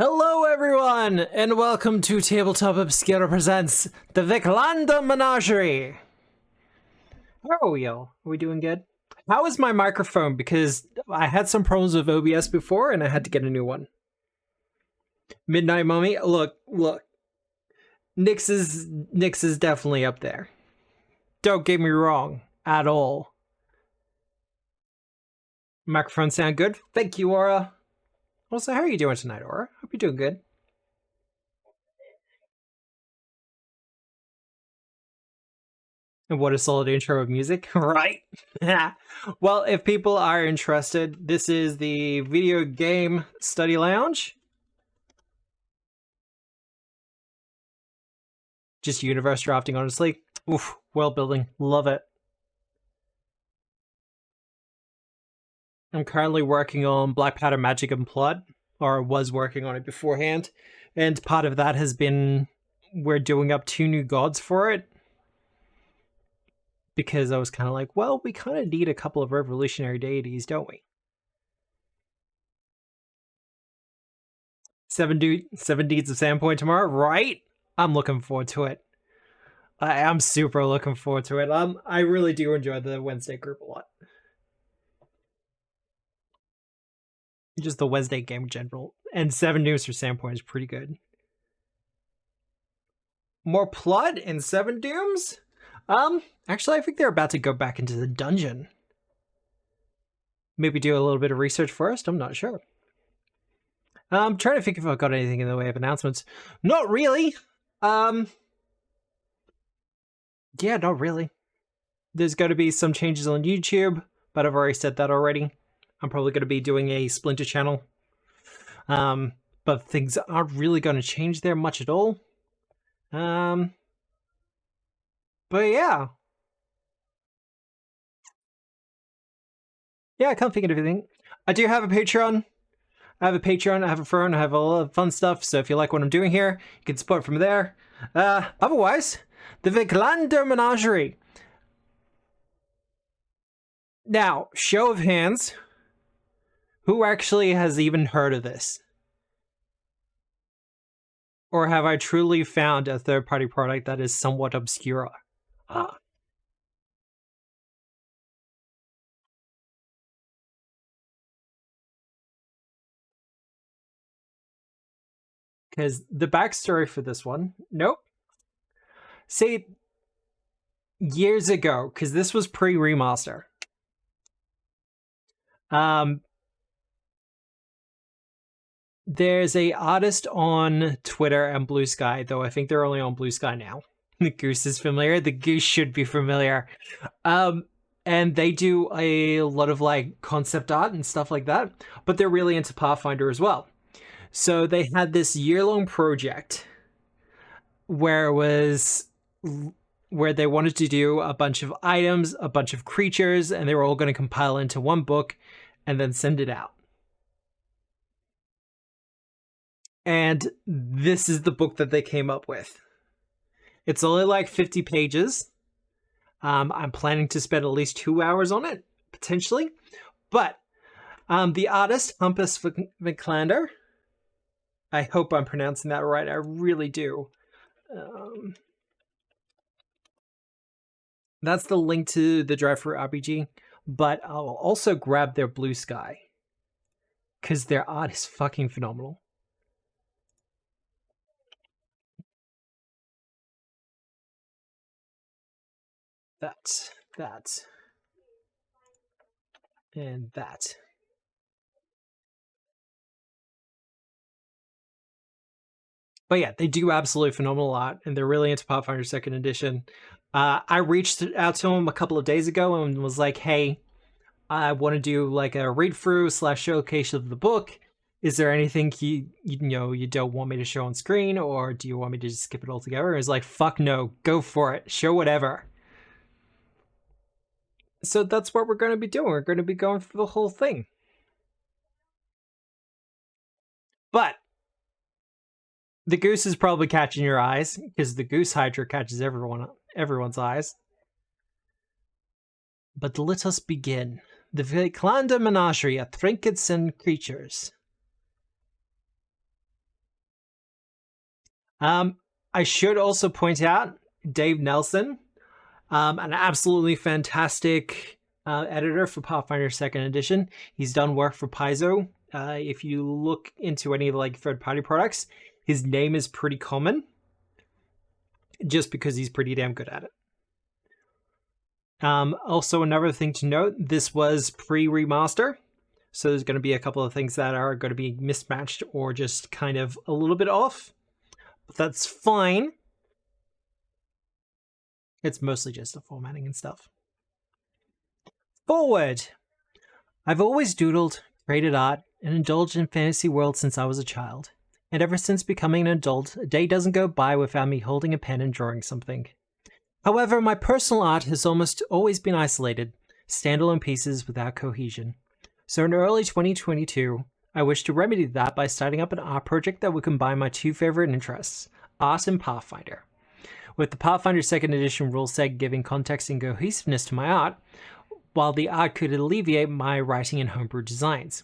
Hello everyone, and welcome to Tabletop Obscura presents the Viklander Menagerie. How are we all? Are we doing good? How is my microphone? Because I had some problems with OBS before and I had to get a new one. Midnight Mummy, look. Nyx is definitely up there. Don't get me wrong, at all. Microphone sound good? Thank you, Aura. Also, how are you doing tonight, Aura? Hope you're doing good. And what a solid intro of music, right? Well, if people are interested, this is the video game study lounge. Just universe drafting, honestly. Oof, world building, love it. I'm currently working on Black Powder Magic and Blood, or was working on it beforehand, and part of that has been we're doing up 2 new gods for it. Because I was kind of like, well, we kind of need a couple of revolutionary deities, don't we? 7 Deeds of Sandpoint tomorrow, right? I'm looking forward to it. I'm super looking forward to it. I really do enjoy the Wednesday group a lot. Just the Wednesday game in general. And 7 Dooms for Sandpoint is pretty good. More Blood in 7 Dooms? Actually, I think they're about to go back into the dungeon. Maybe do a little bit of research first? I'm not sure. I'm trying to think if I've got anything in the way of announcements. Not really. Yeah, not really. There's going to be some changes on YouTube, but I've already said that already. I'm probably going to be doing a Splinter channel. But things aren't really going to change there much at all. But yeah. Yeah, I can't think of anything. I do have a Patreon. I have a Patreon, I have a phone, I have a lot of fun stuff, so if you like what I'm doing here, you can support from there. Otherwise, the Viklander Menagerie. Now, show of hands, who actually has even heard of this? Or have I truly found a third-party product that is somewhat obscura? Because the backstory for this one, nope. Say years ago, because this was pre-remaster. There's a artist on Twitter and Blue Sky, though I think they're only on Blue Sky now. The Goose is familiar. The Goose should be familiar. And they do a lot of like concept art and stuff like that, but they're really into Pathfinder as well. So they had this year-long project where they wanted to do a bunch of items, a bunch of creatures, and they were all going to compile into one book and then send it out. And this is the book that they came up with. It's only like 50 pages. I'm planning to spend at least 2 hours on it, potentially. But the artist, Hampus Viklander, I hope I'm pronouncing that right, I really do. That's the link to the Drive-Thru RPG, but I'll also grab their Blue Sky, because their art is fucking phenomenal. That, and that. But yeah, they do absolutely phenomenal art, and they're really into Pathfinder 2nd Edition. I reached out to them a couple of days ago and was like, hey, I want to do like a read-through / showcase of the book. Is there anything you don't want me to show on screen, or do you want me to just skip it altogether? And it was like, fuck no, go for it, show whatever. So that's what we're going to be doing. We're going to be going through the whole thing. But the Goose is probably catching your eyes, because the Goose Hydra catches everyone's eyes. But let us begin. The Viklander Menagerie, trinkets and creatures. I should also point out Dave Nelson, an absolutely fantastic editor for Pathfinder 2nd Edition. He's done work for Paizo. If you look into any of the third-party products, his name is pretty common, just because he's pretty damn good at it. Also, another thing to note, this was pre-remaster, so there's going to be a couple of things that are going to be mismatched or just kind of a little bit off. But that's fine. It's mostly just the formatting and stuff. Forward! I've always doodled, created art, and indulged in fantasy worlds since I was a child. And ever since becoming an adult, a day doesn't go by without me holding a pen and drawing something. However, my personal art has almost always been isolated, standalone pieces without cohesion. So in early 2022, I wish to remedy that by starting up an art project that would combine my two favorite interests, art and Pathfinder. With the Pathfinder 2nd Edition rule set giving context and cohesiveness to my art, while the art could alleviate my writing and homebrew designs.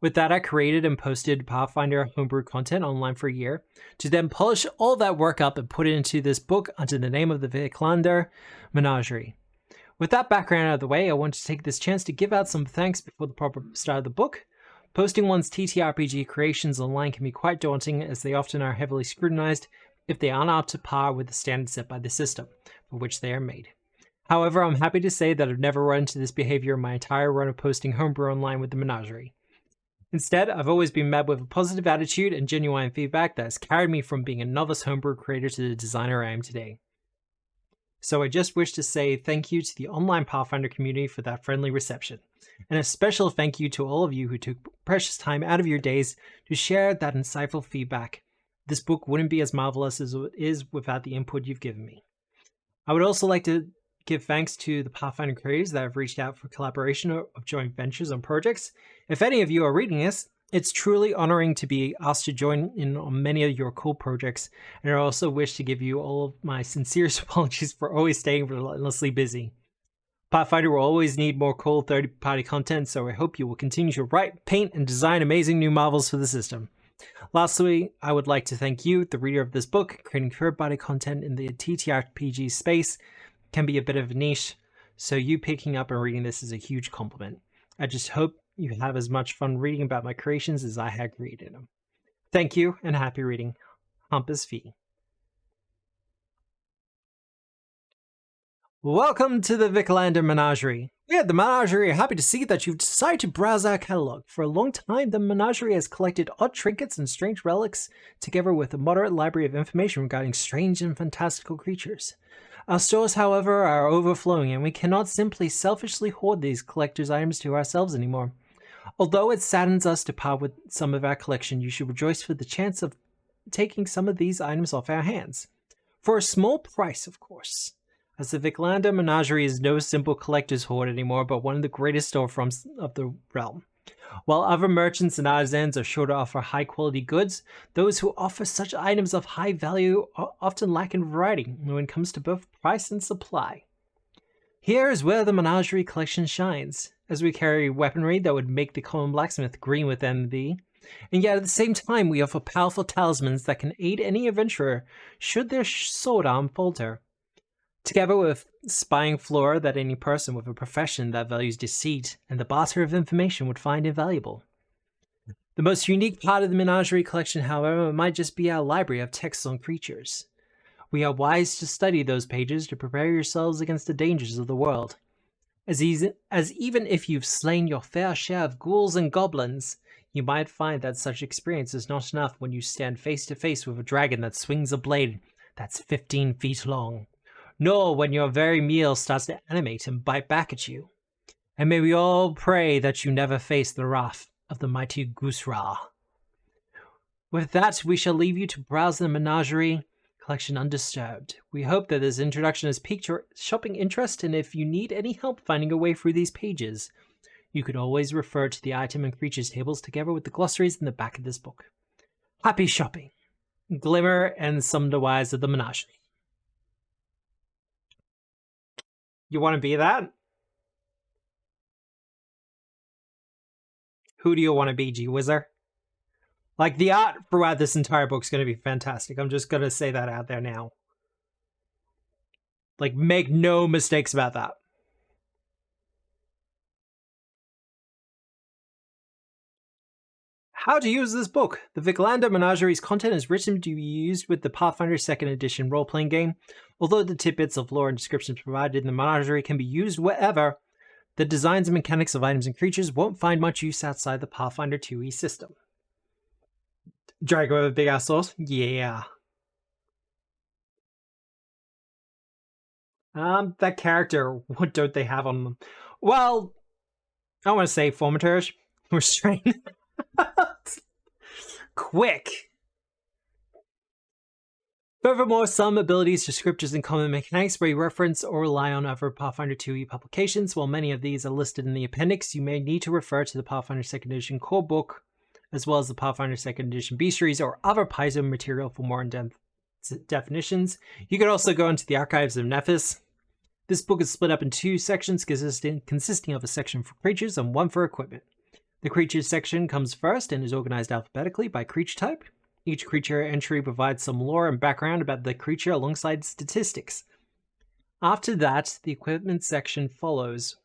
With that, I created and posted Pathfinder homebrew content online for a year, to then polish all that work up and put it into this book under the name of the Viklander Menagerie. With that background out of the way, I want to take this chance to give out some thanks before the proper start of the book. Posting one's TTRPG creations online can be quite daunting, as they often are heavily scrutinized if they aren't up to par with the standards set by the system for which they are made. However, I'm happy to say that I've never run into this behavior in my entire run of posting homebrew online with the Menagerie. Instead, I've always been met with a positive attitude and genuine feedback that has carried me from being a novice homebrew creator to the designer I am today. So I just wish to say thank you to the online Pathfinder community for that friendly reception, and a special thank you to all of you who took precious time out of your days to share that insightful feedback. This book wouldn't be as marvelous as it is without the input you've given me. I would also like to give thanks to the Pathfinder creators that have reached out for collaboration or joint ventures on projects. If any of you are reading this, it's truly honoring to be asked to join in on many of your cool projects, and I also wish to give you all of my sincerest apologies for always staying relentlessly busy. Pathfinder will always need more cool third-party content, so I hope you will continue to write, paint, and design amazing new marvels for the system. Lastly, I would like to thank you, the reader of this book. Creating third-party content in the TTRPG space can be a bit of a niche, so you picking up and reading this is a huge compliment. I just hope you have as much fun reading about my creations as I had created them. Thank you, and happy reading. Humpus Fee. Welcome to the Viklander Menagerie. We at the Menagerie are happy to see that you've decided to browse our catalog. For a long time, the Menagerie has collected odd trinkets and strange relics, together with a moderate library of information regarding strange and fantastical creatures. Our stores, however, are overflowing, and we cannot simply selfishly hoard these collector's items to ourselves anymore. Although it saddens us to part with some of our collection, you should rejoice for the chance of taking some of these items off our hands. For a small price, of course. As the Viklander Menagerie is no simple collector's hoard anymore, but one of the greatest storefronts of the realm. While other merchants and artisans are sure to offer high-quality goods, those who offer such items of high value often lack in variety when it comes to both price and supply. Here is where the Menagerie collection shines, as we carry weaponry that would make the common blacksmith green with envy, and yet at the same time we offer powerful talismans that can aid any adventurer should their sword arm falter. Together with spying flora that any person with a profession that values deceit and the barter of information would find invaluable. The most unique part of the Menagerie collection, however, might just be our library of texts on creatures. We are wise to study those pages to prepare yourselves against the dangers of the world. As even if you've slain your fair share of ghouls and goblins, you might find that such experience is not enough when you stand face to face with a dragon that swings a blade that's 15 feet long. Nor when your very meal starts to animate and bite back at you. And may we all pray that you never face the wrath of the mighty Gusra. With that, we shall leave you to browse the Menagerie collection undisturbed. We hope that this introduction has piqued your shopping interest, and if you need any help finding a way through these pages, you could always refer to the item and creatures tables together with the glossaries in the back of this book. Happy shopping! Glimmer and some the wise of the Menagerie. You want to be that? Who do you want to be, G-Wizzer? Like, the art throughout this entire book is going to be fantastic. I'm just going to say that out there now. Like, make no mistakes about that. How to use this book. The Viklander Menagerie's content is written to be used with the Pathfinder 2nd Edition role-playing game. Although the tidbits of lore and descriptions provided in the Menagerie can be used wherever, the designs and mechanics of items and creatures won't find much use outside the Pathfinder 2e system. Dragon with a big ass sauce? Yeah. That character, what don't they have on them? Well, I want to say formateurs, restraint, quick. Furthermore, some abilities, descriptors, and common mechanics may reference or rely on other Pathfinder 2e publications. While many of these are listed in the appendix, you may need to refer to the Pathfinder 2nd Edition core book, as well as the Pathfinder 2nd Edition bestiaries or other Paizo material for more in-depth definitions. You could also go into the Archives of Nephis. This book is split up in two sections consisting of a section for creatures and one for equipment. The creatures section comes first and is organized alphabetically by creature type. Each creature entry provides some lore and background about the creature alongside statistics. After that, the equipment section follows,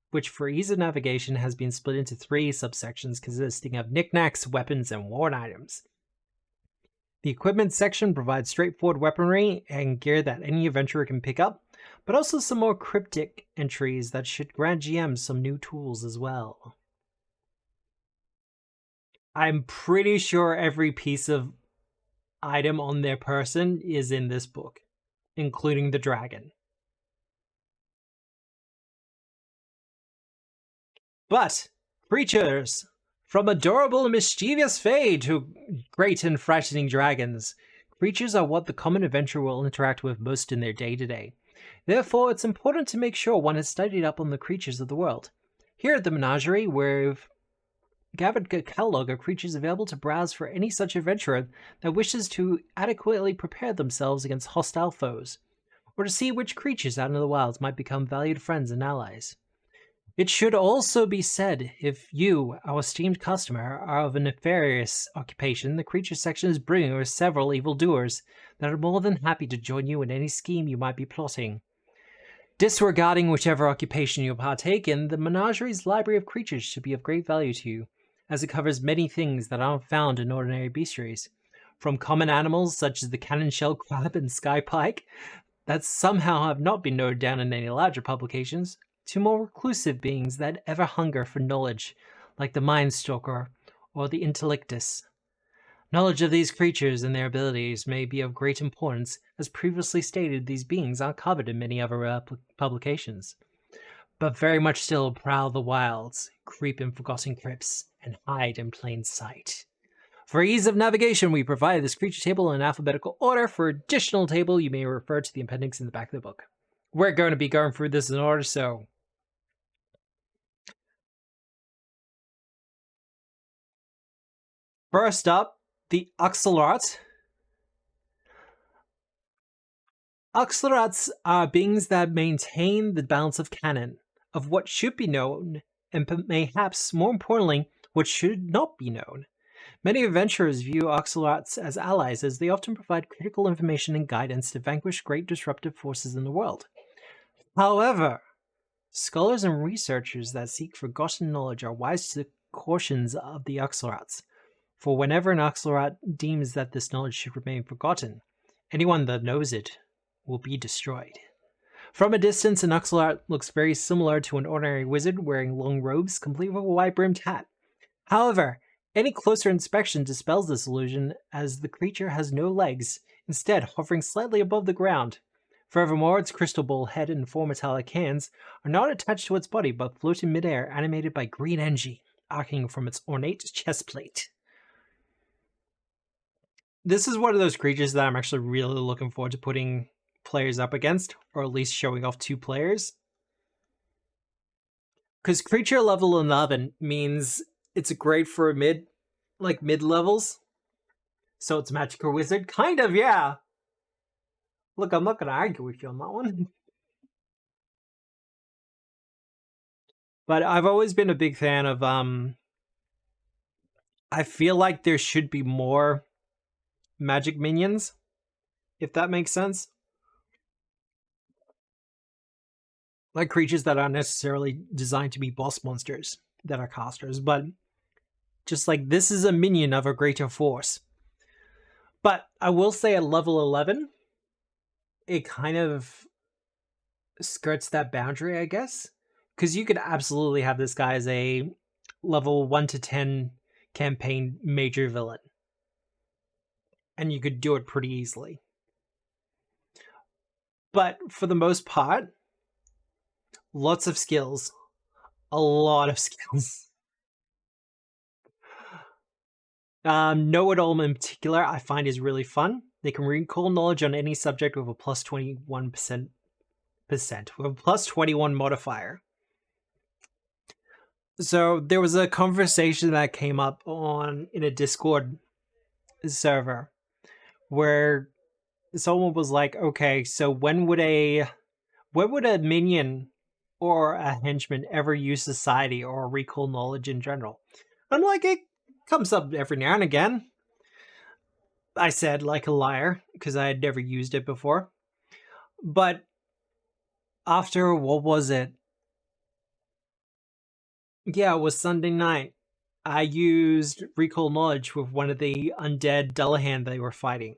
which for ease of navigation has been split into three subsections consisting of knickknacks, weapons, and worn items. The equipment section provides straightforward weaponry and gear that any adventurer can pick up, but also some more cryptic entries that should grant GMs some new tools as well. I'm pretty sure every piece of item on their person is in this book, including the dragon. But creatures, from adorable and mischievous fae to great and frightening dragons, creatures are what the common adventurer will interact with most in their day-to-day. Therefore, it's important to make sure one has studied up on the creatures of the world. Here at the Menagerie, we've gathered a catalog of creatures available to browse for any such adventurer that wishes to adequately prepare themselves against hostile foes, or to see which creatures out in the wilds might become valued friends and allies. It should also be said, if you, our esteemed customer, are of a nefarious occupation, the creature section is brimming with several evildoers that are more than happy to join you in any scheme you might be plotting. Disregarding whichever occupation you partake in, the Menagerie's library of creatures should be of great value to you, as it covers many things that aren't found in ordinary bestiaries. From common animals such as the cannon shell crab and sky pike, that somehow have not been noted down in any larger publications, to more reclusive beings that ever hunger for knowledge, like the Mindstalker or the Intellectus. Knowledge of these creatures and their abilities may be of great importance. As previously stated, these beings are covered in many other publications, but very much still prowl the wilds, creep in forgotten crypts, and hide in plain sight. For ease of navigation, we provide this creature table in alphabetical order. For additional table, you may refer to the appendix in the back of the book. We're going to be going through this in order, so first up, the Oxalot. Oxalorats are beings that maintain the balance of canon, of what should be known, and perhaps more importantly, what should not be known. Many adventurers view Oxalorats as allies, as they often provide critical information and guidance to vanquish great disruptive forces in the world. However, scholars and researchers that seek forgotten knowledge are wise to the cautions of the Oxalorats, for whenever an Oxalorat deems that this knowledge should remain forgotten, anyone that knows it will be destroyed. From a distance, an Oxalorat looks very similar to an ordinary wizard wearing long robes, complete with a wide-brimmed hat. However, any closer inspection dispels this illusion, as the creature has no legs, instead hovering slightly above the ground. Furthermore, its crystal ball head and four metallic hands are not attached to its body, but float in midair, animated by green energy, arcing from its ornate chest plate. This is one of those creatures that I'm actually really looking forward to putting players up against, or at least showing off 2 players. Because creature level 11 means it's great for mid levels. So it's magic or wizard? Kind of, yeah. Look, I'm not going to argue with you on that one. But I've always been a big fan of I feel like there should be more magic minions, if that makes sense. Like creatures that aren't necessarily designed to be boss monsters that are casters, but just like this is a minion of a greater force. But I will say at level 11, it kind of skirts that boundary, I guess. Because you could absolutely have this guy as a level 1 to 10 campaign major villain. And you could do it pretty easily. But for the most part, lots of skills. A lot of skills. Know-it-all in particular, I find is really fun. They can recall knowledge on any subject with a plus 21% with a plus 21 modifier. So there was a conversation that came up in a Discord server where someone was like, okay, so when would a minion or a henchman ever use society or recall knowledge in general? I'm like, it comes up every now and again. I said like a liar because I had never used it before. But after, what was it? Yeah, it was Sunday night. I used recall knowledge with one of the undead Dullahan they were fighting.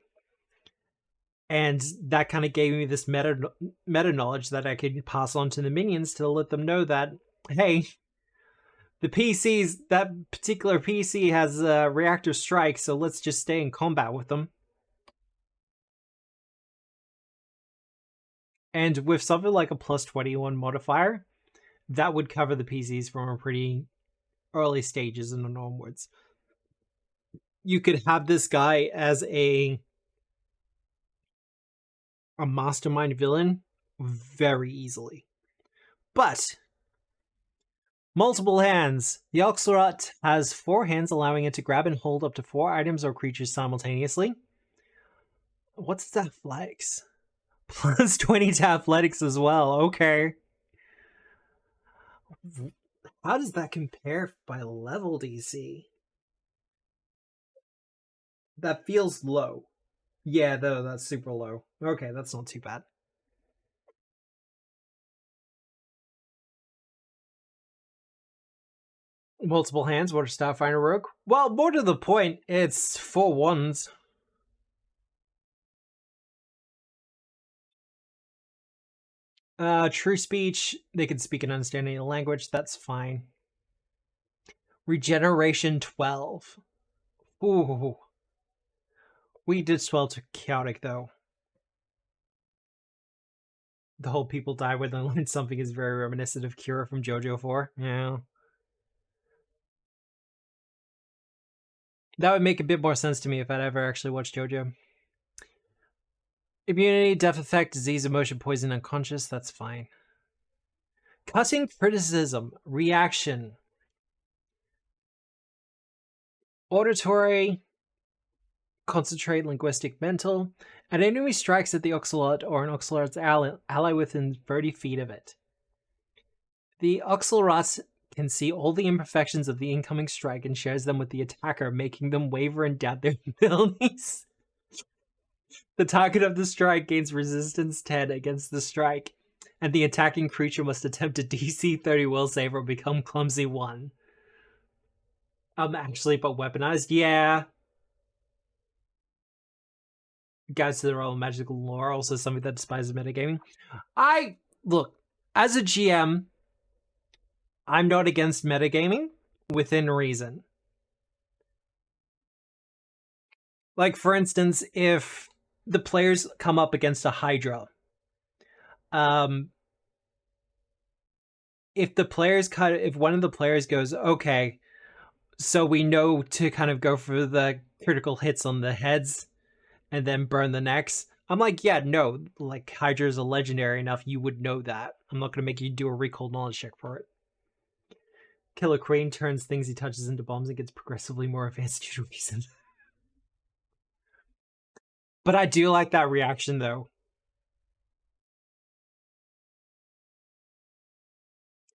And that kind of gave me this meta knowledge that I could pass on to the minions to let them know that, hey, that particular PC has a reactor strike, so let's just stay in combat with them. And with something like a plus 21 modifier, that would cover the PCs from a pretty early stages and onwards. You could have this guy as a mastermind villain very easily. But multiple hands. The Oxalot has 4 hands, allowing it to grab and hold up to 4 items or creatures simultaneously. What's its athletics? Plus 20 to athletics as well. Okay. How does that compare by level, DC? That feels low. Yeah, though, that's super low. Okay, that's not too bad. Multiple hands, what are Starfinder Rogue? Well, more to the point, it's 4 ones. True speech, they can speak and understand any language, that's fine. Regeneration 12. Ooh. We did 12 to chaotic, though. The whole people die when they learn something is very reminiscent of Kira from JoJo 4. Yeah. That would make a bit more sense to me if I'd ever actually watched JoJo. Immunity, death effect, disease, emotion, poison, unconscious, that's fine. Cutting criticism, reaction. Auditory, concentrate, linguistic, mental. An enemy strikes at the Oxalot or an Oxalot's ally within 30 feet of it. The Oxalot can see all the imperfections of the incoming strike and shares them with the attacker, making them waver and doubt their abilities. The target of the strike gains resistance 10 against the strike, and the attacking creature must attempt a DC 30 will save or become clumsy 1. Actually, but weaponized? Yeah. Guides to the Royal Magical Lore, also something that despises metagaming. Look, as a GM, I'm not against metagaming within reason. Like, for instance, if the players come up against a Hydra, if one of the players goes, okay, so we know to kind of go for the critical hits on the heads and then burn the necks. I'm like, yeah, no, like Hydra's a legendary enough, you would know that. I'm not going to make you do a recall knowledge check for it. Killer Crane turns things he touches into bombs and gets progressively more advanced due to reason. But I do like that reaction, though.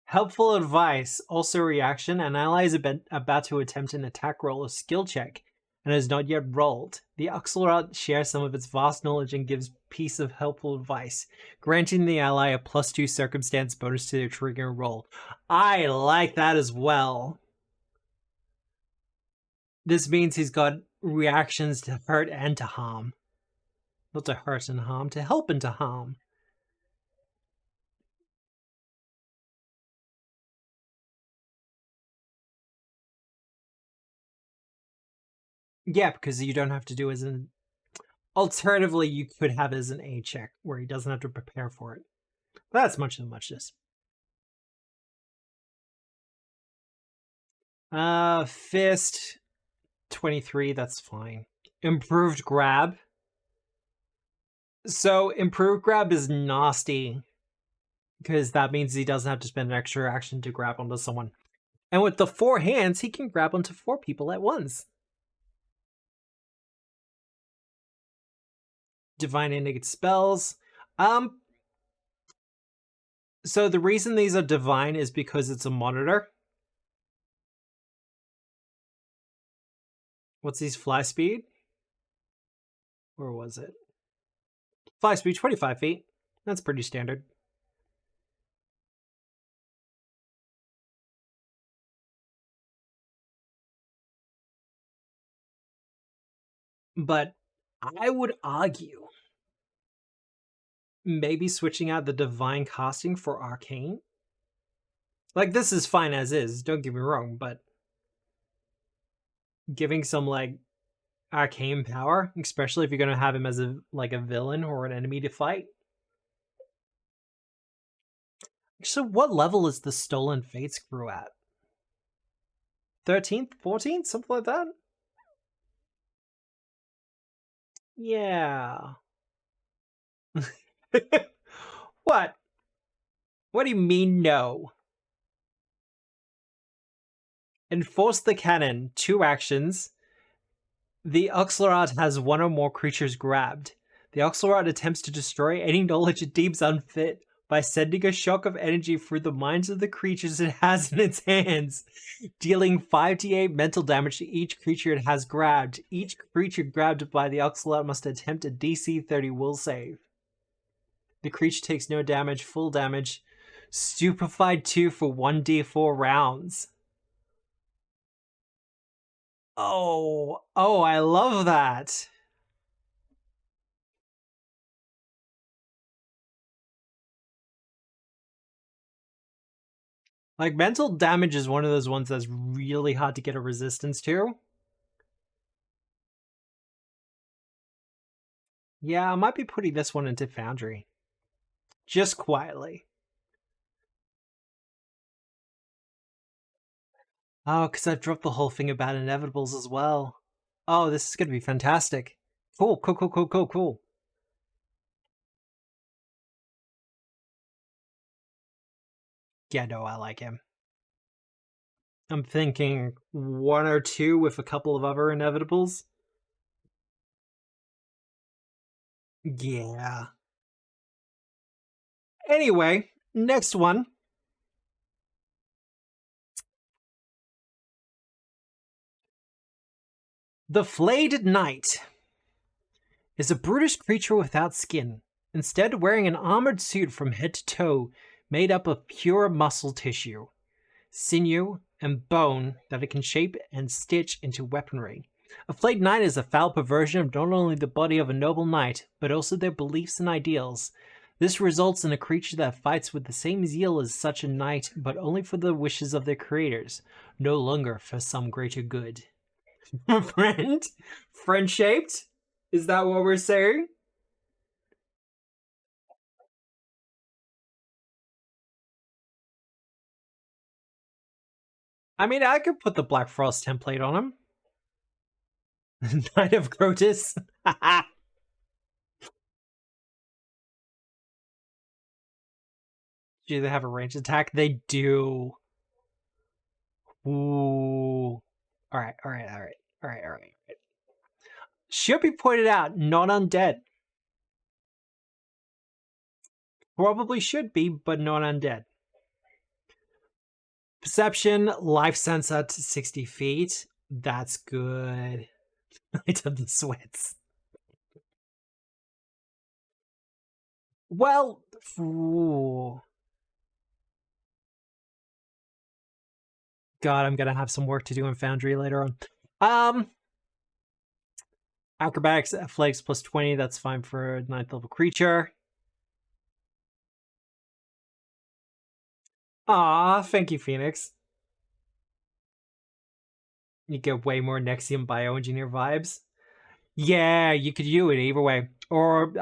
Helpful advice, also reaction. An ally is about to attempt an attack roll or skill check and has not yet rolled. The Oxalot shares some of its vast knowledge and gives piece of helpful advice, granting the ally a +2 circumstance bonus to their trigger roll. I like that as well. This means he's got reactions to hurt and to harm. Not to hurt and harm, to help and to harm. Yeah, because you don't have to do as an... Alternatively, you could have as an A check, where he doesn't have to prepare for it. But that's much of muchness. Fist, 23, that's fine. Improved grab. So, improved grab is nasty, because that means he doesn't have to spend an extra action to grab onto someone. And with the 4 hands, he can grab onto 4 people at once. Divine Indicate spells. So the reason these are divine is because it's a monitor. What's his fly speed? Or was it? Fly speed, 25 feet. That's pretty standard. But I would argue maybe switching out the divine casting for arcane. Like, this is fine as is, don't get me wrong, but giving some, like, arcane power, especially if you're going to have him as a villain or an enemy to fight. So what level is the Stolen Fates crew at? 13th? 14th? Something like that? Yeah. What? What do you mean no? Enforce the cannon. 2 actions. The Oxalot has 1 or more creatures grabbed. The Oxalot attempts to destroy any knowledge it deems unfit by sending a shock of energy through the minds of the creatures it has in its hands, dealing 5d8 mental damage to each creature it has grabbed. Each creature grabbed by the Oxalot must attempt a DC 30 will save. The creature takes no damage, full damage. Stupefied 2 for 1d4 rounds. Oh, I love that. Like, mental damage is one of those ones that's really hard to get a resistance to. Yeah, I might be putting this one into Foundry. Just quietly. Oh, because I've dropped the whole thing about inevitables as well. Oh, this is going to be fantastic. Cool. Yeah, no, I like him. I'm thinking 1 or 2 with a couple of other inevitables. Yeah. Anyway, next one. The Flayed Knight is a brutish creature without skin, instead wearing an armored suit from head to toe made up of pure muscle tissue, sinew, and bone that it can shape and stitch into weaponry. A flayed knight is a foul perversion of not only the body of a noble knight, but also their beliefs and ideals. This results in a creature that fights with the same zeal as such a knight, but only for the wishes of their creators, no longer for some greater good. Friend? Friend-shaped? Is that what we're saying? I mean, I could put the Black Frost template on him. Knight of Crotus. Do they have a ranged attack? They do. Ooh. Alright. Should be pointed out, not undead. Probably should be, but not undead. Perception, life sense up to 60 feet. That's good. I did the sweats. Well, ooh. God, I'm gonna have some work to do in Foundry later on. Acrobatics, athletics plus 20, that's fine for a 9th level creature. Aw, thank you, Phoenix. You get way more Nexium bioengineer vibes. Yeah, you could do it either way. Or,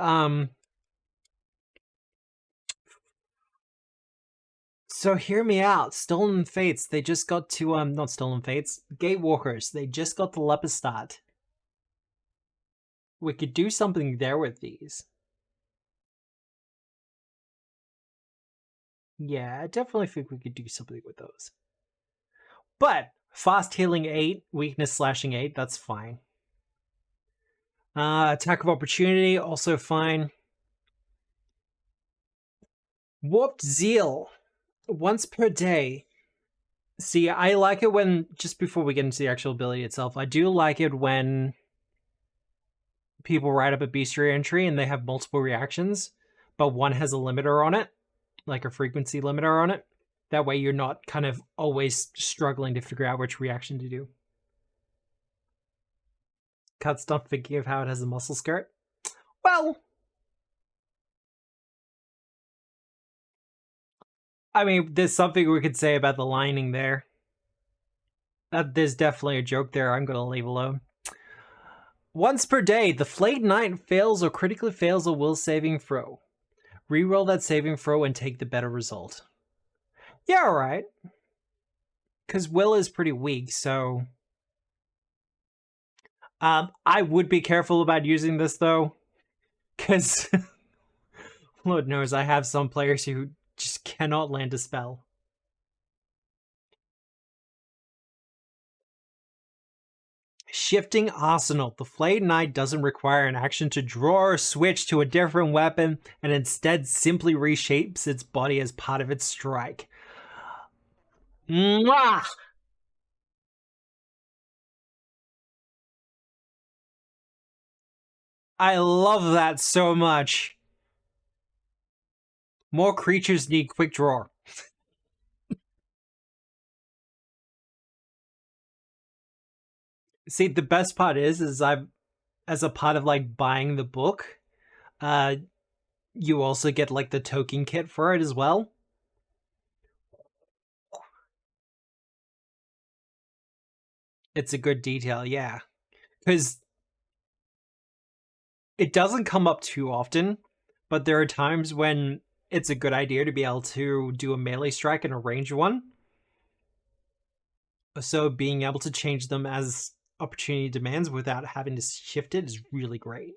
so hear me out. Stolen Fates, they just got to, not Stolen Fates, Gatewalkers, they just got the Lepidstadt. We could do something there with these. Yeah, I definitely think we could do something with those. But, fast healing 8, weakness slashing 8, that's fine. Attack of opportunity, also fine. Warped Zeal, once per day. See, I like it when, just before we get into the actual ability itself, I do like it when people write up a bestiary entry and they have multiple reactions, but one has a limiter on it, like a frequency limiter on it. That way you're not kind of always struggling to figure out which reaction to do. Cut stuff thinking of how it has a muscle skirt. Well, I mean, there's something we could say about the lining there. There's definitely a joke there I'm going to leave alone. Once per day, the Flayed Knight fails or critically fails a will saving throw. Reroll that saving throw and take the better result. Yeah, alright. Because will is pretty weak, so... I would be careful about using this, though. Because... Lord knows I have some players who just cannot land a spell. Shifting Arsenal. The Flayed Knight doesn't require an action to draw or switch to a different weapon, and instead simply reshapes its body as part of its strike. Mwah! I love that so much. More creatures need quick draw. See, the best part is I've, as a part of like buying the book, you also get like the token kit for it as well. It's a good detail, yeah. Because it doesn't come up too often, but there are times when it's a good idea to be able to do a melee strike and a ranged one. So being able to change them as opportunity demands without having to shift it is really great.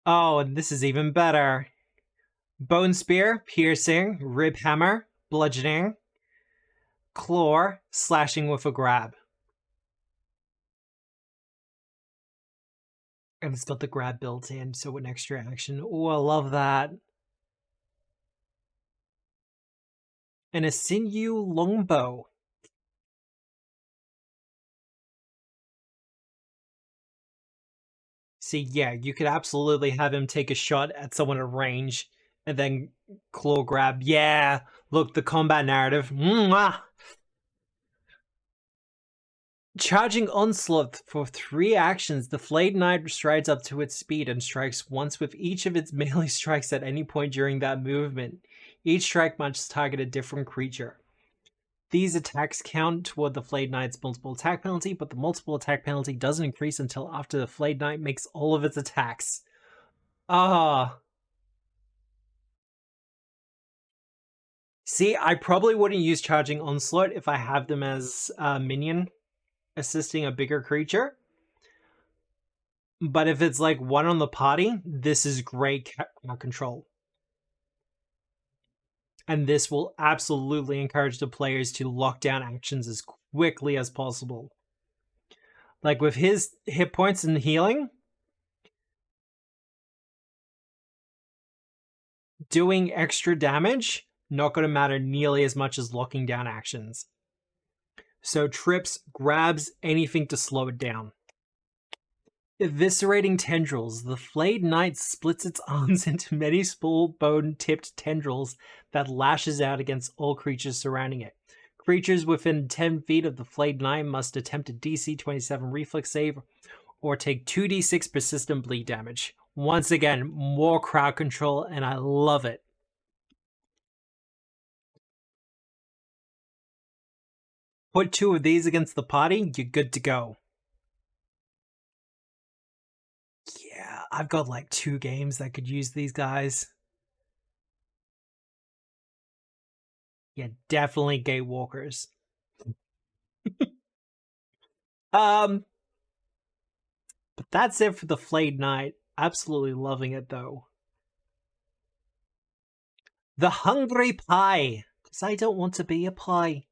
Oh, and this is even better. Bone Spear, Piercing, Rib Hammer, Bludgeoning, Claw, Slashing with a Grab. And it's got the grab built in, so an extra action. Oh, I love that. And a Sinew Longbow. See, yeah, you could absolutely have him take a shot at someone at range and then claw grab. Yeah, look, the combat narrative. Mwah! Charging Onslaught for 3 actions, the Flayed Knight strides up to its speed and strikes once with each of its melee strikes at any point during that movement. Each strike must target a different creature. These attacks count toward the Flayed Knight's multiple attack penalty, but the multiple attack penalty doesn't increase until after the Flayed Knight makes all of its attacks. Ah. See, I probably wouldn't use Charging Onslaught if I have them as a minion assisting a bigger creature. But if it's like one on the party, this is great control. And this will absolutely encourage the players to lock down actions as quickly as possible. Like with his hit points and healing, doing extra damage not going to matter nearly as much as locking down actions. So trips, grabs, anything to slow it down. Eviscerating tendrils. The flayed knight splits its arms into many small bone-tipped tendrils that lashes out against all creatures surrounding it. Creatures within 10 feet of the flayed knight must attempt a DC 27 reflex save or take 2d6 persistent bleed damage. Once again, more crowd control, and I love it. Put 2 of these against the party, you're good to go. Yeah, I've got like 2 games that could use these guys. Yeah, definitely Gatewalkers. But that's it for the Flayed Knight. Absolutely loving it though. The Hungry Pie, because I don't want to be a pie.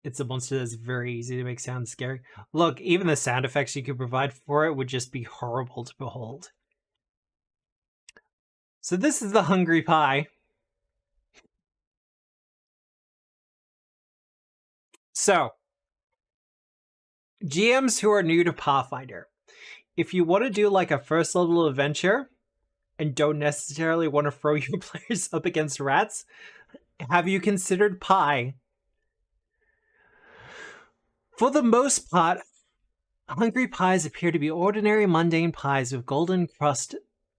It's a monster that's very easy to make sound scary. Look, even the sound effects you could provide for it would just be horrible to behold. So this is the Hungry Pie. So, GMs who are new to Pathfinder, if you want to do like a first level adventure and don't necessarily want to throw your players up against rats, have you considered pie? For the most part, hungry pies appear to be ordinary mundane pies with golden crust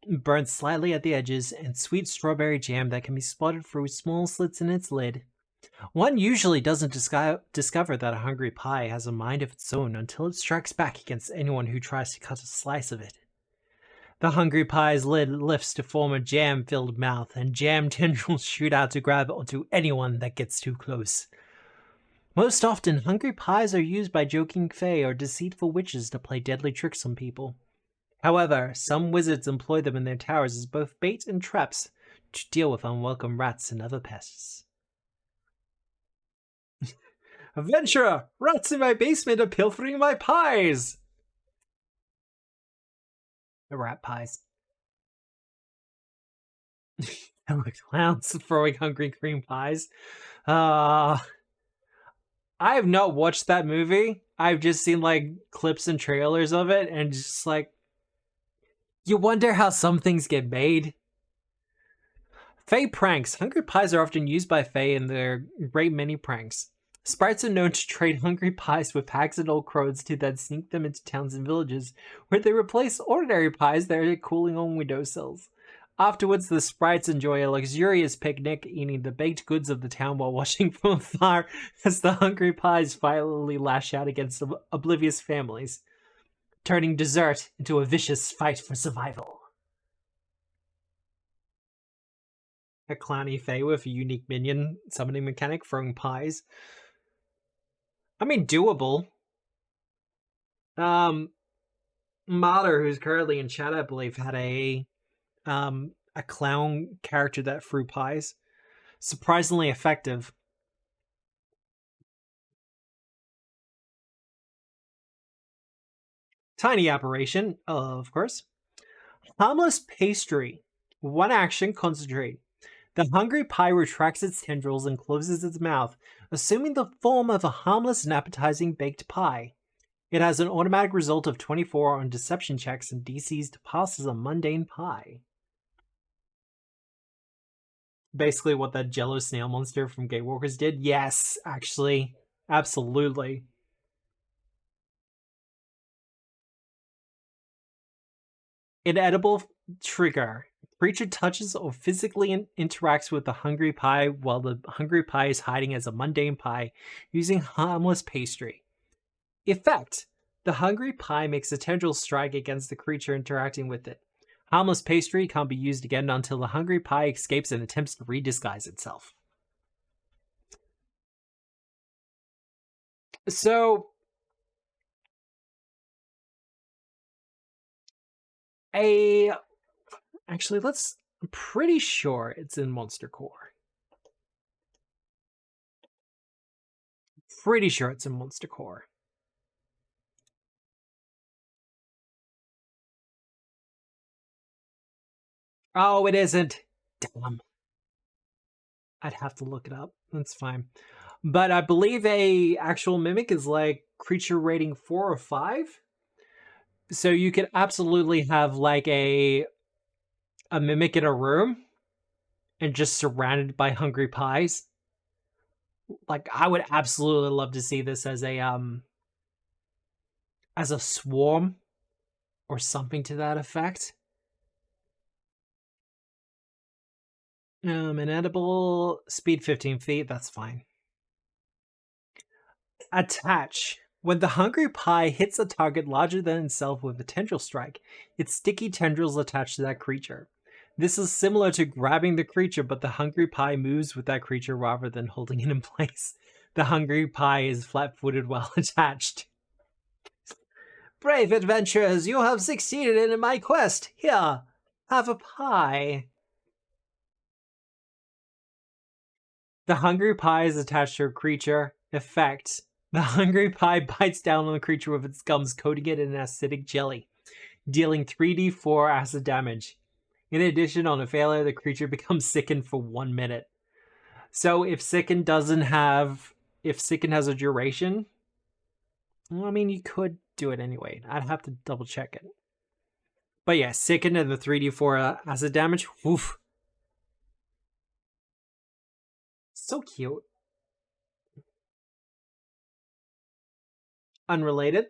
burnt slightly at the edges and sweet strawberry jam that can be spotted through small slits in its lid. One usually doesn't discover that a hungry pie has a mind of its own until it strikes back against anyone who tries to cut a slice of it. The hungry pie's lid lifts to form a jam-filled mouth, and jam tendrils shoot out to grab onto anyone that gets too close. Most often, hungry pies are used by joking fae or deceitful witches to play deadly tricks on people. However, some wizards employ them in their towers as both bait and traps to deal with unwelcome rats and other pests. Adventurer! Rats in my basement are pilfering my pies! The rat pies. And the clowns throwing hungry cream pies. I have not watched that movie. I've just seen like clips and trailers of it, and just like, you wonder how some things get made. Fae pranks. Hungry pies are often used by Fae in their great many pranks. Sprites are known to trade hungry pies with hags and old crones to then sneak them into towns and villages, where they replace ordinary pies that are cooling on windowsills. Afterwards, the sprites enjoy a luxurious picnic, eating the baked goods of the town while watching from afar as the hungry pies violently lash out against oblivious families, turning dessert into a vicious fight for survival. A clowny fae with a unique minion summoning mechanic throwing pies. I mean, doable. Mahler, who's currently in chat, I believe, had a clown character that threw pies. Surprisingly effective. Tiny apparition, of course. Harmless pastry. One action, concentrate. The hungry pie retracts its tendrils and closes its mouth, assuming the form of a harmless and appetizing baked pie. It has an automatic result of 24 on deception checks and DCs to pass as a mundane pie. Basically what that Jello snail monster from Gatewalkers did? Yes, actually. Absolutely. Inedible trigger. Creature touches or physically interacts with the hungry pie while the hungry pie is hiding as a mundane pie using harmless pastry. Effect. The hungry pie makes a tendril strike against the creature interacting with it. Harmless pastry can't be used again until the hungry pie escapes and attempts to redisguise itself. So, actually, I'm pretty sure it's in Monster Core. Pretty sure it's in Monster Core. Oh, it isn't. Damn. I'd have to look it up. That's fine. But I believe a actual mimic is like creature rating 4 or 5. So you could absolutely have like a mimic in a room and just surrounded by hungry pies. Like I would absolutely love to see this as a swarm or something to that effect. Inedible, speed 15 feet, that's fine. Attach. When the hungry pie hits a target larger than itself with a tendril strike, its sticky tendrils attach to that creature. This is similar to grabbing the creature, but the hungry pie moves with that creature rather than holding it in place. The hungry pie is flat-footed while attached. Brave adventurers, you have succeeded in my quest. Here, have a pie. The hungry pie is attached to a creature. Effect. The hungry pie bites down on the creature with its gums, coating it in acidic jelly, dealing 3d4 acid damage. In addition, on a failure, the creature becomes sickened for 1 minute. So if Sicken has a duration, well, I mean, you could do it anyway. I'd have to double check it. But yeah, Sicken and the 3d4 acid damage, woof. So cute. Unrelated.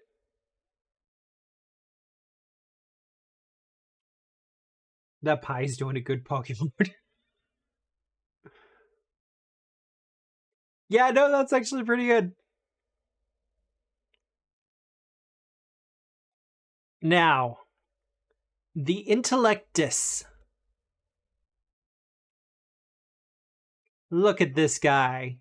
That pie's doing a good Pokemon. Yeah, no, that's actually pretty good. Now, the Intellectus. Look at this guy.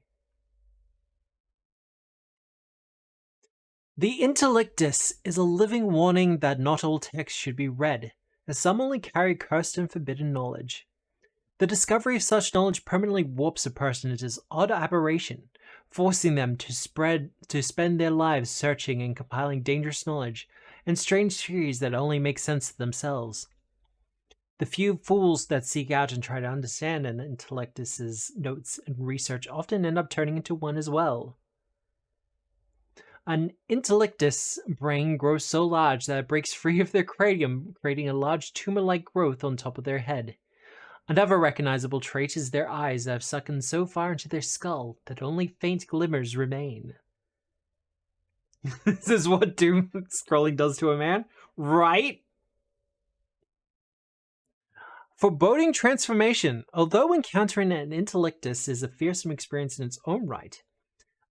The Intellectus is a living warning that not all texts should be read, as some only carry cursed and forbidden knowledge. The discovery of such knowledge permanently warps a person into this odd aberration, forcing them to spend their lives searching and compiling dangerous knowledge and strange theories that only make sense to themselves. The few fools that seek out and try to understand an Intellectus's notes and research often end up turning into one as well. An Intellectus brain grows so large that it breaks free of their cranium, creating a large tumor-like growth on top of their head. Another recognizable trait is their eyes that have sunken so far into their skull that only faint glimmers remain. This is what doom scrolling does to a man, right? Foreboding transformation. Although encountering an Intellectus is a fearsome experience in its own right,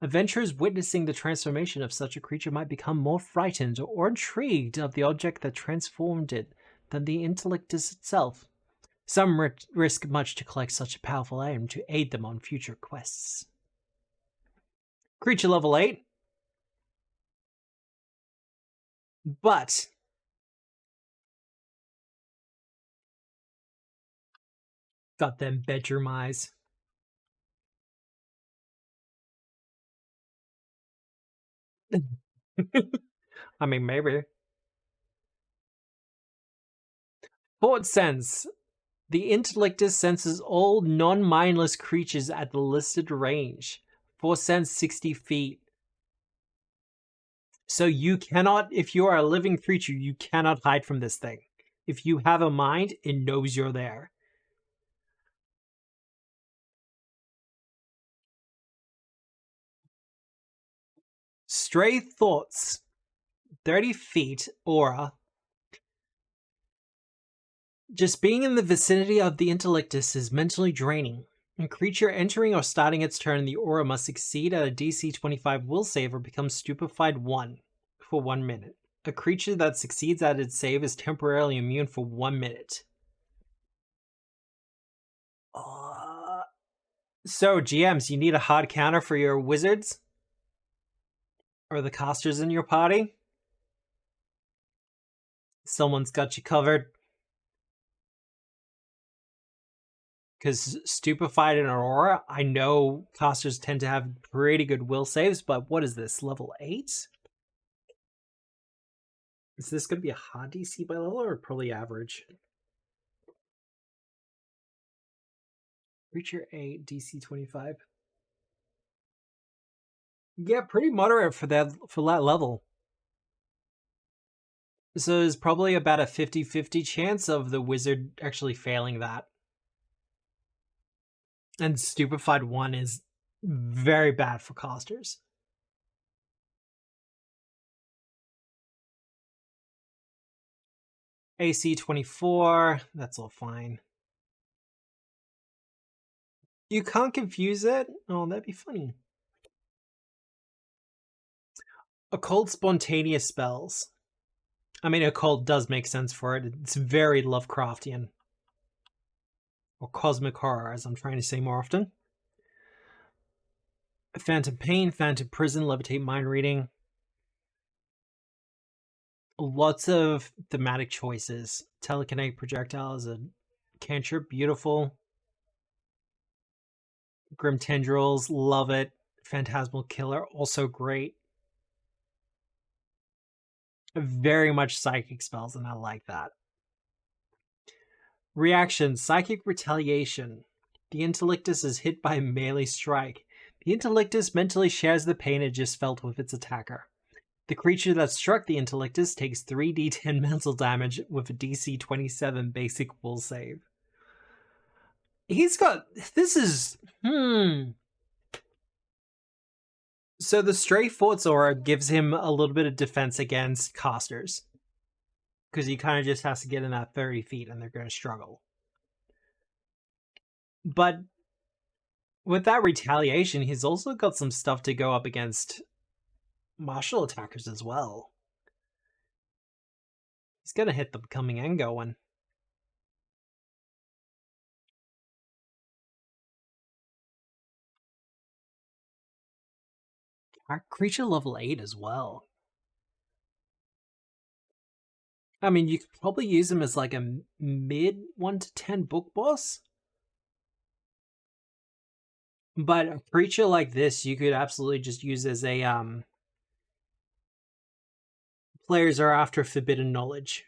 adventurers witnessing the transformation of such a creature might become more frightened or intrigued of the object that transformed it than the Intellectus itself. Some risk much to collect such a powerful item to aid them on future quests. Creature level 8. But got them bedroom eyes. I mean, maybe. Thought sense. The Intellectus senses all non-mindless creatures at the listed range. Force sense 60 feet. So you cannot, if you are a living creature, you cannot hide from this thing. If you have a mind, it knows you're there. Stray thoughts. 30 feet, aura. Just being in the vicinity of the Intellectus is mentally draining. A creature entering or starting its turn in the aura must succeed at a DC 25 will save or become stupefied 1 for 1 minute. A creature that succeeds at its save is temporarily immune for 1 minute. So, GMs, you need a hard counter for your wizards? Or the casters in your party? Someone's got you covered. Because stupefied and aurora, I know casters tend to have pretty good will saves, but what is this, level 8? Is this going to be a hard DC by level or probably average? Creature 8, DC 25. Yeah, pretty moderate for that level. So there's probably about a 50-50 chance of the wizard actually failing that. And Stupefied 1 is very bad for casters. AC 24, that's all fine. You can't confuse it? Oh, that'd be funny. Occult spontaneous spells. I mean, occult does make sense for it. It's very Lovecraftian. Or cosmic horror, as I'm trying to say more often. Phantom Pain, Phantom Prison, Levitate Mind Reading. Lots of thematic choices. Telekinetic Projectile is a cantrip, beautiful. Grim Tendrils, love it. Phantasmal Killer, also great. Very much psychic spells, and I like that. Reaction, Psychic Retaliation. The Intellictus is hit by a melee strike. The Intellictus mentally shares the pain it just felt with its attacker. The creature that struck the Intellictus takes 3d10 mental damage with a DC 27 basic will save. He's got... This is... So the Stray Forts Aura gives him a little bit of defense against casters. Because he kind of just has to get in that 30 feet and they're going to struggle. But with that retaliation, he's also got some stuff to go up against martial attackers as well. He's going to hit them coming and going. Our creature level 8 as well. I mean, you could probably use him as like a mid 1 to 10 book boss. But a creature like this, you could absolutely just use as a players are after forbidden knowledge.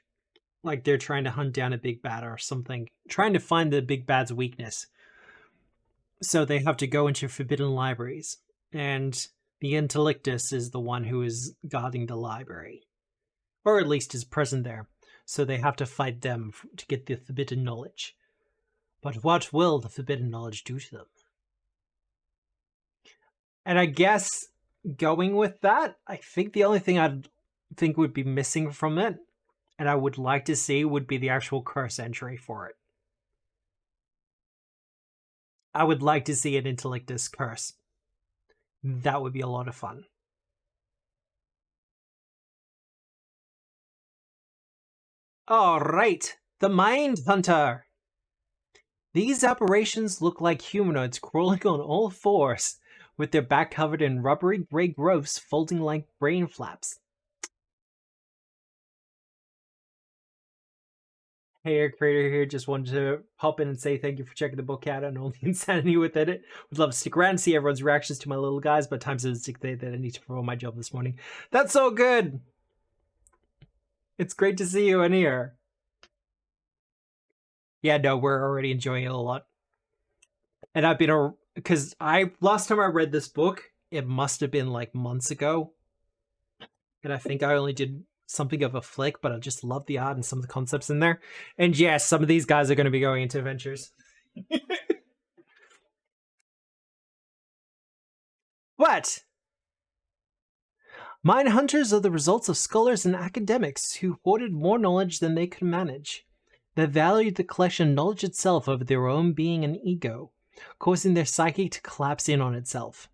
Like they're trying to hunt down a big bad or something. Trying to find the big bad's weakness. So they have to go into forbidden libraries. And the Intellictus is the one who is guarding the library. Or at least is present there. So they have to fight them to get the forbidden knowledge. But what will the forbidden knowledge do to them? And I guess going with that, I think the only thing I'd think would be missing from it, and I would like to see, would be the actual curse entry for it. I would like to see an Intellictus curse. That would be a lot of fun. Alright, the Mind Hunter! These aberrations look like humanoids crawling on all fours, with their back covered in rubbery grey growths folding like brain flaps. Hey, Air Creator here, just wanted to pop in and say thank you for checking the book out and all the insanity within it. Would love to stick around and see everyone's reactions to my little guys, but time's so dictate that I need to perform my job this morning. That's so good! It's great to see you in here. Yeah, no, we're already enjoying it a lot. And I've been because last time I read this book, it must have been like months ago. And I think I only did something of a flick, but I just love the art and some of the concepts in there. And yes, some of these guys are going to be going into adventures. What? Mind hunters are the results of scholars and academics who hoarded more knowledge than they could manage. They valued the collection knowledge itself over their own being and ego, causing their psyche to collapse in on itself.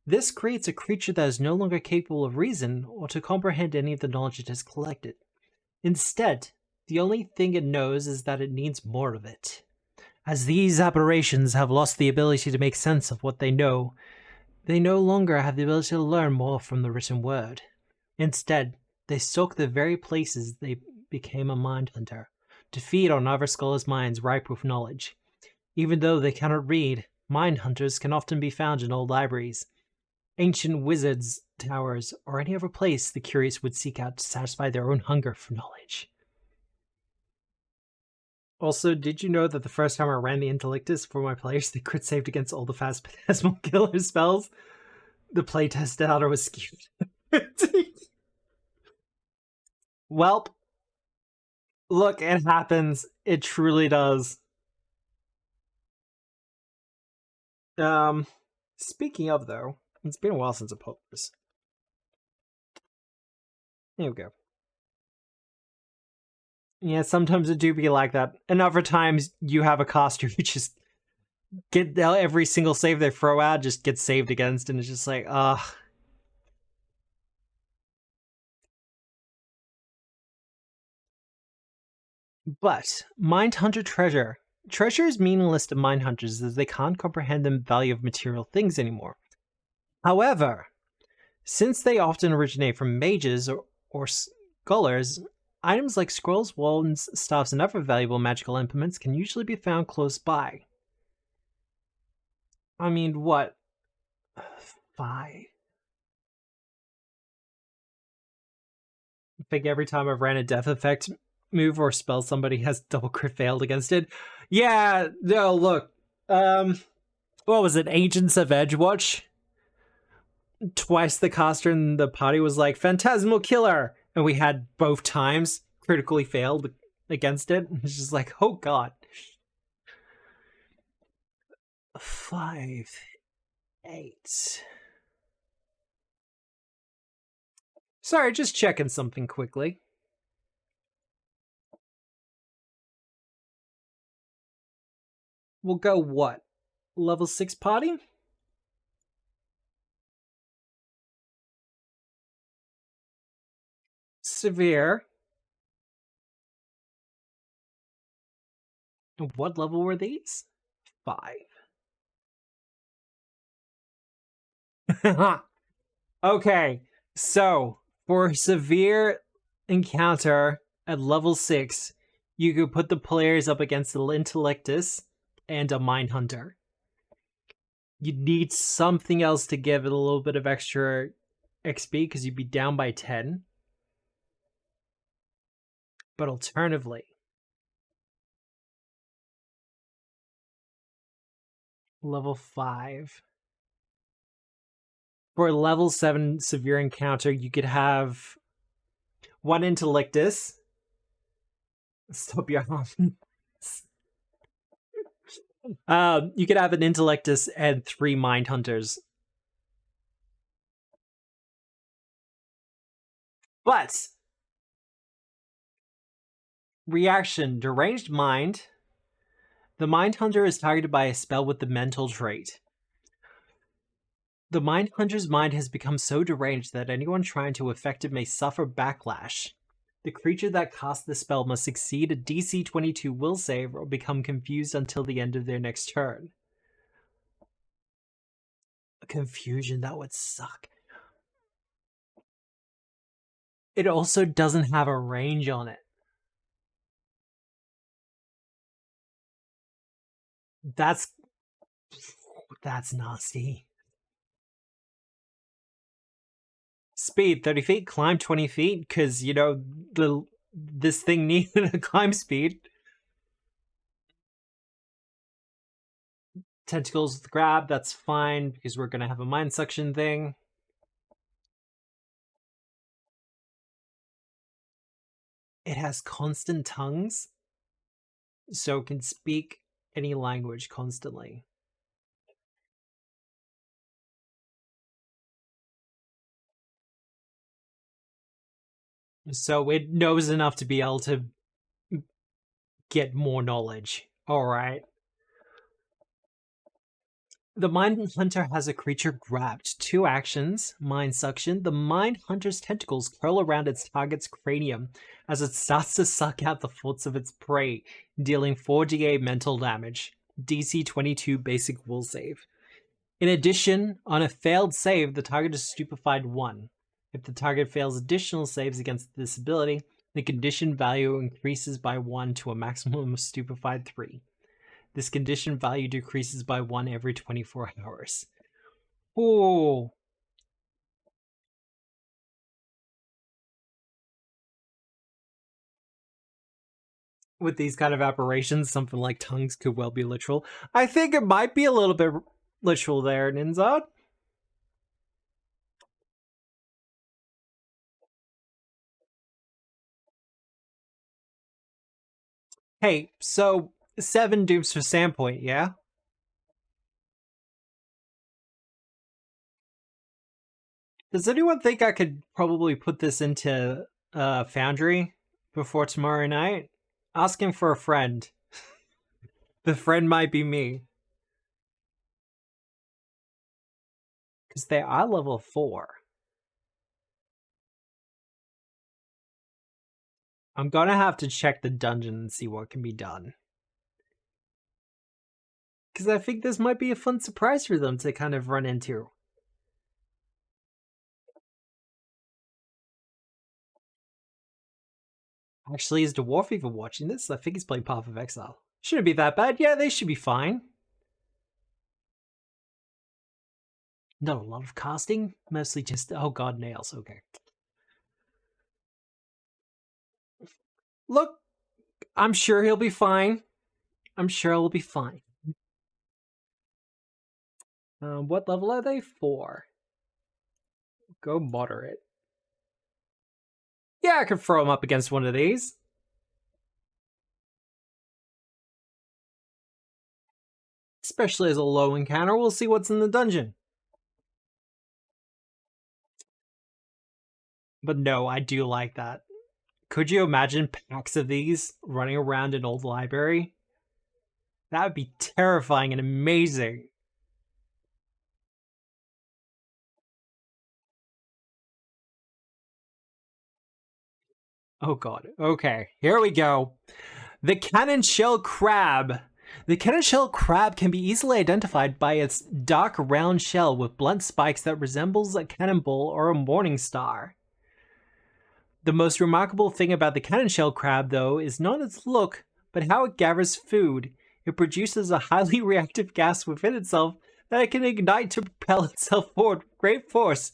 This creates a creature that is no longer capable of reason or to comprehend any of the knowledge it has collected. Instead, the only thing it knows is that it needs more of it. As these aberrations have lost the ability to make sense of what they know, they no longer have the ability to learn more from the written word. Instead, they stalk the very places they became a mind hunter, to feed on other scholars' minds ripe with knowledge. Even though they cannot read, mind hunters can often be found in old libraries, ancient wizards' towers, or any other place the curious would seek out to satisfy their own hunger for knowledge. Also, did you know that the first time I ran the Intellectus for my players, they crit saved against all the fast plasmal killer spells? The playtest data was skewed. Welp. Look, it happens. It truly does. Speaking of, though, it's been a while since I put this. Here we go. Yeah, sometimes it do be like that. And other times you have a caster who just get every single save they throw out just gets saved against, and it's just like, ugh. But Mindhunter Treasure. Treasure is meaningless to Mindhunters as they can't comprehend the value of material things anymore. However, since they often originate from mages or scholars, items like scrolls, wands, staffs, and other valuable magical implements can usually be found close by. I mean, what? 5? I think every time I've ran a death effect move or spell, somebody has double crit failed against it. Yeah, no, look. What was it? Agents of Edgewatch? Twice the caster in the party was like, Phantasmal Killer! And we had both times critically failed against it. It's just like, oh god. 5, 8. Sorry, just checking something quickly. We'll go what? Level 6 party? Severe. What level were these? 5. Okay, so for severe encounter at level 6, you could put the players up against the Intellectus and a Mindhunter. You'd need something else to give it a little bit of extra XP because you'd be down by 10. But alternatively, level 5. For a level 7 severe encounter, you could have one Intellectus. Stop your you could have an Intellectus and 3 Mindhunters. But reaction, Deranged Mind. The Mindhunter is targeted by a spell with the mental trait. The Mindhunter's mind has become so deranged that anyone trying to affect it may suffer backlash. The creature that casts the spell must succeed a DC 22 will save or become confused until the end of their next turn. Confusion, that would suck. It also doesn't have a range on it. That's nasty. Speed 30 feet, climb 20 feet, because, you know, this thing needed a climb speed. Tentacles with grab, that's fine, because we're going to have a mind suction thing. It has constant tongues, so it can speak any language constantly. So it knows enough to be able to get more knowledge. Alright. The Mind Hunter has a creature grabbed. 2 actions. Mind Suction. The Mind Hunter's tentacles curl around its target's cranium as it starts to suck out the thoughts of its prey, dealing 4d8 mental damage. DC 22 basic will save. In addition, on a failed save, the target is stupefied 1. If the target fails additional saves against this ability, the condition value increases by 1 to a maximum of stupefied 3. This condition value decreases by 1 every 24 hours. Ooh. with these kind of aberrations, something like tongues could well be literal. I think it might be a little bit literal there, Ninzad. Hey, so 7 dupes for Sandpoint, yeah? Does anyone think I could probably put this into Foundry before tomorrow night? Asking for a friend. The friend might be me. Because they are level 4. I'm gonna have to check the dungeon and see what can be done. Because I think this might be a fun surprise for them to kind of run into. Actually, is Dwarf even watching this? I think he's playing Path of Exile. Shouldn't be that bad. Yeah, they should be fine. Not a lot of casting. Mostly just, oh god, nails. Okay. Look, I'm sure he'll be fine. I'm sure he'll be fine. What level are they? 4. Go moderate. Yeah, I could throw him up against one of these. Especially as a low encounter, we'll see what's in the dungeon. But no, I do like that. Could you imagine packs of these running around an old library? That would be terrifying and amazing. Oh god. Okay, here we go. The cannon shell crab. The cannon shell crab can be easily identified by its dark round shell with blunt spikes that resembles a cannonball or a morning star. The most remarkable thing about the cannon shell crab, though, is not its look, but how it gathers food. It produces a highly reactive gas within itself that it can ignite to propel itself forward with great force.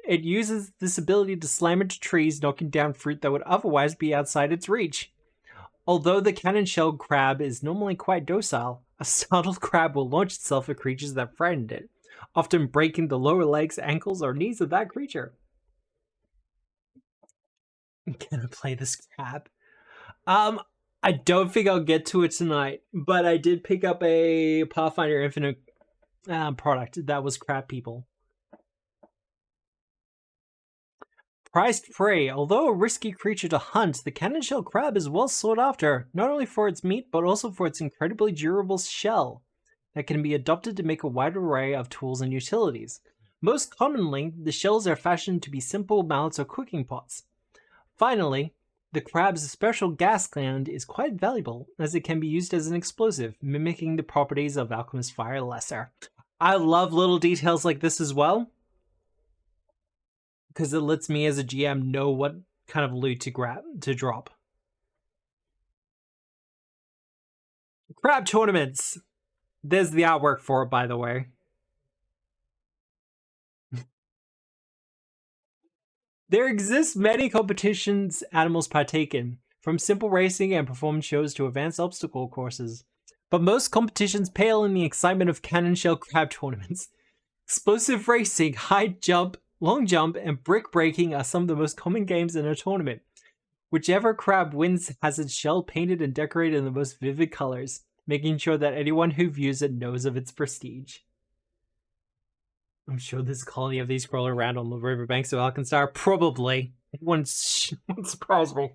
It uses this ability to slam into trees, knocking down fruit that would otherwise be outside its reach. Although the cannon shell crab is normally quite docile, a startled crab will launch itself at creatures that frightened it, often breaking the lower legs, ankles, or knees of that creature. Can I play this crab? I don't think I'll get to it tonight, but I did pick up a Pathfinder Infinite product that was crab people. Prized prey. Although a risky creature to hunt, the cannon shell crab is well sought after, not only for its meat, but also for its incredibly durable shell that can be adopted to make a wide array of tools and utilities. Most commonly, the shells are fashioned to be simple mallets or cooking pots. Finally, the crab's special gas gland is quite valuable, as it can be used as an explosive, mimicking the properties of alchemist fire lesser. I love little details like this as well, because it lets me as a GM know what kind of loot to drop. Crab tournaments! There's the artwork for it, by the way. There exist many competitions animals partake in, from simple racing and performance shows to advanced obstacle courses. But most competitions pale in the excitement of cannon shell crab tournaments. Explosive racing, high jump, long jump, and brick breaking are some of the most common games in a tournament. Whichever crab wins has its shell painted and decorated in the most vivid colors, making sure that anyone who views it knows of its prestige. I'm sure there's a colony of these crawling around on the riverbanks of Alkenstar. Probably. It wouldn't surprise me.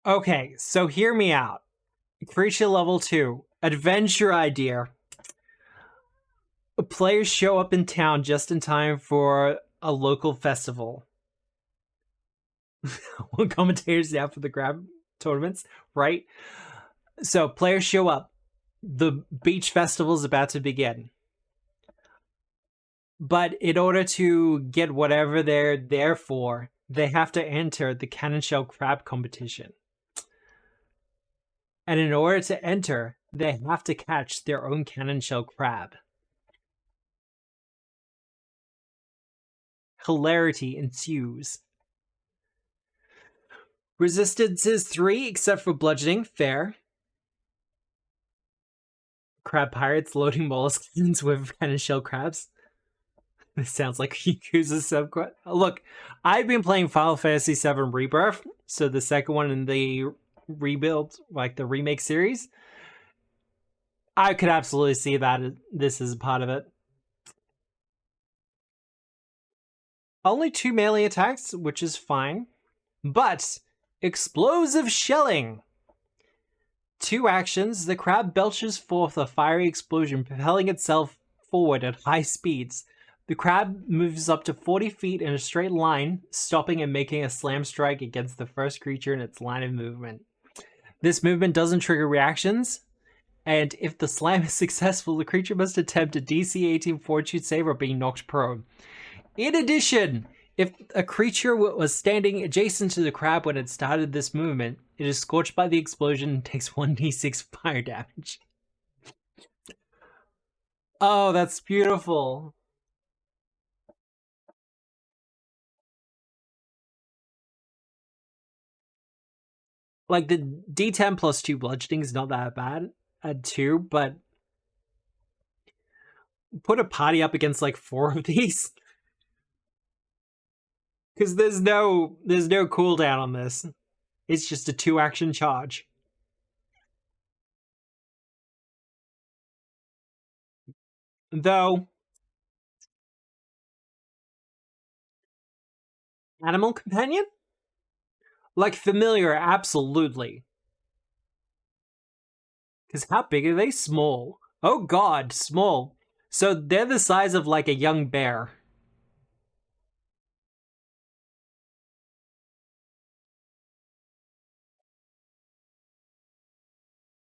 Okay, so hear me out. Creature level 2. Adventure idea. Players show up in town just in time for a local festival. What commentators have for the crab tournaments, right? So players show up. The beach festival is about to begin. But in order to get whatever they're there for, they have to enter the cannon shell crab competition. And in order to enter, they have to catch their own cannon shell crab. hilarity ensues. Resistance is 3, except for bludgeoning. Fair. Crab pirates loading mollusks with cannon shell crabs. This sounds like Yakuza subquest. Look, I've been playing Final Fantasy VII Rebirth, so the second one in the rebuild, like the remake series. I could absolutely see that this is a part of it. Only 2 melee attacks, which is fine. But explosive shelling. 2 actions. The crab belches forth a fiery explosion, propelling itself forward at high speeds. The crab moves up to 40 feet in a straight line, stopping and making a slam strike against the first creature in its line of movement. This movement doesn't trigger reactions, and if the slam is successful, the creature must attempt a DC 18 fortitude save or be knocked prone. In addition, if a creature was standing adjacent to the crab when it started this movement, it is scorched by the explosion and takes 1d6 fire damage. Oh, that's beautiful. Like, the D10 plus 2 bludgeoning is not that bad at 2, but put a party up against like 4 of these. Because there's no cooldown on this. It's just a 2-action charge. Though, animal companion? Like familiar, absolutely. Because how big are they? Small. Oh god, small. So they're the size of like a young bear.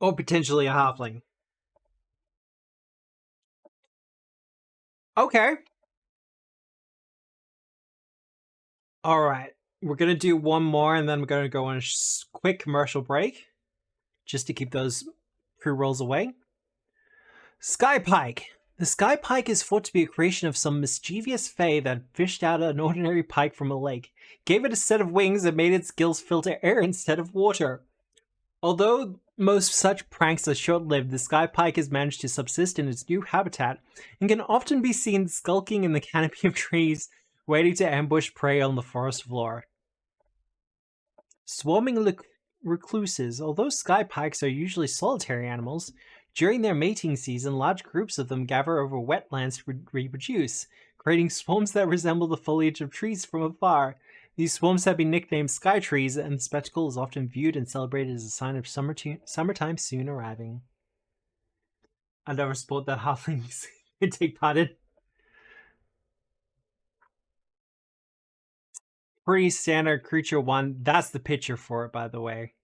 Or potentially a halfling. Okay. Alright. We're going to do one more and then we're going to go on a quick commercial break. Just to keep those pre-rolls away. Sky Pike. The Sky Pike is thought to be a creation of some mischievous fae that fished out an ordinary pike from a lake, gave it a set of wings, and made its gills filter air instead of water. Although most such pranks are short-lived, the Sky Pike has managed to subsist in its new habitat and can often be seen skulking in the canopy of trees, waiting to ambush prey on the forest floor. Swarming recluses. Although sky pikes are usually solitary animals, during their mating season, large groups of them gather over wetlands to reproduce, creating swarms that resemble the foliage of trees from afar. These swarms have been nicknamed sky trees, and the spectacle is often viewed and celebrated as a sign of summertime soon arriving. Another sport that halflings can take part in. Pretty standard creature one. That's the picture for it, by the way.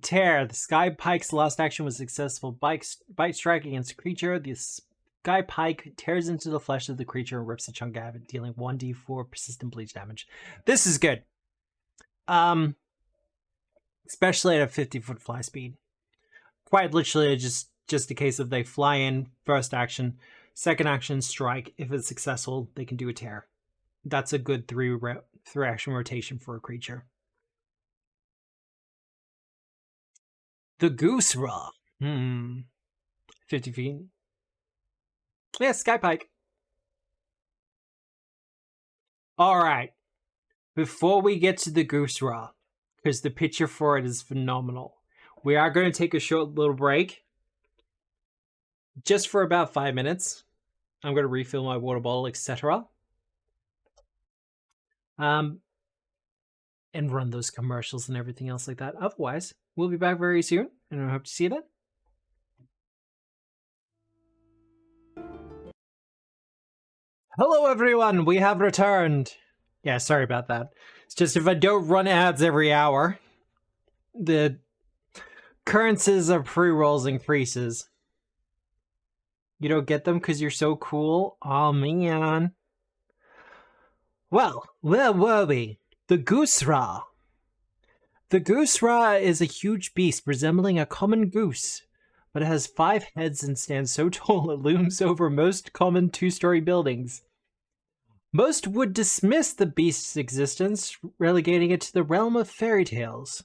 Tear. The Sky Pike's last action was successful. Bite strike against a creature. The Sky Pike tears into the flesh of the creature and rips a chunk out of it, dealing 1d4 persistent bleach damage. This is good. Especially at a 50-foot fly speed. Quite literally, just a case of they fly in, first action, second action, strike. If it's successful, they can do a tear. That's a good 3-action rotation for a creature. The Goose Raw. 50 feet. Yeah, Sky Pike. Alright. Before we get to the Goose Raw, because the picture for it is phenomenal, we are going to take a short little break. Just for about 5 minutes. I'm going to refill my water bottle, etc. And run those commercials and everything else like that. Otherwise, we'll be back very soon, and I hope to see you then. Hello everyone, we have returned. Yeah, sorry about that. It's just if I don't run ads every hour, the occurrences of pre-rolls increases. You don't get them because you're so cool? Aw, man. Well, where were we? The Goose-Ra. The Goose-Ra is a huge beast resembling a common goose, but it has 5 heads and stands so tall it looms over most common 2-story buildings. Most would dismiss the beast's existence, relegating it to the realm of fairy tales.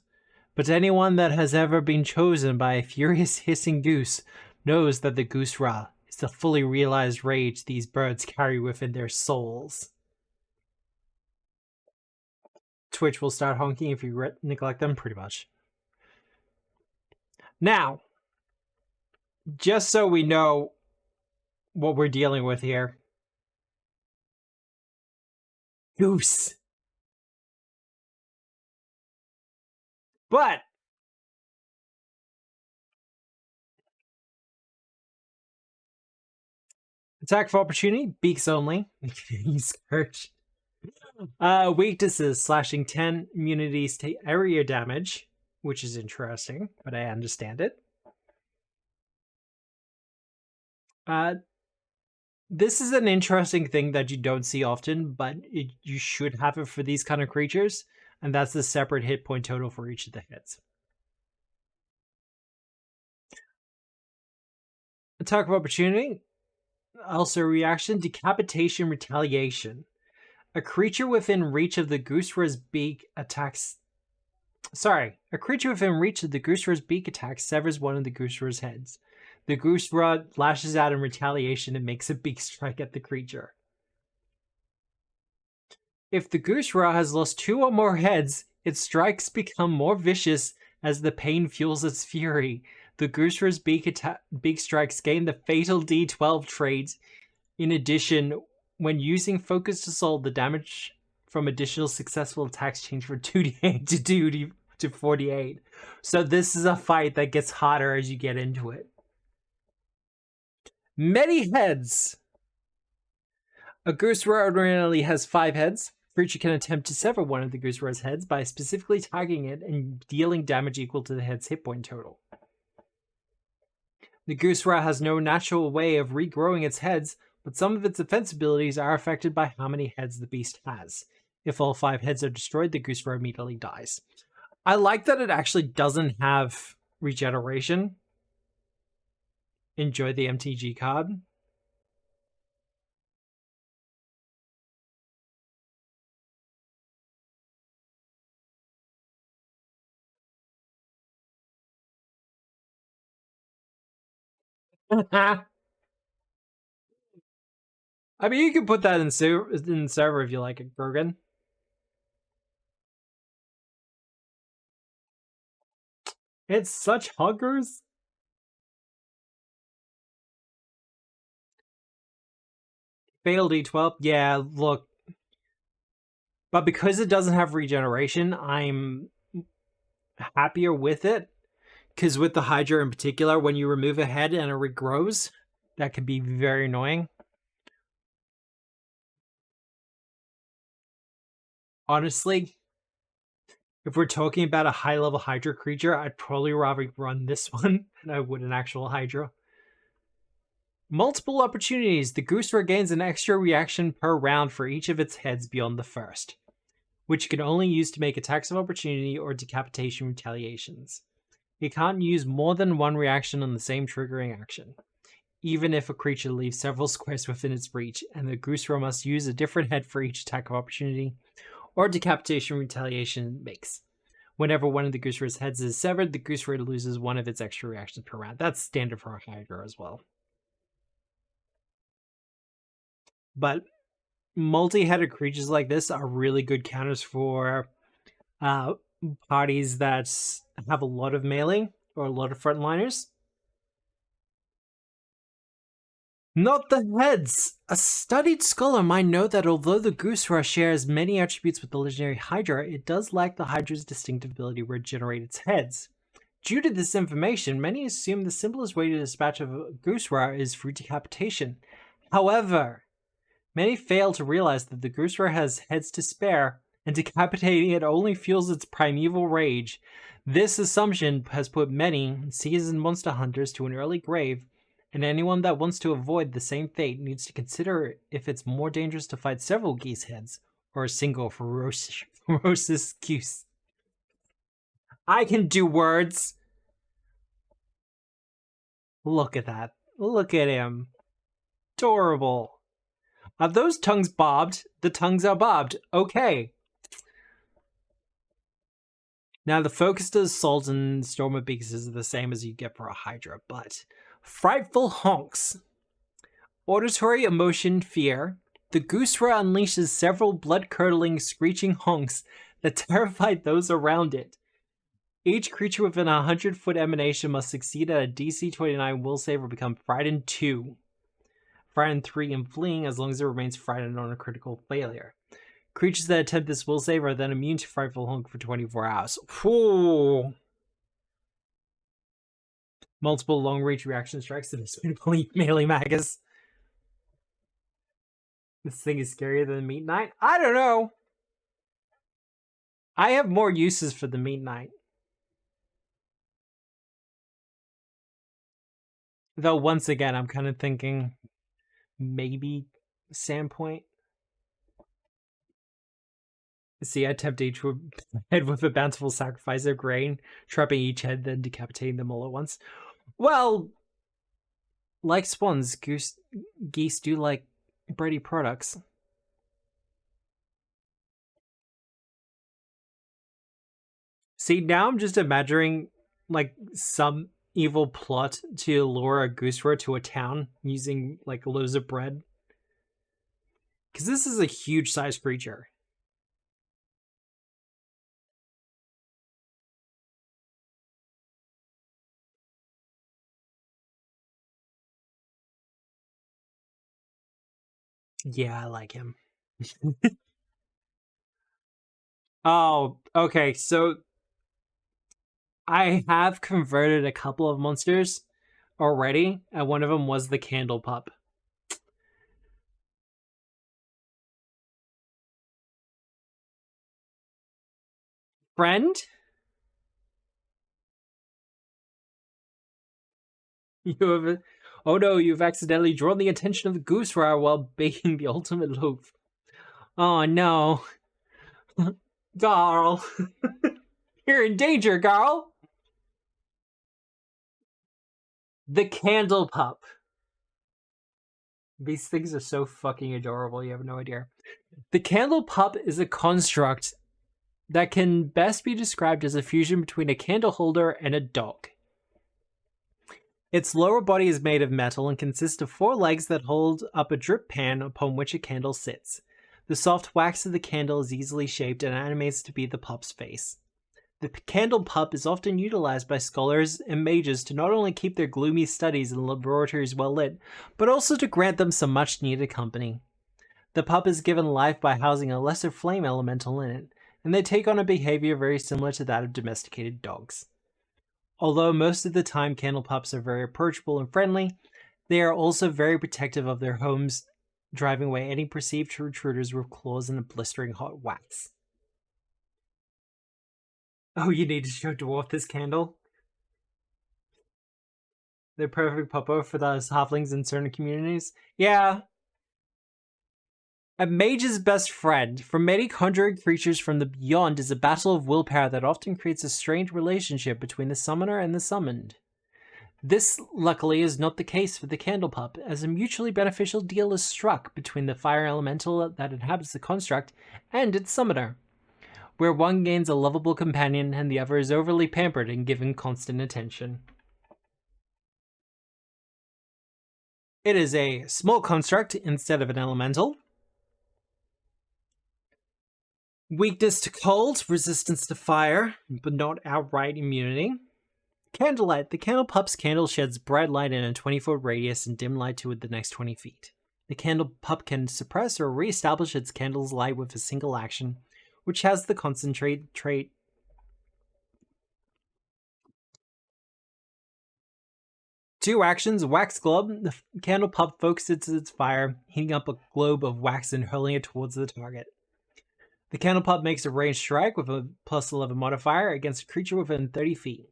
But anyone that has ever been chosen by a furious hissing goose knows that the Goose Ra is the fully realized rage these birds carry within their souls. Twitch will start honking if you neglect them, pretty much. Now, just so we know what we're dealing with here. Goose. But attack of opportunity, beaks only. Scourge. Weaknesses, slashing 10, immunities to area damage, which is interesting, but I understand it. This is an interesting thing that you don't see often, but you should have it for these kind of creatures, and that's the separate hit point total for each of the hits. Attack of opportunity, also reaction, decapitation, retaliation. A creature within reach of the Goosera's beak attacks... Sorry, a creature within reach of the Goosera's beak attack severs one of the Goosera's heads. The Goosera lashes out in retaliation and makes a beak strike at the creature. If the Goosera has lost 2 or more heads, its strikes become more vicious as the pain fuels its fury. The Goosera's beak strikes gain the fatal D12 trait. In addition, when using Focused Assault, the damage from additional successful attacks change from 2d8 to 2 to 48. So this is a fight that gets hotter as you get into it. Many heads. A Goosera ordinarily has 5 heads. Creature can attempt to sever one of the Goosera's heads by specifically targeting it and dealing damage equal to the head's hit point total. The Goosera has no natural way of regrowing its heads, but some of its defense abilities are affected by how many heads the beast has. If all 5 heads are destroyed, the Goosera immediately dies. I like that it actually doesn't have regeneration. Enjoy the MTG card. I mean, you can put that in server if you like it, Grogan. It's such huggers. Fatal D12, yeah, look. But because it doesn't have regeneration, I'm happier with it. Because with the Hydra in particular, when you remove a head and it regrows, that can be very annoying. Honestly, if we're talking about a high-level Hydra creature, I'd probably rather run this one than I would an actual Hydra. Multiple opportunities. The Goosera gains an extra reaction per round for each of its heads beyond the first, which it can only use to make attacks of opportunity or decapitation retaliations. It can't use more than one reaction on the same triggering action, even if a creature leaves several squares within its reach, and the Goosera must use a different head for each attack of opportunity or decapitation retaliation it makes. Whenever one of the Goosera's heads is severed, the Goosera loses one of its extra reactions per round. That's standard for a Hydra as well. But multi-headed creatures like this are really good counters for parties that have a lot of melee or a lot of frontliners. Not the heads! A studied scholar might know that although the Goosera shares many attributes with the legendary Hydra, it does lack the Hydra's distinctive ability to regenerate its heads. Due to this information, many assume the simplest way to dispatch of a Goosera is through decapitation. However, many fail to realize that the Goosera has heads to spare, and decapitating it only fuels its primeval rage. This assumption has put many seasoned monster hunters to an early grave, and anyone that wants to avoid the same fate needs to consider if it's more dangerous to fight several geese heads or a single ferocious goose. I can do words. Look at that. Look at him. Adorable. Are those tongues bobbed? The tongues are bobbed. Okay. Now, the focused assault and storm of beaks is the same as you get for a Hydra, but frightful honks. Auditory emotion fear. The Goosera unleashes several blood-curdling, screeching honks that terrify those around it. Each creature within a 100-foot emanation must succeed at a DC 29 will save or become frightened 2. Frightened 3 and fleeing as long as it remains frightened on a critical failure. Creatures that attempt this will save are then immune to frightful honk for 24 hours. Whew. Multiple long-range reaction strikes to this melee magus. This thing is scarier than the Meat Knight? I don't know. I have more uses for the Meat Knight. Though once again, I'm kind of thinking maybe Sandpoint. See, I attempt each head with a bountiful sacrifice of grain, trapping each head, then decapitating them all at once. Well, like swans, geese do like bready products. See, now I'm just imagining like some evil plot to lure a Goosera to a town using like loaves of bread. Because this is a huge sized creature. Yeah, I like him. Oh, okay, so I have converted a couple of monsters already, and one of them was the Candle Pup. Friend? You have... Oh no, you've accidentally drawn the attention of the Goosera while baking the ultimate loaf. Oh no. Garl. You're in danger, Garl! The Candle Pup. These things are so fucking adorable, you have no idea. The Candle Pup is a construct that can best be described as a fusion between a candle holder and a dog. Its lower body is made of metal and consists of 4 legs that hold up a drip pan upon which a candle sits. The soft wax of the candle is easily shaped and animates to be the pup's face. The Candle Pup is often utilized by scholars and mages to not only keep their gloomy studies and laboratories well lit, but also to grant them some much needed company. The pup is given life by housing a lesser flame elemental in it, and they take on a behavior very similar to that of domesticated dogs. Although most of the time candle pups are very approachable and friendly, they are also very protective of their homes, driving away any perceived intruders with claws and a blistering hot wax. Oh, you need to show Dwarf this candle? They're perfect puppo for those halflings in certain communities? Yeah. A mage's best friend. For many conjuring creatures from the beyond is a battle of willpower that often creates a strained relationship between the summoner and the summoned. This, luckily, is not the case for the Candle Pup, as a mutually beneficial deal is struck between the fire elemental that inhabits the construct and its summoner, where one gains a lovable companion and the other is overly pampered and given constant attention. It is a small construct instead of an elemental. Weakness to cold, resistance to fire, but not outright immunity. Candlelight. The Candle Pup's candle sheds bright light in a 20-foot radius and dim light to the next 20 feet. The Candle Pup can suppress or re-establish its candle's light with a single action, which has the concentrate trait. Two actions, Wax Globe. The Candle Pup focuses its fire, heating up a globe of wax and hurling it towards the target. The Candle Pup makes a ranged strike with a +11 modifier against a creature within 30 feet.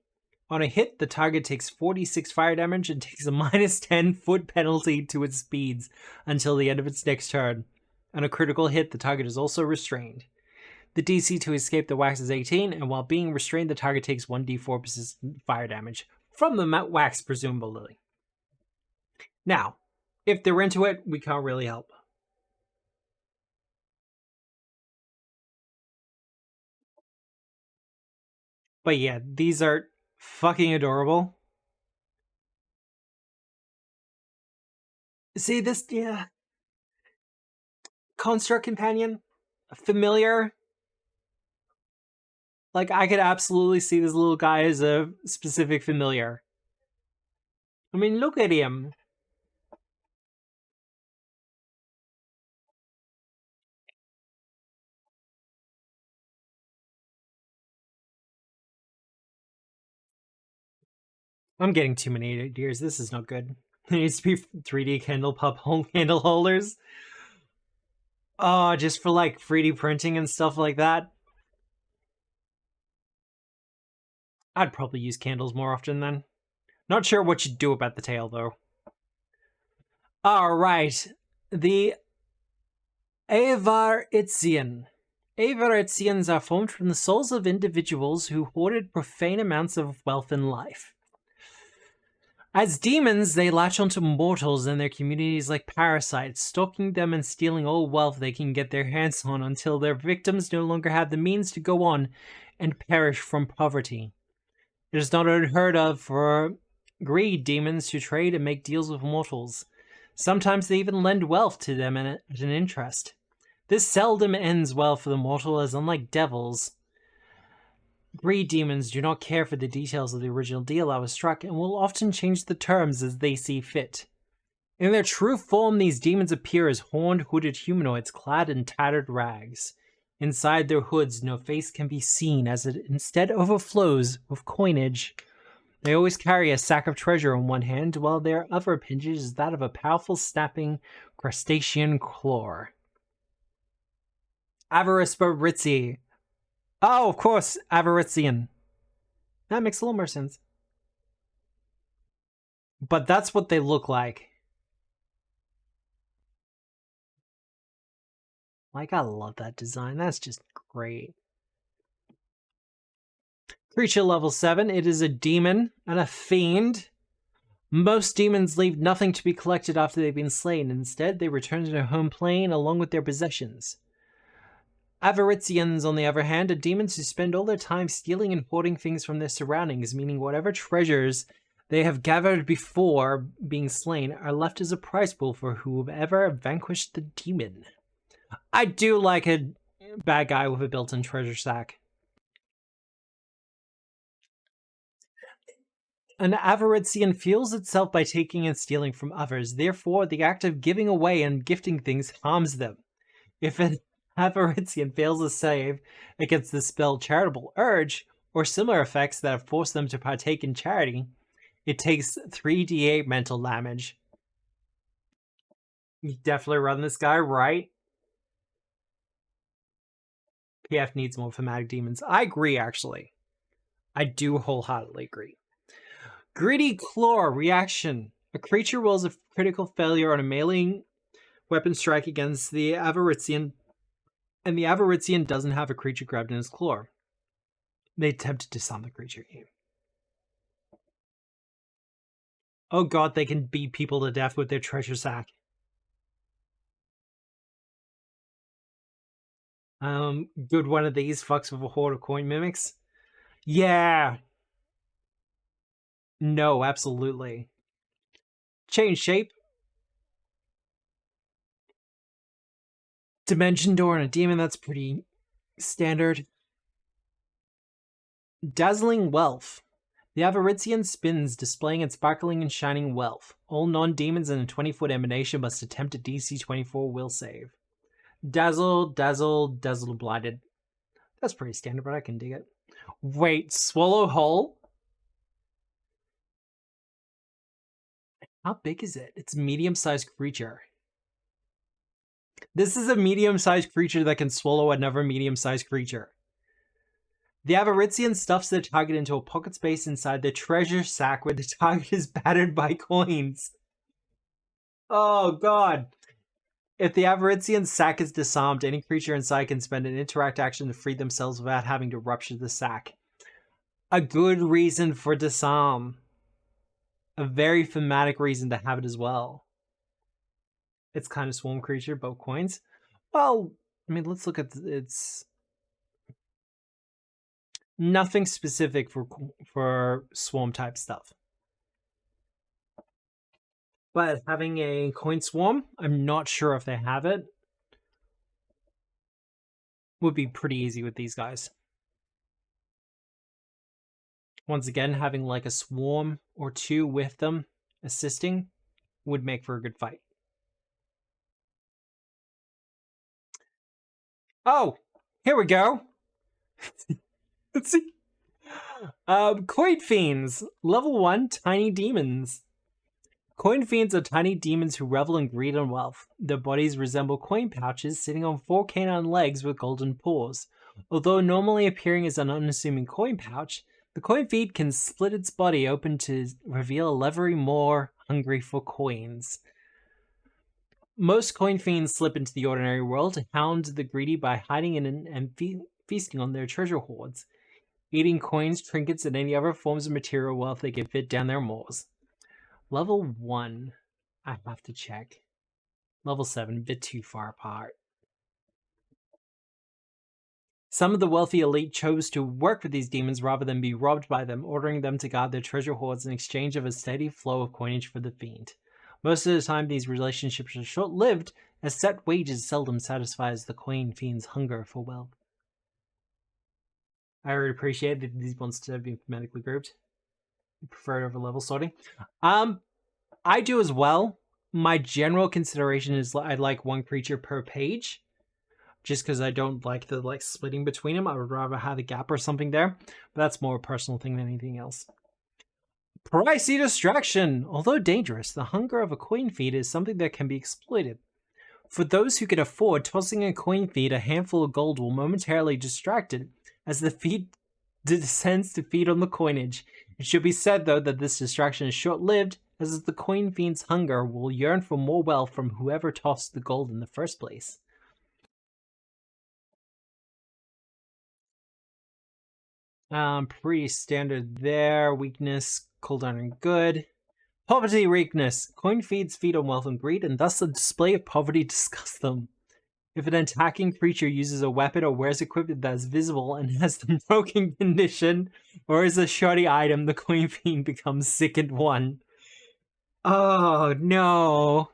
On a hit, the target takes 46 fire damage and takes a -10 foot penalty to its speeds until the end of its next turn. On a critical hit, the target is also restrained. The DC to escape the wax is 18, and while being restrained, the target takes 1d4 persistent fire damage. From the wax, presumably. Now, if they're into it, we can't really help. But yeah, these are fucking adorable. See this, yeah. Construct companion, familiar. Like, I could absolutely see this little guy as a specific familiar. I mean, look at him. I'm getting too many ideas. This is not good. There needs to be 3D candle handle holders. Oh, just for like 3D printing and stuff like that. I'd probably use candles more often then. Not sure what you'd do about the tail though. Alright. The Avaritzian. Avaritzians are formed from the souls of individuals who hoarded profane amounts of wealth in life. As demons, they latch onto mortals and their communities like parasites, stalking them and stealing all wealth they can get their hands on until their victims no longer have the means to go on and perish from poverty. It is not unheard of for greed demons to trade and make deals with mortals. Sometimes they even lend wealth to them at an interest. This seldom ends well for the mortal, as unlike devils, greed demons do not care for the details of the original deal I was struck and will often change the terms as they see fit. In their true form, these demons appear as horned, hooded humanoids clad in tattered rags. Inside their hoods, no face can be seen, as it instead overflows with coinage. They always carry a sack of treasure in one hand, while their other appendage is that of a powerful, snapping crustacean claw. Avarisparitzi. Oh, of course, Avaritzian. That makes a little more sense. But that's what they look like. Like, I love that design. That's just great. Creature level 7. It is a demon and a fiend. Most demons leave nothing to be collected after they've been slain. Instead, they return to their home plane along with their possessions. Avaritzians, on the other hand, are demons who spend all their time stealing and hoarding things from their surroundings, meaning whatever treasures they have gathered before being slain are left as a prize pool for whoever vanquished the demon. I do like a bad guy with a built-in treasure sack. An Avaritzian fuels itself by taking and stealing from others. Therefore, the act of giving away and gifting things harms them. If an Avaritzian fails a save against the spell Charitable Urge, or similar effects that have forced them to partake in charity, it takes 3d8 mental damage. You definitely run this guy right. PF needs more thematic demons. I agree, actually. I do wholeheartedly agree. Gritty Claw reaction. A creature rolls a critical failure on a melee weapon strike against the Avaritzian, and the Avaritzian doesn't have a creature grabbed in his claw. They attempt to disarm the creature. Oh god, they can beat people to death with their treasure sack. Good one of these fucks with a horde of coin mimics. Yeah. No, absolutely. Change shape. Dimension door and a demon, that's pretty standard. Dazzling wealth. The Avaritzian spins, displaying its sparkling and shining wealth. All non-demons in a 20-foot emanation must attempt a DC 24 will save. Dazzle, dazzle, dazzle blinded. That's pretty standard, but I can dig it. Wait, swallow whole? How big is it? It's a medium-sized creature. This is a medium-sized creature that can swallow another medium-sized creature. The Avaritzian stuffs their target into a pocket space inside the treasure sack where the target is battered by coins. Oh god. If the Avaritzian sack is disarmed, any creature inside can spend an interact action to free themselves without having to rupture the sack. A good reason for disarm. a very thematic reason to have it as well. It's kind of swarm creature, both coins. Well, I mean, let's look at its nothing specific for swarm type stuff. But having a coin swarm, I'm not sure if they have it. Would be pretty easy with these guys. Once again, having like a swarm or two with them assisting would make for a good fight. Oh, here we go. Let's see. Coin Fiends, level 1, tiny demons. Coin Fiends are tiny demons who revel in greed and wealth. Their bodies resemble coin pouches sitting on 4 canine legs with golden paws. Although normally appearing as an unassuming coin pouch, the coin fiend can split its body open to reveal a leathery maw hungry for coins. Most coin fiends slip into the ordinary world to hound the greedy by hiding in and feasting on their treasure hoards, eating coins, trinkets, and any other forms of material wealth they can fit down their maws. Level 1, I have to check. Level 7, a bit too far apart. Some of the wealthy elite chose to work with these demons rather than be robbed by them, ordering them to guard their treasure hoards in exchange of a steady flow of coinage for the fiend. Most of the time, these relationships are short-lived, as set wages seldom satisfies the coin fiend's hunger for wealth. I would appreciate that these monsters have been thematically grouped. I prefer it over level sorting. I do as well. My general consideration is I'd like one creature per page, just because I don't like the splitting between them. I would rather have a gap or something there, but that's more a personal thing than anything else. Pricey distraction. Although dangerous, the hunger of a coin feed is something that can be exploited. For those who can afford, tossing a coin feed a handful of gold will momentarily distract it, as the feed descends to feed on the coinage. It should be said, though, that this distraction is short-lived, as the coin fiend's hunger will yearn for more wealth from whoever tossed the gold in the first place. Pretty standard there. Weakness, cooldown and good. Poverty weakness. Coin feeds feed on wealth and greed, and thus the display of poverty disgusts them. If an attacking creature uses a weapon or wears equipment that is visible and has the broken condition, or is a shoddy item, the coin fiend becomes sickened one. Oh no.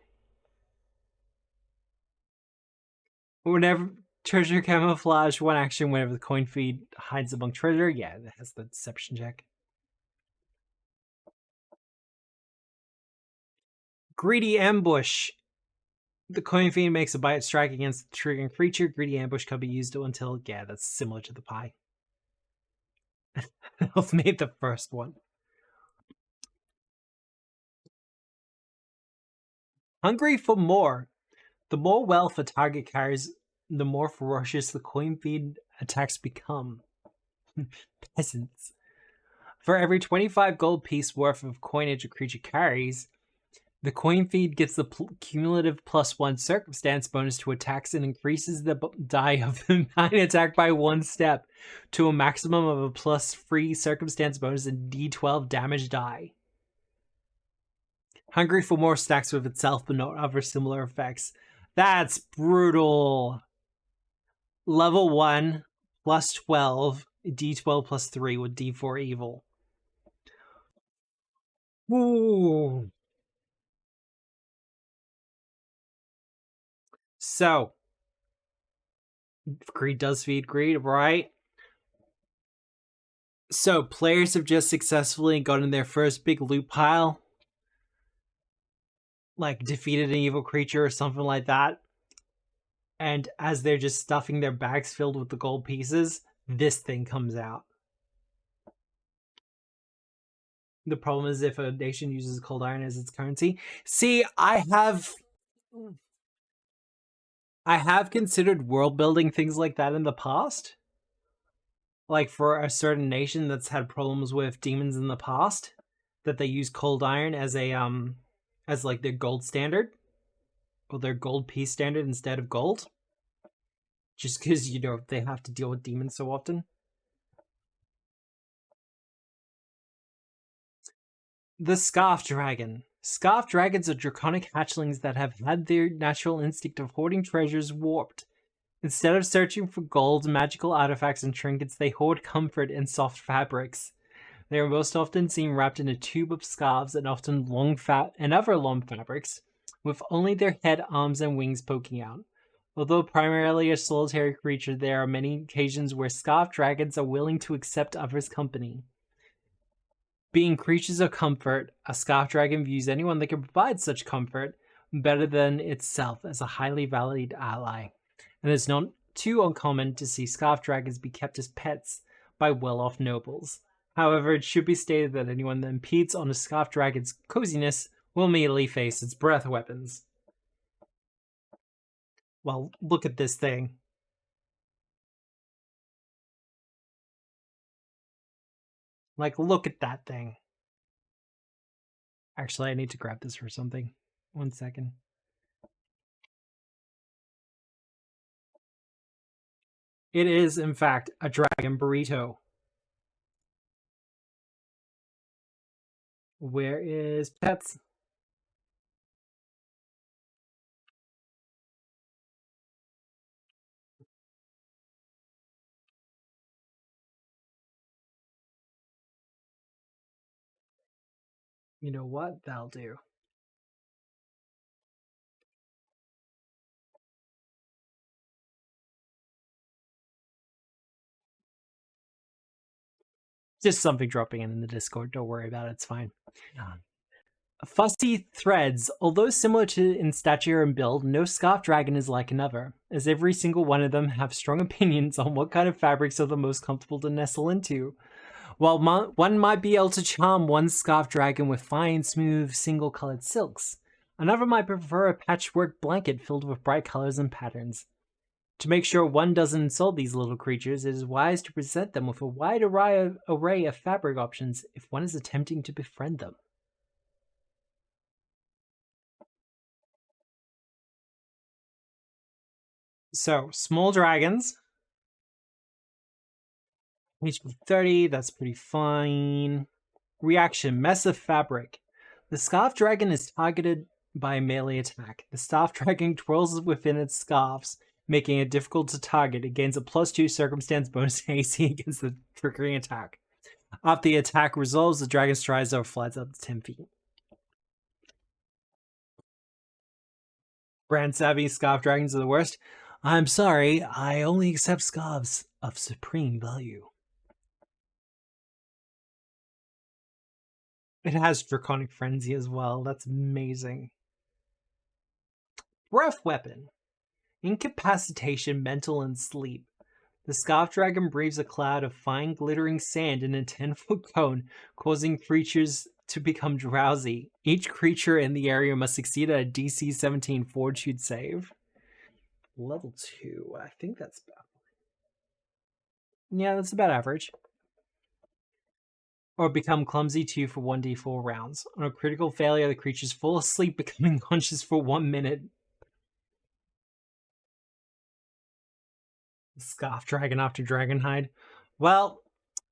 Whenever treasure camouflage, one action whenever the coin feed hides among treasure. Yeah, that has the deception check. Greedy ambush. The coin fiend makes a bite strike against the triggering creature. Greedy ambush can be used until, yeah, that's similar to the pie. I've made the first one. Hungry for more. The more wealth a target carries, the more ferocious the coin feed attacks become. Peasants. For every 25 gold piece worth of coinage a creature carries, the coin feed gets the cumulative +1 circumstance bonus to attacks and increases the die of the 9 attack by 1 step to a maximum of a +3 circumstance bonus and d12 damage die. Hungry for more stacks with itself, but not other similar effects. That's brutal. Level 1, +12, d12 +3 with d4 evil. Ooh. So, greed does feed greed, right? So, players have just successfully gotten their first big loot pile, like defeated an evil creature or something like that. And as they're just stuffing their bags filled with the gold pieces, this thing comes out. The problem is if a nation uses cold iron as its currency. See, I have considered world building things like that in the past. Like for a certain nation that's had problems with demons in the past, that they use cold iron as a as like their gold standard or their gold piece standard instead of gold. Just because, you know, they have to deal with demons so often. The Scarf Dragon. Scarf dragons are draconic hatchlings that have had their natural instinct of hoarding treasures warped. Instead of searching for gold, magical artifacts, and trinkets, they hoard comfort in soft fabrics. They are most often seen wrapped in a tube of scarves and often long fat and other long fabrics, with only their head, arms, and wings poking out. Although primarily a solitary creature, there are many occasions where scarf dragons are willing to accept others' company. Being creatures of comfort, a scarf dragon views anyone that can provide such comfort better than itself as a highly valued ally, and it's not too uncommon to see scarf dragons be kept as pets by well-off nobles. However, it should be stated that anyone that impedes on a scarf dragon's coziness will immediately face its breath weapons. Well, look at this thing. Like, look at that thing. Actually, I need to grab this for something. 1 second. It is, in fact, a dragon burrito. Where is pets? You know what? That'll do. Just something dropping in the Discord. Don't worry about it. It's fine. Fussy threads. Although similar to in stature and build, no scarf dragon is like another, as every single one of them have strong opinions on what kind of fabrics are the most comfortable to nestle into. While one might be able to charm one scarf dragon with fine, smooth, single-colored silks, another might prefer a patchwork blanket filled with bright colors and patterns. To make sure one doesn't insult these little creatures, it is wise to present them with a wide array of fabric options if one is attempting to befriend them. So, small dragons. HP 30, that's pretty fine. Reaction, mess of fabric. The scarf dragon is targeted by a melee attack. The scarf dragon twirls within its scarves, making it difficult to target. It gains a +2 circumstance bonus AC against the triggering attack. After the attack resolves, the dragon strides or flies up to 10 feet. Brand savvy scarf dragons are the worst. I'm sorry, I only accept scarves of supreme value. It has Draconic Frenzy as well. That's amazing. Breath Weapon. Incapacitation, mental, and sleep. The Scarf Dragon breathes a cloud of fine glittering sand in a 10-foot cone, causing creatures to become drowsy. Each creature in the area must succeed at a DC 17 Fortitude save. Level 2. I think that's about... Yeah, that's about average. Or become clumsy 2 for 1d4 rounds. On a critical failure, the creatures fall asleep, becoming conscious for 1 minute. Scarf Dragon after Dragonhide. Well,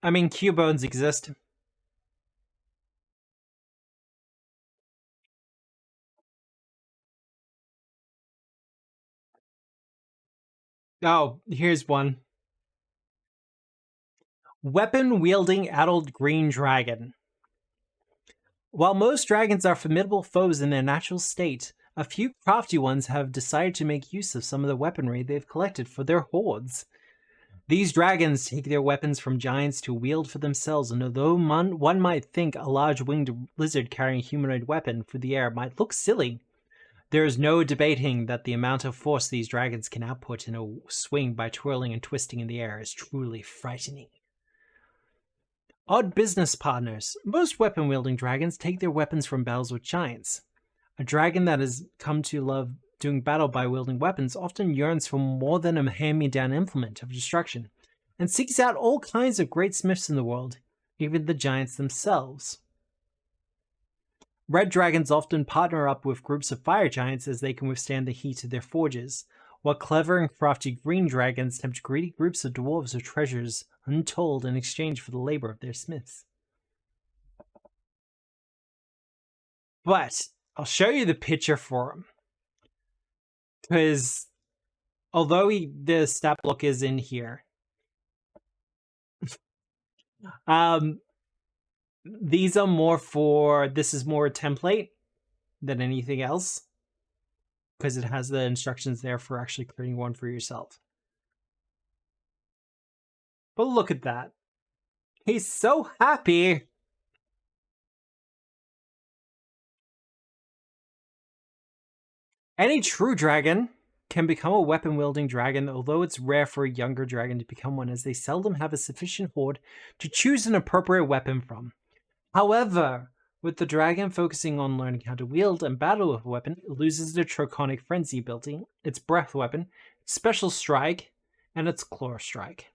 I mean, Q-bones exist. Oh, here's one. Weapon-wielding adult green dragon. While most dragons are formidable foes in their natural state, a few crafty ones have decided to make use of some of the weaponry they've collected for their hoards. These dragons take their weapons from giants to wield for themselves, and although one might think a large winged lizard carrying a humanoid weapon through the air might look silly, there is no debating that the amount of force these dragons can output in a swing by twirling and twisting in the air is truly frightening. Odd business partners. Most weapon-wielding dragons take their weapons from battles with giants. A dragon that has come to love doing battle by wielding weapons often yearns for more than a hand-me-down implement of destruction, and seeks out all kinds of great smiths in the world, even the giants themselves. Red dragons often partner up with groups of fire giants as they can withstand the heat of their forges, while clever and crafty green dragons tempt greedy groups of dwarves with treasures untold in exchange for the labor of their smiths. But I'll show you the picture for him. Because although the stat block is in here, these are more for, this is more a template than anything else. Because it has the instructions there for actually creating one for yourself. But look at that. He's so happy. Any true dragon can become a weapon-wielding dragon, although it's rare for a younger dragon to become one, as they seldom have a sufficient horde to choose an appropriate weapon from. However, with the dragon focusing on learning how to wield and battle with a weapon, it loses the Draconic Frenzy ability, its breath weapon, special strike, and its claw strike.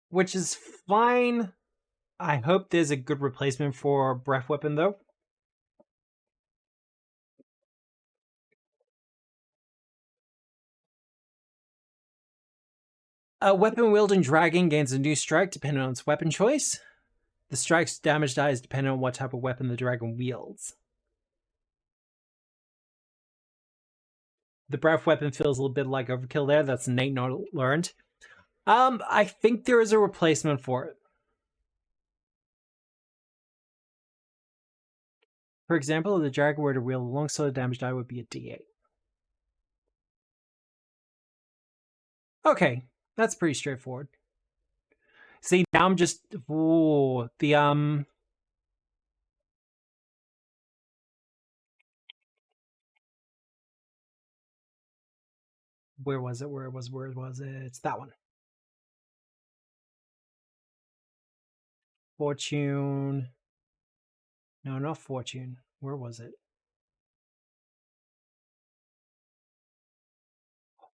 Which is fine. I hope there's a good replacement for breath weapon, though. A weapon-wielding dragon gains a new strike depending on its weapon choice. The strike's damage die is dependent on what type of weapon the dragon wields. The breath weapon feels a little bit like overkill there. That's Nate not learned. I think there is a replacement for it. For example, if the dragon were to wield a longsword, damage die would be a D8. Okay, that's pretty straightforward. See, now I'm just... Ooh, the, Where was it? Where was it? It's that one. Fortune. No, not fortune. Where was it?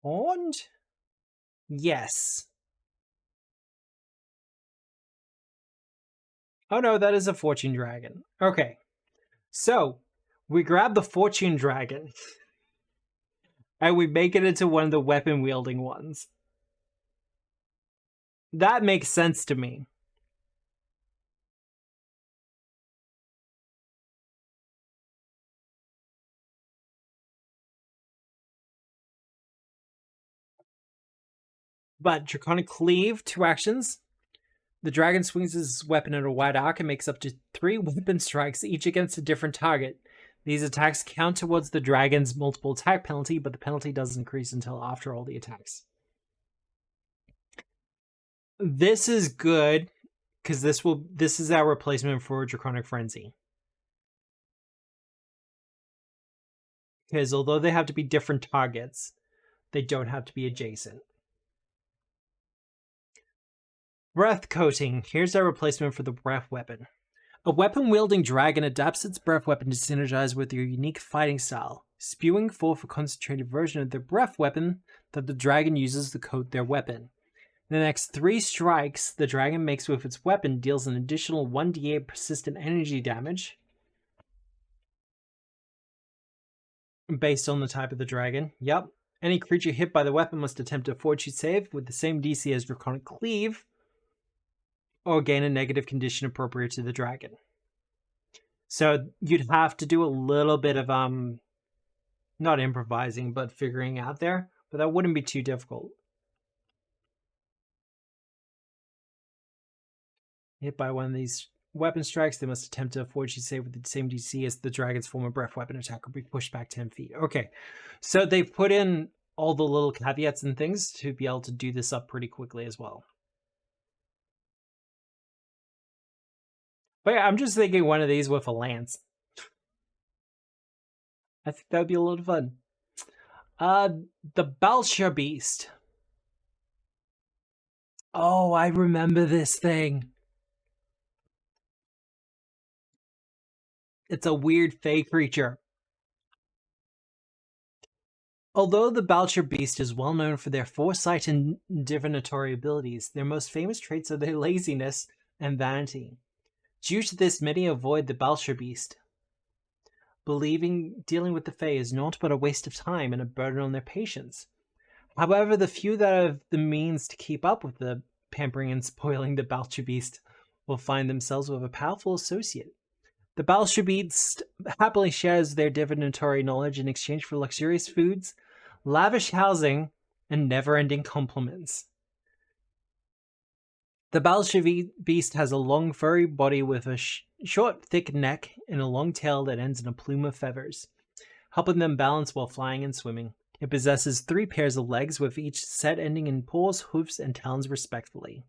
Horned? Yes. Oh no, that is a fortune dragon. Okay. So, we grab the fortune dragon and we make it into one of the weapon-wielding ones. That makes sense to me. But Draconic Cleave, 2 actions. The dragon swings his weapon at a wide arc and makes up to 3 weapon strikes, each against a different target. These attacks count towards the dragon's multiple attack penalty, but the penalty doesn't increase until after all the attacks. This is good, because this is our replacement for Draconic Frenzy. Because although they have to be different targets, they don't have to be adjacent. Breath Coating. Here's our replacement for the breath weapon. A weapon-wielding dragon adapts its breath weapon to synergize with your unique fighting style, spewing forth a concentrated version of their breath weapon that the dragon uses to coat their weapon. The next 3 strikes the dragon makes with its weapon deals an additional 1d8 persistent energy damage based on the type of the dragon. Yep. Any creature hit by the weapon must attempt a fortitude save with the same DC as Draconic Cleave, or gain a negative condition appropriate to the dragon. So you'd have to do a little bit of, not improvising, but figuring out there, but that wouldn't be too difficult. Hit by one of these weapon strikes, they must attempt a fortitude save with the same DC as the dragon's former breath weapon attack will be pushed back 10 feet. Okay, so they've put in all the little caveats and things to be able to do this up pretty quickly as well. But yeah, I'm just thinking one of these with a lance. I think that would be a lot of fun. The Belcher Beast. Oh, I remember this thing. It's a weird fey creature. Although the Belcher Beast is well known for their foresight and divinatory abilities, their most famous traits are their laziness and vanity. Due to this, many avoid the Belcher Beast, believing dealing with the Fae is naught but a waste of time and a burden on their patience. However, the few that have the means to keep up with the pampering and spoiling the Belcher Beast will find themselves with a powerful associate. The Bolsheviks happily shares their divinatory knowledge in exchange for luxurious foods, lavish housing, and never-ending compliments. The Bolshevik beast has a long, furry body with a short, thick neck and a long tail that ends in a plume of feathers, helping them balance while flying and swimming. It possesses 3 pairs of legs, with each set ending in paws, hoofs, and talons respectively.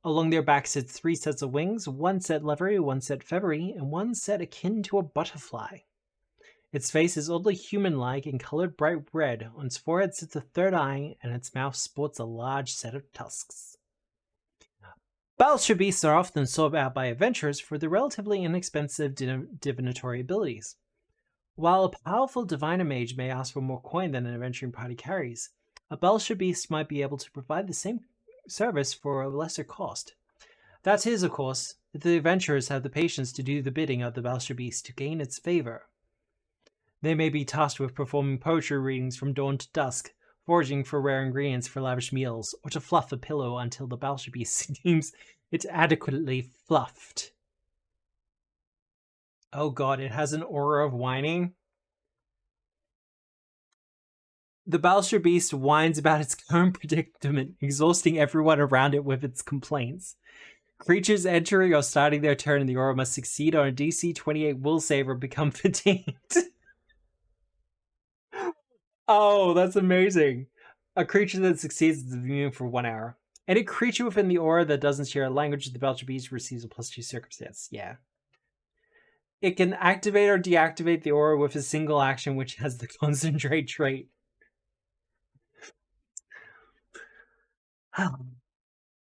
Along their back sits 3 sets of wings, 1 set leathery, 1 set feathery, and 1 set akin to a butterfly. Its face is oddly human-like and colored bright red. On its forehead sits a 3rd eye, and its mouth sports a large set of tusks. Bolsheviks are often sought out by adventurers for their relatively inexpensive divinatory abilities. While a powerful diviner mage may ask for more coin than an adventuring party carries, a Bolshevik might be able to provide the same service for a lesser cost. That is, of course, if the adventurers have the patience to do the bidding of the Bolsheviks to gain its favor. They may be tasked with performing poetry readings from dawn to dusk, foraging for rare ingredients for lavish meals, or to fluff a pillow until the Bolshevik deems it adequately fluffed. Oh god, it has an aura of whining. The Bolshevik whines about its current predicament, exhausting everyone around it with its complaints. Creatures entering or starting their turn in the aura must succeed on a DC 28 will save or become fatigued. Oh, that's amazing. A creature that succeeds is immune for 1 hour. Any creature within the aura that doesn't share a language with the Bolshevik receives a +2 circumstance. Yeah. It can activate or deactivate the aura with a single action, which has the concentrate trait.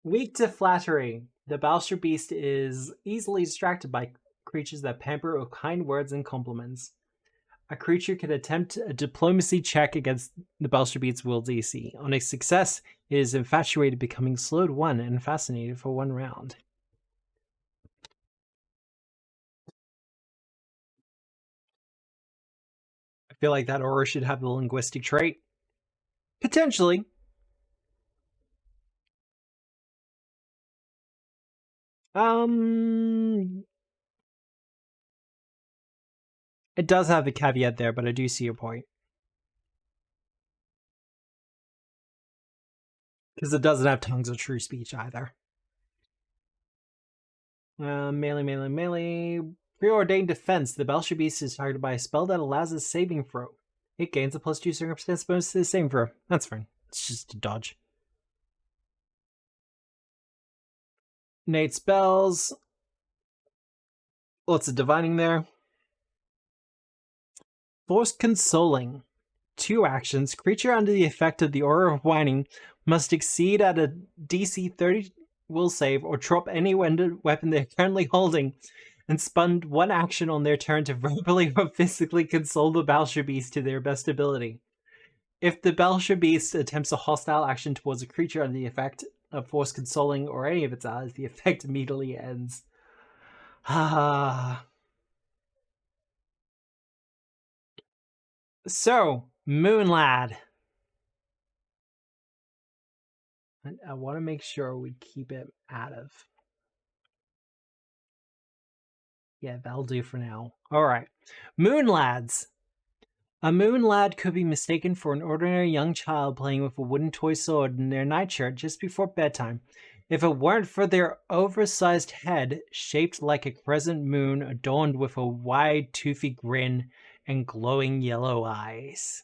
Weak to flattery. The Bolshevik is easily distracted by creatures that pamper with kind words and compliments. A creature can attempt a diplomacy check against the Bolshevik's will DC. On a success, it is infatuated, becoming slowed 1 and fascinated for 1 round. I feel like that aura should have the linguistic trait. Potentially. It does have the caveat there, but I do see your point. Because it doesn't have tongues of true speech either. Melee. Preordained defense. The Bolshevik is targeted by a spell that allows a saving throw. It gains a +2 circumstance bonus to the saving throw. That's fine. It's just a dodge. Innate spells. Lots of divining there. Forced Consoling. 2 actions. Creature under the effect of the Aura of Whining must exceed at a DC 30 will save or drop any weapon they're currently holding and spend 1 action on their turn to verbally or physically console the Bolsheviks to their best ability. If the Bolshevik attempts a hostile action towards a creature under the effect of Forced Consoling or any of its allies, the effect immediately ends. So, Moonlad. I want to make sure we keep it out of. Yeah, that'll do for now. Alright. Moonlads. A moonlad could be mistaken for an ordinary young child playing with a wooden toy sword in their nightshirt just before bedtime, if it weren't for their oversized head, shaped like a crescent moon, adorned with a wide, toothy grin and glowing yellow eyes.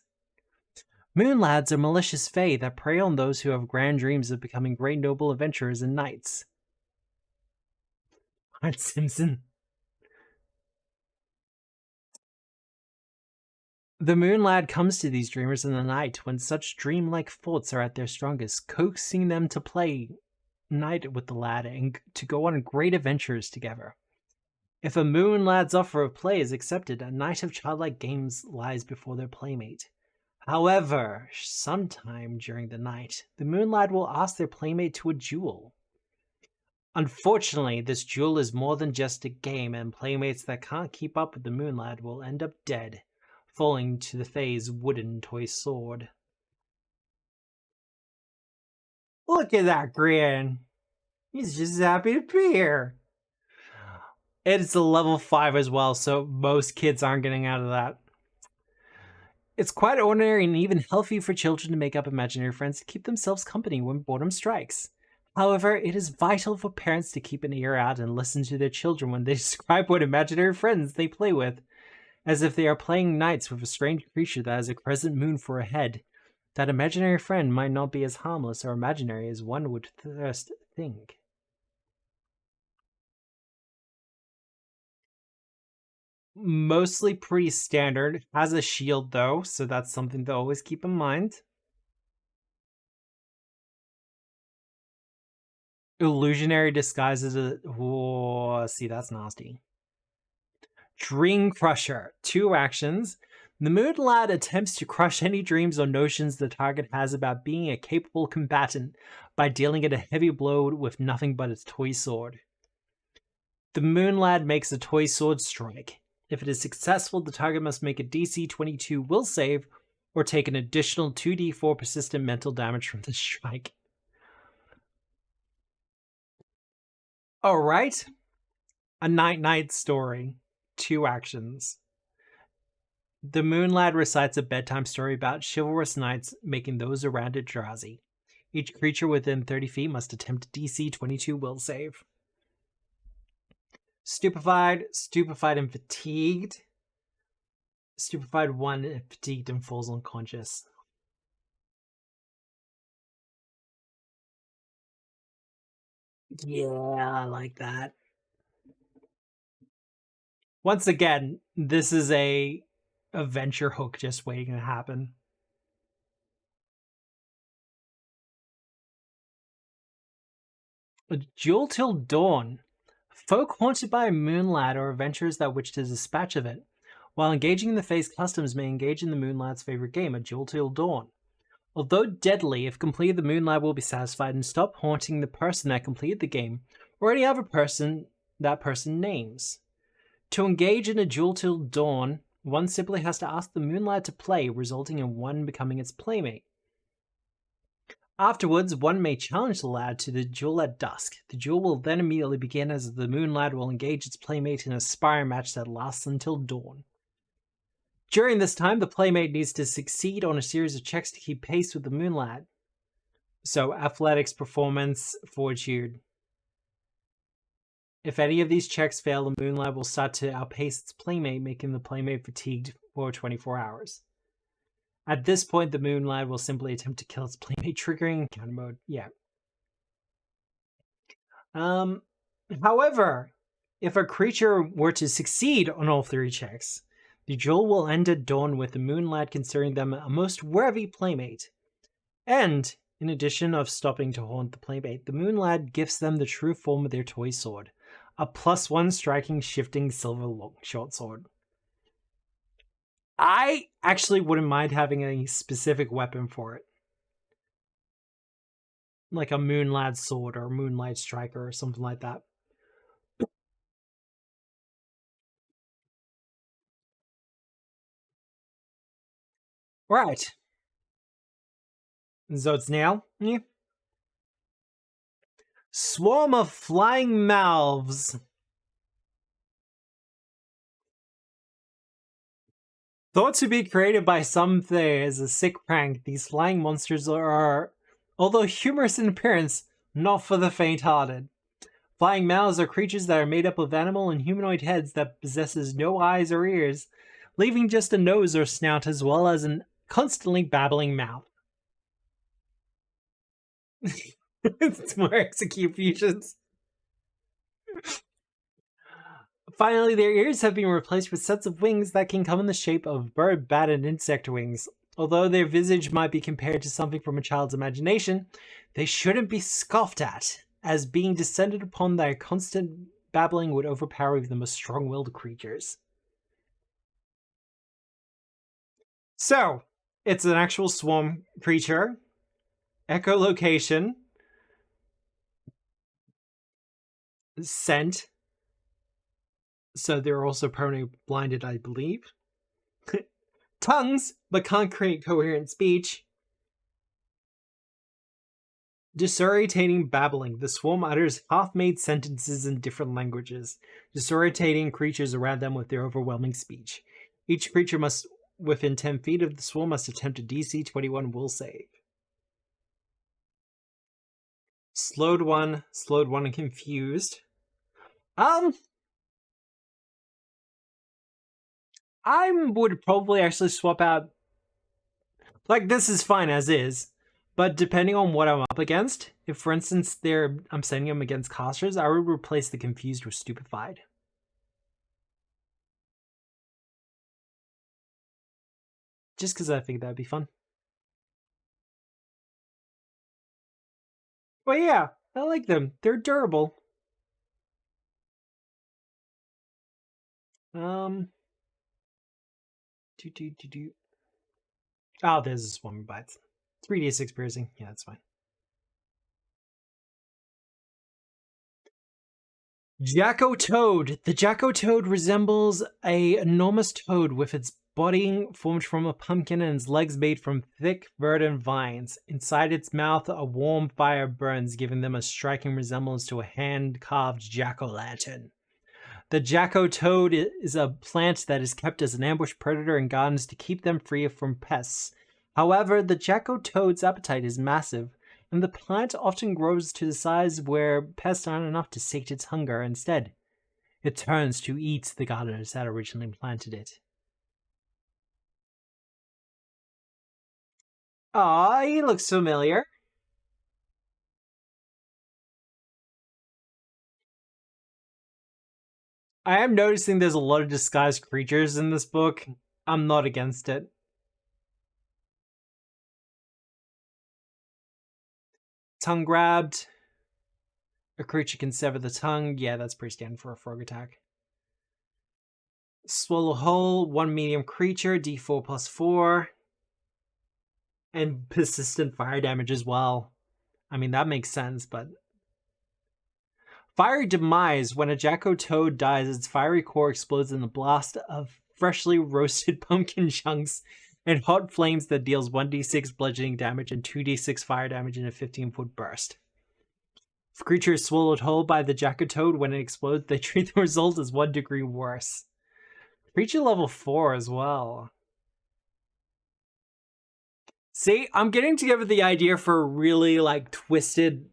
Moonlads are malicious fae that prey on those who have grand dreams of becoming great noble adventurers and knights. Bart Simpson. The Moonlad comes to these dreamers in the night when such dreamlike thoughts are at their strongest, coaxing them to play night with the lad and to go on great adventures together. If a Moonlad's offer of play is accepted, a night of childlike games lies before their playmate. However, sometime during the night, the Moonlad will ask their playmate to a duel. Unfortunately, this duel is more than just a game, and playmates that can't keep up with the Moonlad will end up dead, falling to the fae's wooden toy sword. Look at that grin! He's just happy to be here! It's a level 5 as well, so most kids aren't getting out of that. It's quite ordinary and even healthy for children to make up imaginary friends to keep themselves company when boredom strikes. However, it is vital for parents to keep an ear out and listen to their children when they describe what imaginary friends they play with, as if they are playing knights with a strange creature that has a crescent moon for a head. That imaginary friend might not be as harmless or imaginary as one would first think. Mostly pretty standard. Has a shield though, so that's something to always keep in mind. Illusionary disguises a... Whoa, see, that's nasty. Dream Crusher. 2 actions. The Moon Lad attempts to crush any dreams or notions the target has about being a capable combatant by dealing it a heavy blow with nothing but its toy sword. The Moon Lad makes a toy sword strike. If it is successful, the target must make a DC 22 will save or take an additional 2d4 persistent mental damage from the strike. Alright. A Night story. 2 actions. The Moon Lad recites a bedtime story about chivalrous knights making those around it drowsy. Each creature within 30 feet must attempt a DC 22 will save. Stupefied and fatigued. Stupefied 1, fatigued and falls unconscious. Yeah, I like that. Once again, this is a adventure hook just waiting to happen. A Jewel Till Dawn. Folk haunted by a moon lad are adventurers that wish to dispatch of it. While engaging in the Fae's customs may engage in the moon lad's favorite game, a Jewel Till Dawn. Although deadly, if completed, the moon lad will be satisfied and stop haunting the person that completed the game, or any other person that person names. To engage in a Jewel Till Dawn, one simply has to ask the moon lad to play, resulting in one becoming its playmate. Afterwards, one may challenge the lad to the duel at dusk. The duel will then immediately begin as the moon lad will engage its playmate in a sparring match that lasts until dawn. During this time, the playmate needs to succeed on a series of checks to keep pace with the moon lad. So, athletics, performance, fortitude. If any of these checks fail, the moon lad will start to outpace its playmate, making the playmate fatigued for 24 hours. At this point, the moon lad will simply attempt to kill its playmate, triggering encounter mode. Yeah. However, if a creature were to succeed on all 3 checks, the duel will end at dawn with the moon lad considering them a most worthy playmate. And, in addition of stopping to haunt the playmate, the moon lad gifts them the true form of their toy sword, a +1 striking shifting silver short sword. I actually wouldn't mind having a specific weapon for it. Like a Moonlad sword or a Moonlight striker or something like that. Right. So it's now? Yeah. Swarm of Flying Mouths. Thought to be created by some as a sick prank, these flying monsters are, although humorous in appearance, not for the faint-hearted. Flying mouths are creatures that are made up of animal and humanoid heads that possesses no eyes or ears, leaving just a nose or snout as well as an constantly babbling mouth. It's more executions. Finally, their ears have been replaced with sets of wings that can come in the shape of bird, bat, and insect wings. Although their visage might be compared to something from a child's imagination, they shouldn't be scoffed at, as being descended upon their constant babbling would overpower even the most strong-willed creatures. So, it's an actual swarm creature. Echolocation. Scent. So they're also permanently blinded, I believe. Tongues, but can't create coherent speech. Disorientating babbling. The swarm utters half-made sentences in different languages, disorientating creatures around them with their overwhelming speech. Each creature within 10 feet of the swarm must attempt a DC 21 will save. Slowed one, and confused. I would probably actually swap out. Like, this is fine as is, but depending on what I'm up against, if for instance I'm sending them against casters, I would replace the confused with stupefied. Just because I think that'd be fun. Well, yeah, I like them. They're durable. Oh, there's a swarm bites. 3d6 piercing. Yeah, that's fine. Jacko Toad. The Jacko Toad resembles an enormous toad with its body formed from a pumpkin and its legs made from thick, verdant vines. Inside its mouth, a warm fire burns, giving them a striking resemblance to a hand-carved jack-o'-lantern. The Jacko Toad is a plant that is kept as an ambush predator in gardens to keep them free from pests. However, the Jacko Toad's appetite is massive, and the plant often grows to the size where pests aren't enough to sate its hunger. Instead, it turns to eat the gardeners that originally planted it. Aw, he looks familiar. I am noticing there's a lot of disguised creatures in this book. I'm not against it. Tongue grabbed. A creature can sever the tongue. Yeah, that's pretty standard for a frog attack. Swallow whole. 1 medium creature. D4 plus 4. And persistent fire damage as well. I mean, that makes sense, but... Fiery demise. When a Jacko Toad dies, its fiery core explodes in a blast of freshly roasted pumpkin chunks and hot flames that deals 1d6 bludgeoning damage and 2d6 fire damage in a 15-foot burst. If a creature is swallowed whole by the Jacko Toad when it explodes, they treat the result as 1 degree worse. Creature level 4 as well. See, I'm getting together the idea for a really, like, twisted,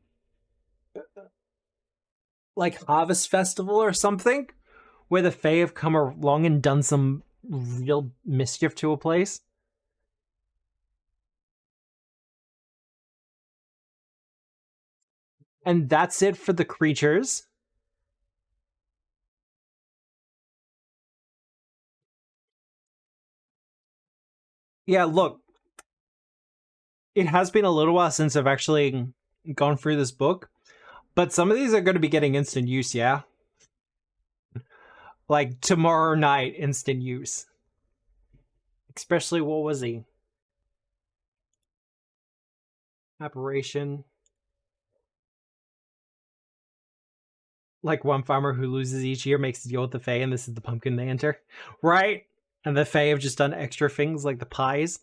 like, harvest festival or something, where the Fae have come along and done some real mischief to a place. And that's it for the creatures. Yeah, look. It has been a little while since I've actually gone through this book, but some of these are going to be getting instant use, yeah? Like, tomorrow night, instant use. Especially, what was he? Apparition. Like, one farmer who loses each year makes a deal with the Fae, and this is the pumpkin they enter. Right? And the Fae have just done extra things, like the pies.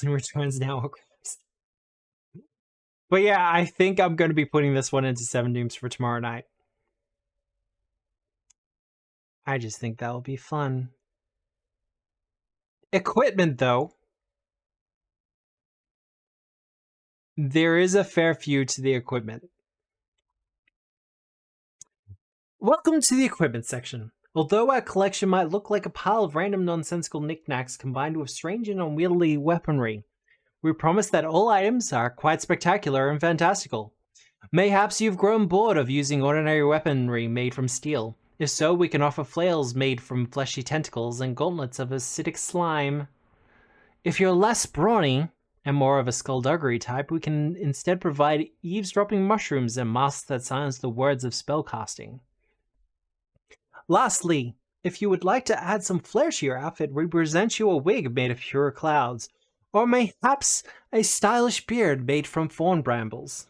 Returns now. But yeah, I think I'm going to be putting this one into 7 Dooms for tomorrow night. I just think that will be fun. Equipment, though. There is a fair few to the equipment. Welcome to the equipment section. Although our collection might look like a pile of random nonsensical knickknacks combined with strange and unwieldy weaponry, we promise that all items are quite spectacular and fantastical. Mayhaps you've grown bored of using ordinary weaponry made from steel. If so, we can offer flails made from fleshy tentacles and gauntlets of acidic slime. If you're less brawny and more of a skullduggery type, we can instead provide eavesdropping mushrooms and masks that silence the words of spellcasting. Lastly, if you would like to add some flair to your outfit, we present you a wig made of pure clouds, or mayhaps a stylish beard made from thorn brambles.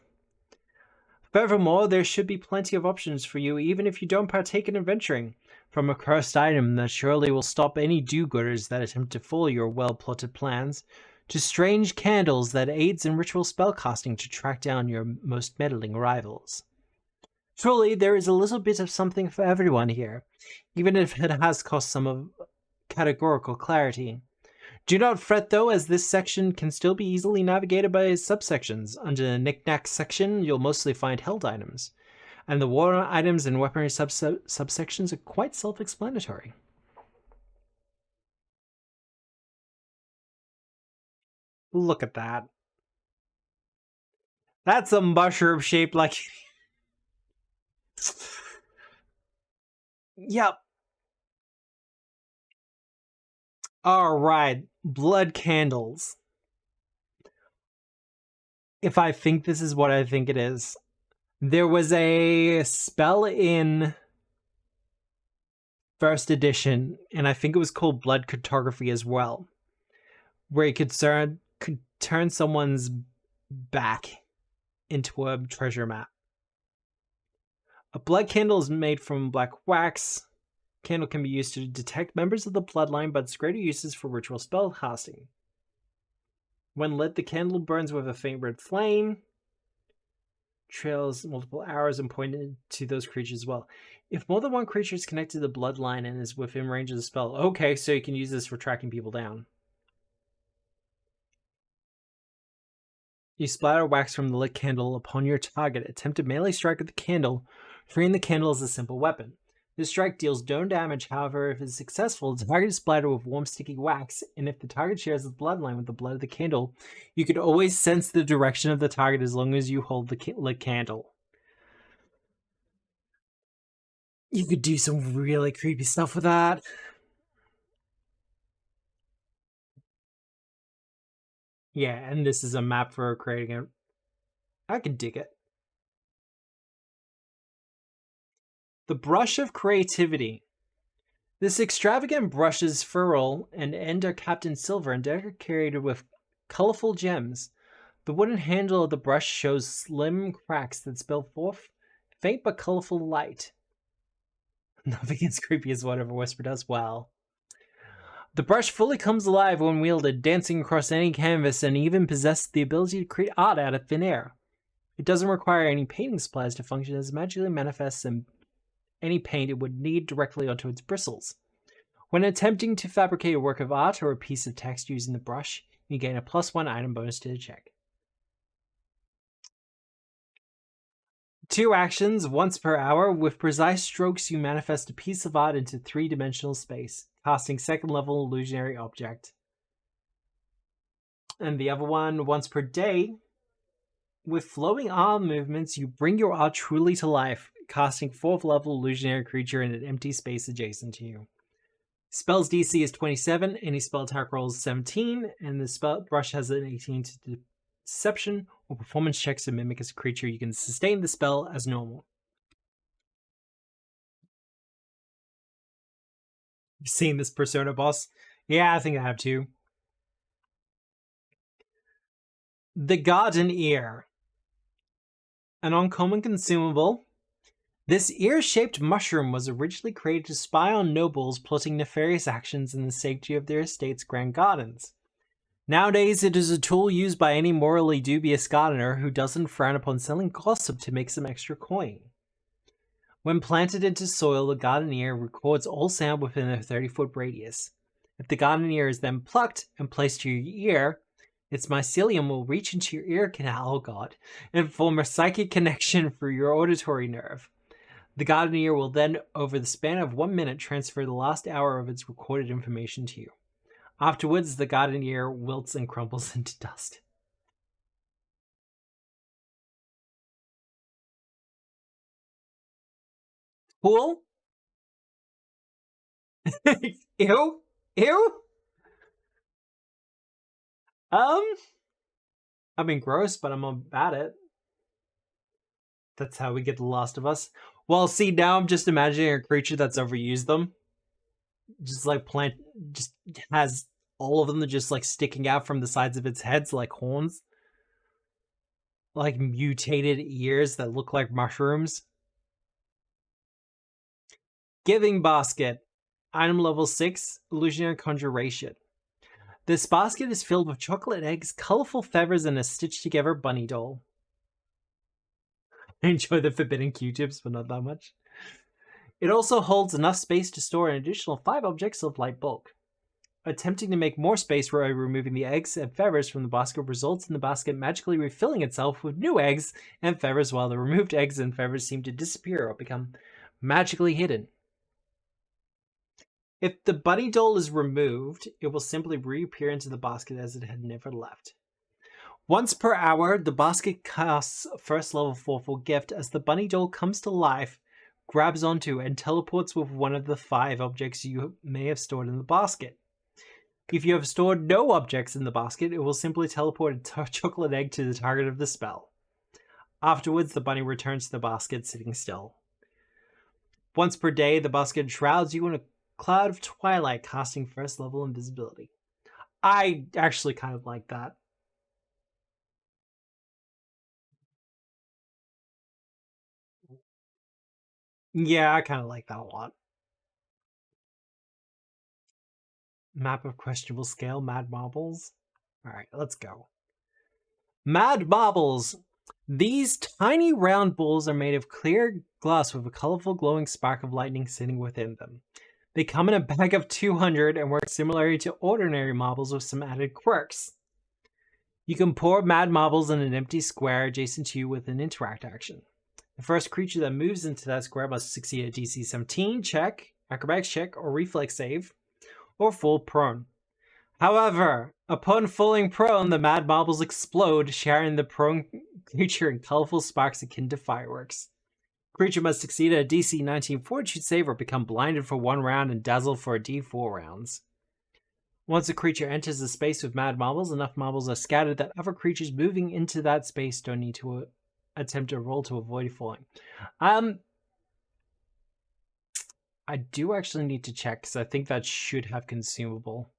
Furthermore, there should be plenty of options for you even if you don't partake in adventuring. From a cursed item that surely will stop any do-gooders that attempt to fool your well-plotted plans, to strange candles that aids in ritual spellcasting to track down your most meddling rivals. Truly, there is a little bit of something for everyone here, even if it has cost some of categorical clarity. Do not fret though, as this section can still be easily navigated by subsections. Under the knickknack section, you'll mostly find held items, and the war items and weaponry subsections are quite self-explanatory. Look at that. That's a mushroom shaped like... Yep. Alright, blood candles. If I think this is what I think it is. There was a spell in first edition, and I think it was called blood cartography as well, where you could turn someone's back into a treasure map. A blood candle is made from black wax. Candle can be used to detect members of the bloodline, but its greater uses for ritual spell casting. When lit, the candle burns with a faint red flame, trails multiple arrows, and pointed to those creatures as well. If more than one creature is connected to the bloodline and is within range of the spell, okay, so you can use this for tracking people down. You splatter wax from the lit candle upon your target. Attempt a melee strike with the candle, freeing the candle as a simple weapon. This strike deals no damage, however, if it is successful, the target is splattered with warm, sticky wax, and if the target shares the bloodline with the blood of the candle, you can always sense the direction of the target as long as you hold the lit candle. You could do some really creepy stuff with that. Yeah, and this is a map for creating it. I can dig it. The Brush of Creativity. This extravagant brush's ferrule and end are capped in silver and decorated with colorful gems. The wooden handle of the brush shows slim cracks that spill forth faint but colorful light. Nothing as creepy as whatever Whisper does. Well, the brush fully comes alive when wielded, dancing across any canvas, and even possesses the ability to create art out of thin air. It doesn't require any painting supplies to function, as it magically manifests in any paint it would need directly onto its bristles. When attempting to fabricate a work of art or a piece of text using the brush, you gain a +1 item bonus to the check. 2 actions, once per hour. With precise strokes, you manifest a piece of art into 3-dimensional space, casting 2nd level illusionary object. And the other one, once per day. With flowing arm movements, you bring your art truly to life, casting 4th level illusionary creature in an empty space adjacent to you. Spell's DC is 27, any spell attack roll is 17, and the spell brush has an 18 to deception or performance checks to mimic as a creature. You can sustain the spell as normal. You've seen this Persona boss? Yeah, I think I have too. The Garden Ear. An uncommon consumable. This ear-shaped mushroom was originally created to spy on nobles plotting nefarious actions in the sanctity of their estate's grand gardens. Nowadays, it is a tool used by any morally dubious gardener who doesn't frown upon selling gossip to make some extra coin. When planted into soil, the garden ear records all sound within a 30-foot radius. If the garden ear is then plucked and placed to your ear, its mycelium will reach into your ear canal, and form a psychic connection through your auditory nerve. The garden ear will then, over the span of 1 minute, transfer the last hour of its recorded information to you. Afterwards, the garden ear wilts and crumbles into dust. Cool? Ew? Ew? I mean, gross, but I'm about it. That's how we get The Last of Us. Well, see, now I'm just imagining a creature that's overused them. Just like just has all of them just like sticking out from the sides of its heads like horns. like mutated ears that look like mushrooms. Giving basket. Item level 6, illusionary conjuration. This basket is filled with chocolate eggs, colorful feathers, and a stitched together bunny doll. I enjoy the forbidden Q-tips, but not that much. It also holds enough space to store an additional 5 objects of light bulk. Attempting to make more space by removing the eggs and feathers from the basket results in the basket magically refilling itself with new eggs and feathers, while the removed eggs and feathers seem to disappear or become magically hidden. If the bunny doll is removed, it will simply reappear into the basket as it had never left. Once per hour, the basket casts first level 4 full gift as the bunny doll comes to life, grabs onto, and teleports with one of the 5 objects you may have stored in the basket. If you have stored no objects in the basket, it will simply teleport a chocolate egg to the target of the spell. Afterwards, the bunny returns to the basket, sitting still. Once per day, the basket shrouds you in a cloud of twilight, casting first level invisibility. I actually kind of like that. Yeah, I kind of like that a lot. Map of questionable scale, Mad Marbles. Alright, let's go. Mad Marbles! These tiny round balls are made of clear glass with a colorful glowing spark of lightning sitting within them. They come in a bag of 200 and work similarly to ordinary marbles with some added quirks. You can pour Mad Marbles in an empty square adjacent to you with an interact action. The first creature that moves into that square must succeed a DC 17 check, acrobatics check, or reflex save, or fall prone. However, upon falling prone, the Mad Marbles explode, shattering the prone creature in colorful sparks akin to fireworks. Creature must succeed a DC 19 fortitude save or become blinded for 1 round and dazzled for a D4 rounds. Once a creature enters a space with Mad Marbles, enough marbles are scattered that other creatures moving into that space don't need to attempt a roll to avoid falling. I do actually need to check, because I think that should have consumable.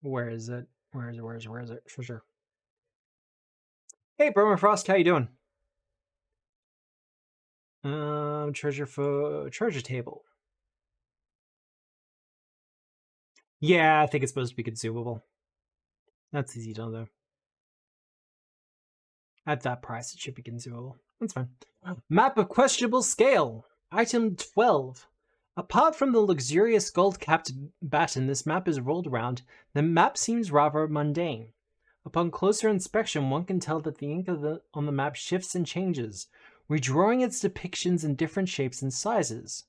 Where is it? Where is it? For sure. Hey, Permafrost, how you doing? Treasure table. Yeah, I think it's supposed to be consumable. That's easy to know, though. At that price, it should be consumable. That's fine. Map of questionable scale. Item 12. Apart from the luxurious gold-capped batten this map is rolled around, the map seems rather mundane. Upon closer inspection, one can tell that the ink on the map shifts and changes, redrawing its depictions in different shapes and sizes.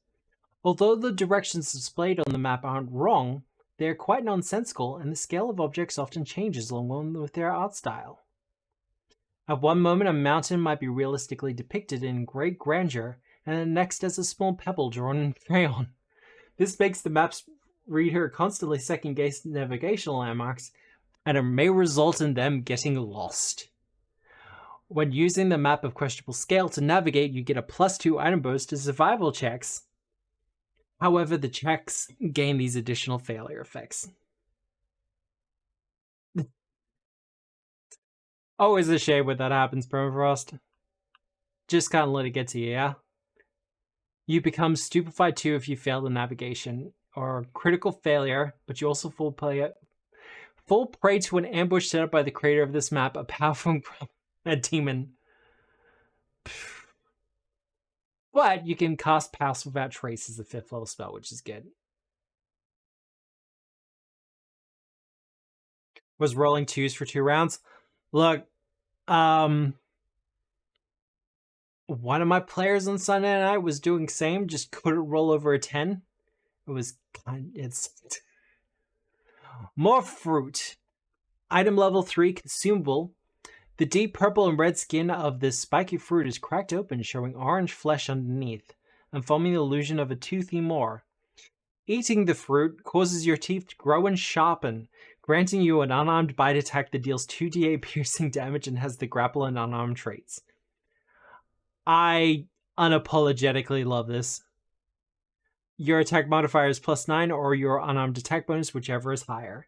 Although the directions displayed on the map aren't wrong, they are quite nonsensical, and the scale of objects often changes along with their art style. At one moment, a mountain might be realistically depicted in great grandeur, and the next as a small pebble drawn in crayon. This makes the map's reader constantly second-guess navigational landmarks, and it may result in them getting lost. When using the map of questionable scale to navigate, you get a +2 item bonus to survival checks. However, the checks gain these additional failure effects. Always a shame when that happens, Permafrost. Just can't let it get to you, yeah? You become stupefied too if you fail the navigation, or critical failure, but you also fall prey to an ambush set up by the creator of this map, a powerful demon. But you can cast Pass Without Trace as a 5th level spell, which is good. Was rolling 2s for 2 rounds. Look, one of my players on Sunday night was doing same, just couldn't roll over a 10. It's more fruit. Item level 3 consumable. The deep purple and red skin of this spiky fruit is cracked open, showing orange flesh underneath, and forming the illusion of a toothy maw. Eating the fruit causes your teeth to grow and sharpen, granting you an unarmed bite attack that deals 2d8 piercing damage and has the grapple and unarmed traits. I unapologetically love this. Your attack modifier is +9 or your unarmed attack bonus, whichever is higher.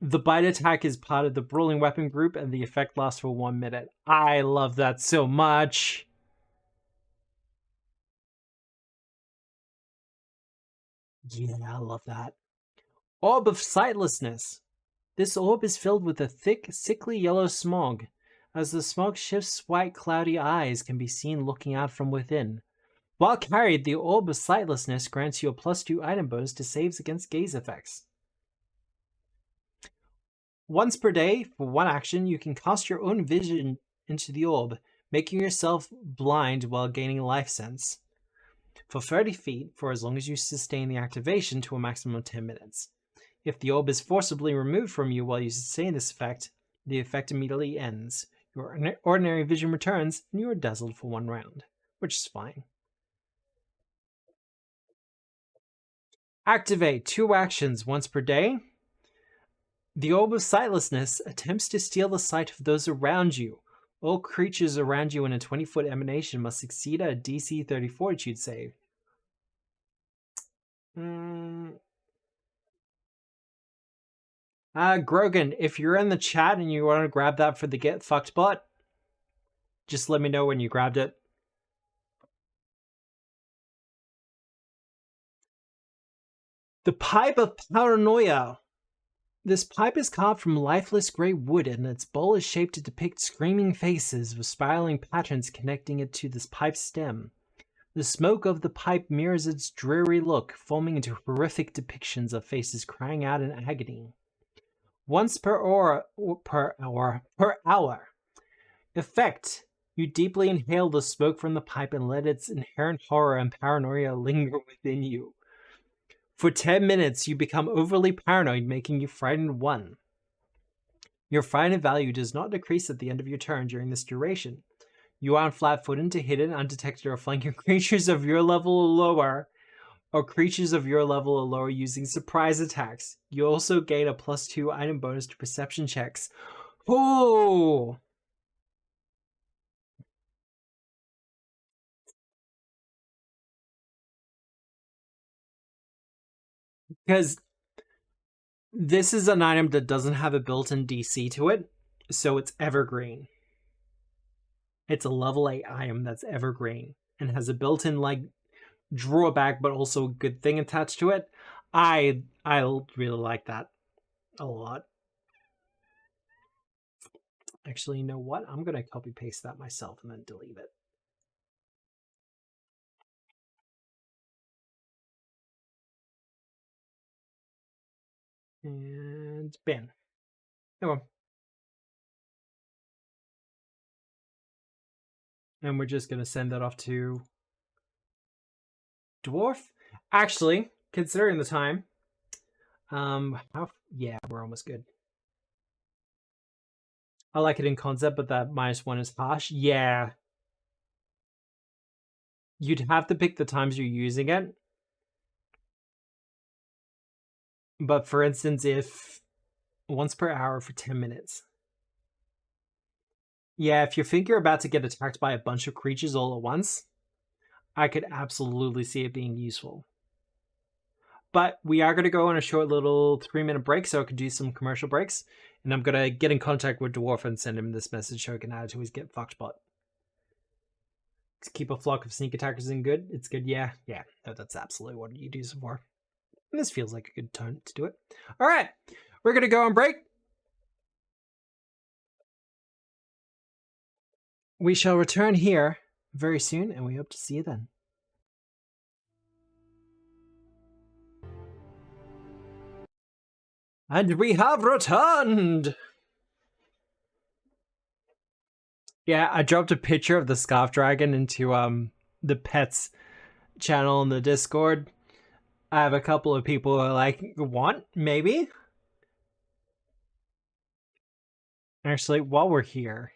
The bite attack is part of the brawling weapon group, and the effect lasts for 1 minute. I love that so much. Yeah, I love that. Orb of Sightlessness. This orb is filled with a thick, sickly yellow smog. As the smog shifts, white, cloudy eyes can be seen looking out from within. While carried, the Orb of Sightlessness grants you a +2 item bonus to saves against gaze effects. Once per day, for one action, you can cast your own vision into the orb, making yourself blind while gaining life sense. For 30 feet, for as long as you sustain the activation to a maximum of 10 minutes. If the orb is forcibly removed from you while you sustain this effect, the effect immediately ends. Your ordinary vision returns, and you are dazzled for 1 round, which is fine. Activate 2 actions once per day. The Orb of Sightlessness attempts to steal the sight of those around you. All creatures around you in a 20-foot emanation must succeed at a DC 30 Fortitude save. Grogan, if you're in the chat and you want to grab that for the Get Fucked bot, just let me know when you grabbed it. The Pipe of Paranoia. This pipe is carved from lifeless gray wood, and its bowl is shaped to depict screaming faces with spiraling patterns connecting it to this pipe's stem. The smoke of the pipe mirrors its dreary look, forming into horrific depictions of faces crying out in agony. Once per hour. Effect. You deeply inhale the smoke from the pipe and let its inherent horror and paranoia linger within you. For 10 minutes, you become overly paranoid, making you frightened 1. Your frightened value does not decrease at the end of your turn during this duration. You are on flat-footed to hidden, undetected, or flanking creatures of your level or lower, or creatures of your level or lower using surprise attacks. You also gain a +2 item bonus to perception checks. Oh! Because this is an item that doesn't have a built-in DC to it, so it's evergreen. It's a level 8 item that's evergreen and has a built-in drawback, but also a good thing attached to it. I really like that a lot. Actually, you know what? I'm gonna copy paste that myself and then delete it. And bin. Oh. And we're just gonna send that off to Dwarf. Actually, considering the time, yeah, we're almost good. I like it in concept, but that -1 is harsh. Yeah. You'd have to pick the times you're using it. But for instance, if once per hour for 10 minutes. Yeah, if you think you're about to get attacked by a bunch of creatures all at once, I could absolutely see it being useful. But we are going to go on a short little 3-minute break so I can do some commercial breaks. And I'm going to get in contact with Dwarf and send him this message so I can add it to his Get Fucked bot. To keep a flock of sneak attackers in good. It's good, yeah. That's absolutely what you do this for. And this feels like a good time to do it. All right, we're going to go on break. We shall return here very soon, and we hope to see you then. And we have returned! Yeah, I dropped a picture of the Scarf Dragon into the pets channel in the Discord. I have a couple of people who are like, want? Maybe? Actually, while we're here,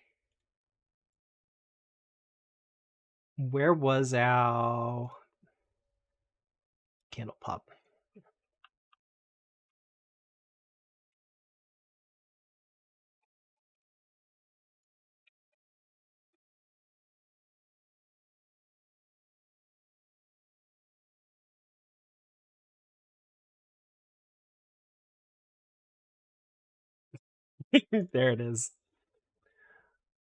where was our candle pop? There it is.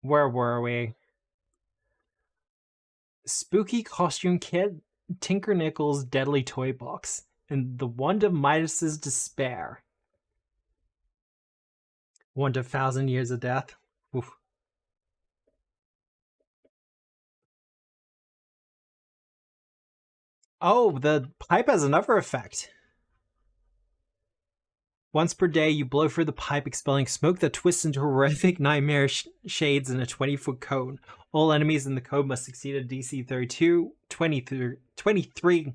Where were we? Spooky costume kit, Tinker Nichols' deadly toy box, and the Wand of Midas's despair. Wand of 1,000 years of death. Oof. Oh, the pipe has another effect. Once per day, you blow through the pipe, expelling smoke that twists into horrific nightmare shades in a 20-foot cone. All enemies in the cone must succeed a DC 32, 23.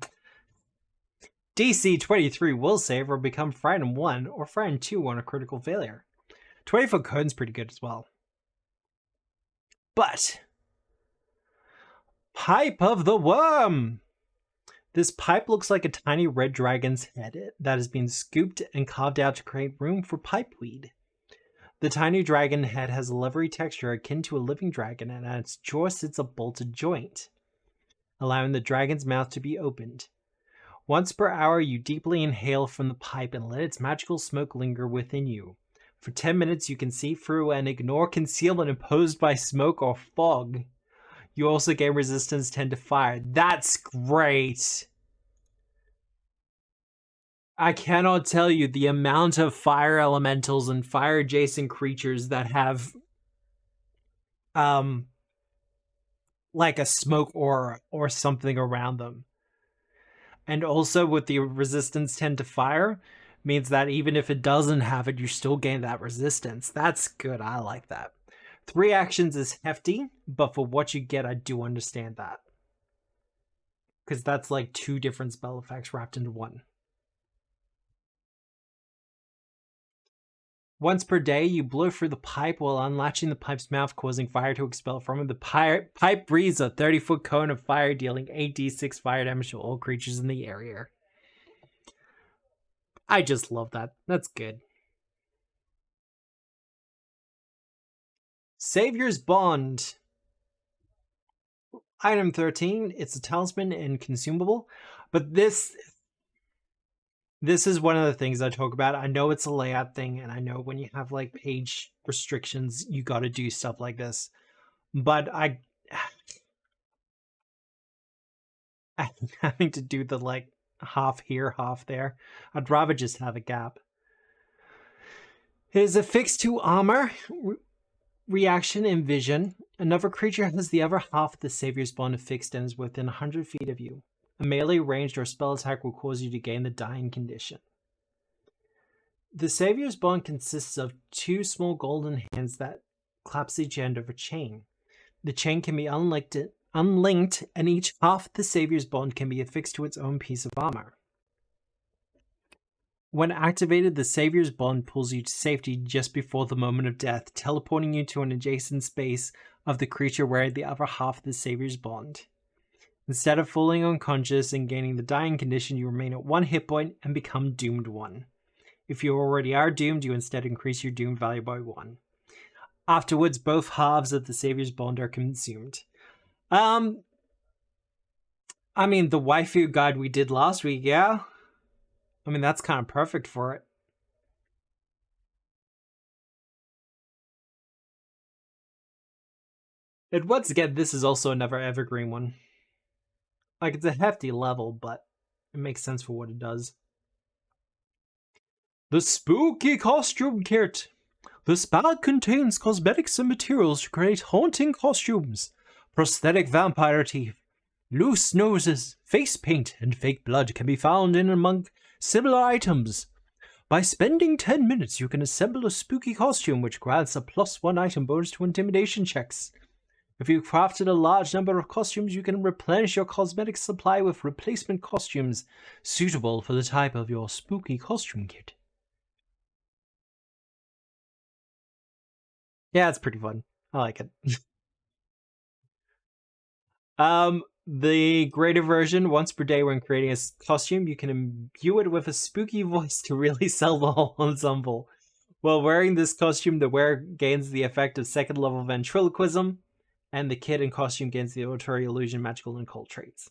DC 23 will save or become frightened 1 or frightened 2 on a critical failure. 20-foot cone's pretty good as well. But Pipe of the Worm! This pipe looks like a tiny red dragon's head that has been scooped and carved out to create room for pipeweed. The tiny dragon head has a leathery texture akin to a living dragon, and at its jaw sits a bolted joint, allowing the dragon's mouth to be opened. Once per hour, you deeply inhale from the pipe and let its magical smoke linger within you. For 10 minutes, you can see through and ignore concealment imposed by smoke or fog. You also gain resistance 10 to fire. That's great! I cannot tell you the amount of fire elementals and fire adjacent creatures that have like a smoke aura or something around them. And also with the resistance 10 to fire means that even if it doesn't have it, you still gain that resistance. That's good. I like that. 3 actions is hefty, but for what you get, I do understand that. Because that's like 2 different spell effects wrapped into one. Once per day, you blow through the pipe while unlatching the pipe's mouth, causing fire to expel from it. The pipe breathes a 30-foot cone of fire, dealing 8d6 fire damage to all creatures in the area. I just love that. That's good. Savior's Bond. Item 13. It's a talisman and consumable. But this is one of the things I talk about. I know it's a layout thing, and I know when you have like page restrictions, you got to do stuff like this. But I'm having to do the like half here, half there. I'd rather just have a gap. It is affixed to armor, reaction, and vision. Another creature has the other half of the Savior's Bond affixed and is within 100 feet of you. A melee, ranged, or spell attack will cause you to gain the dying condition. The Savior's Bond consists of 2 small golden hands that clasp each end of a chain. The chain can be unlinked, and each half of the Savior's Bond can be affixed to its own piece of armor. When activated, the Savior's Bond pulls you to safety just before the moment of death, teleporting you to an adjacent space of the creature wearing the other half of the Savior's Bond. Instead of falling unconscious and gaining the dying condition, you remain at 1 hit point and become doomed 1. If you already are doomed, you instead increase your doom value by 1. Afterwards, both halves of the Savior's Bond are consumed. I mean, the waifu guide we did last week, yeah? I mean, that's kind of perfect for it. And once again, this is also another evergreen one. Like, it's a hefty level, but it makes sense for what it does. The Spooky Costume Kit. This bag contains cosmetics and materials to create haunting costumes. Prosthetic vampire teeth, loose noses, face paint, and fake blood can be found in among similar items. By spending 10 minutes, you can assemble a spooky costume which grants a +1 item bonus to intimidation checks. If you've crafted a large number of costumes, you can replenish your cosmetic supply with replacement costumes suitable for the type of your spooky costume kit. Yeah, it's pretty fun. I like it. The greater version, once per day when creating a costume, you can imbue it with a spooky voice to really sell the whole ensemble. While wearing this costume, the wearer gains the effect of 2nd level ventriloquism, and the kit and costume gains the auditory illusion, magical, and occult traits.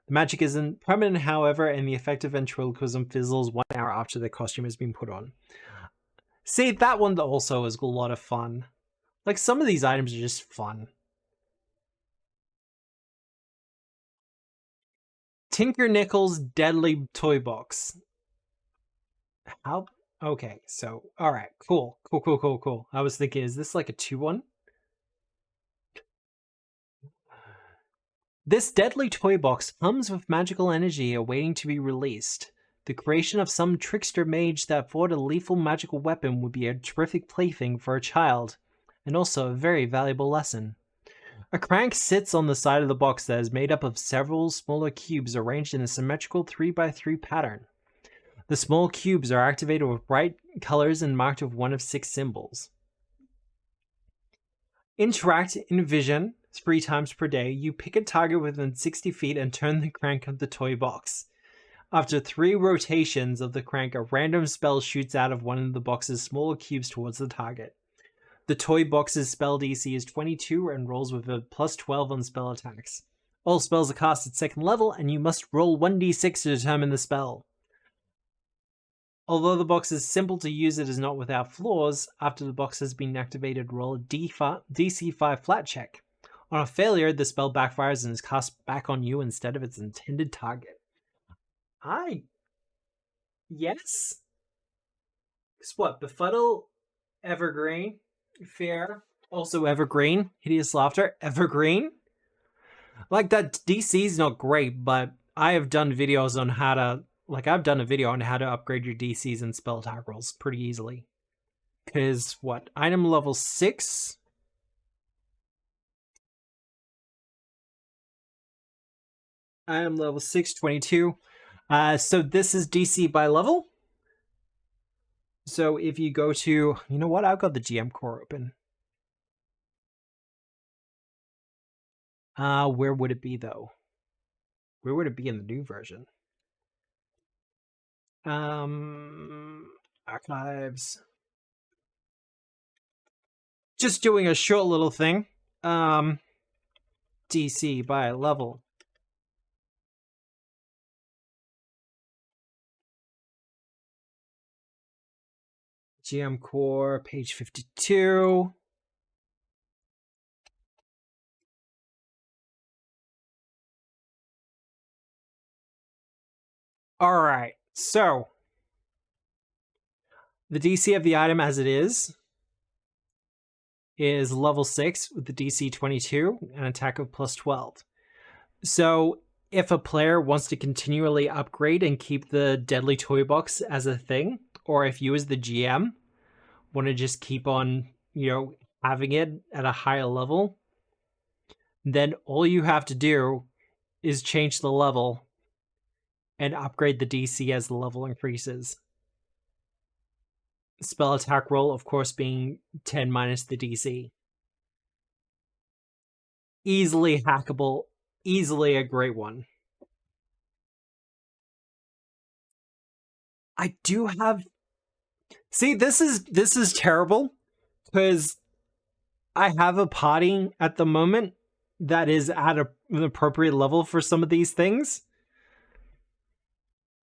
The magic isn't permanent, however, and the effect of ventriloquism fizzles 1 hour after the costume has been put on. See, that one also is a lot of fun. Like, some of these items are just fun. Tinker Nickel's Deadly Toy Box. How? Okay, so, alright, cool. I was thinking, is this like a 2-1? This deadly toy box hums with magical energy awaiting to be released. The creation of some trickster mage that fought a lethal magical weapon would be a terrific plaything for a child, and also a very valuable lesson. A crank sits on the side of the box that is made up of several smaller cubes arranged in a symmetrical 3x3 pattern. The small cubes are activated with bright colors and marked with one of 6 symbols. Interact in vision 3 times per day. You pick a target within 60 feet and turn the crank of the toy box. After 3 rotations of the crank, a random spell shoots out of one of the box's smaller cubes towards the target. The toy box's spell DC is 22 and rolls with a plus 12 on spell attacks. All spells are cast at 2nd level, and you must roll 1d6 to determine the spell. Although the box is simple to use, it is not without flaws. After the box has been activated, roll a DC 5 flat check. On a failure, the spell backfires and is cast back on you instead of its intended target. Yes? Guess what? Befuddle, Evergreen, Fair, also Evergreen, Hideous Laughter, Evergreen. Like, that DC is not great, but I have done videos on how to... I've done a video on how to upgrade your DCs and spell attack rolls pretty easily. Because, what? Item level 6? Item level 6, 22. So this is DC by level. So if you go to... You know what? I've got the GM core open. Where would it be, though? Where would it be in the new version? Archives. Just doing a short little thing. DC by level. GM core, page 52. Alright, so the DC of the item as it is level 6 with the DC 22 and attack of plus 12. So if a player wants to continually upgrade and keep the deadly toy box as a thing, or if you as the GM want to just keep on, having it at a higher level, then all you have to do is change the level and upgrade the DC as the level increases. Spell attack roll, of course, being 10 minus the DC. Easily hackable, easily a great one. I do have... See, this is terrible, because I have a party at the moment that is at an appropriate level for some of these things.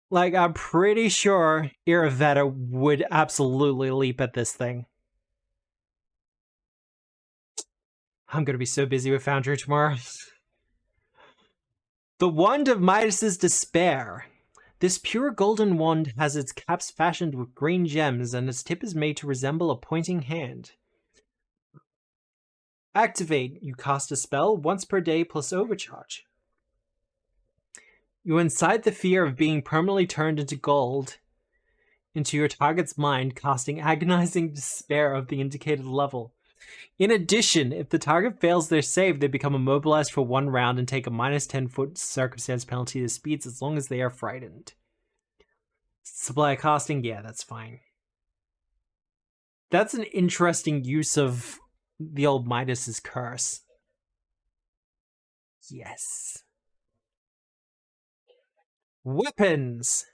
Like, I'm pretty sure Iravetta would absolutely leap at this thing. I'm gonna be so busy with Foundry tomorrow. The Wand of Midas's Despair. This pure golden wand has its caps fashioned with green gems, and its tip is made to resemble a pointing hand. Activate. You cast a spell once per day plus overcharge. You incite the fear of being permanently turned into gold into your target's mind, casting agonizing despair of the indicated level. In addition, if the target fails their save, they become immobilized for 1 round and take a minus 10-foot circumstance penalty to speeds as long as they are frightened. Supply casting? Yeah, that's fine. That's an interesting use of the old Midas's curse. Yes. Weapons!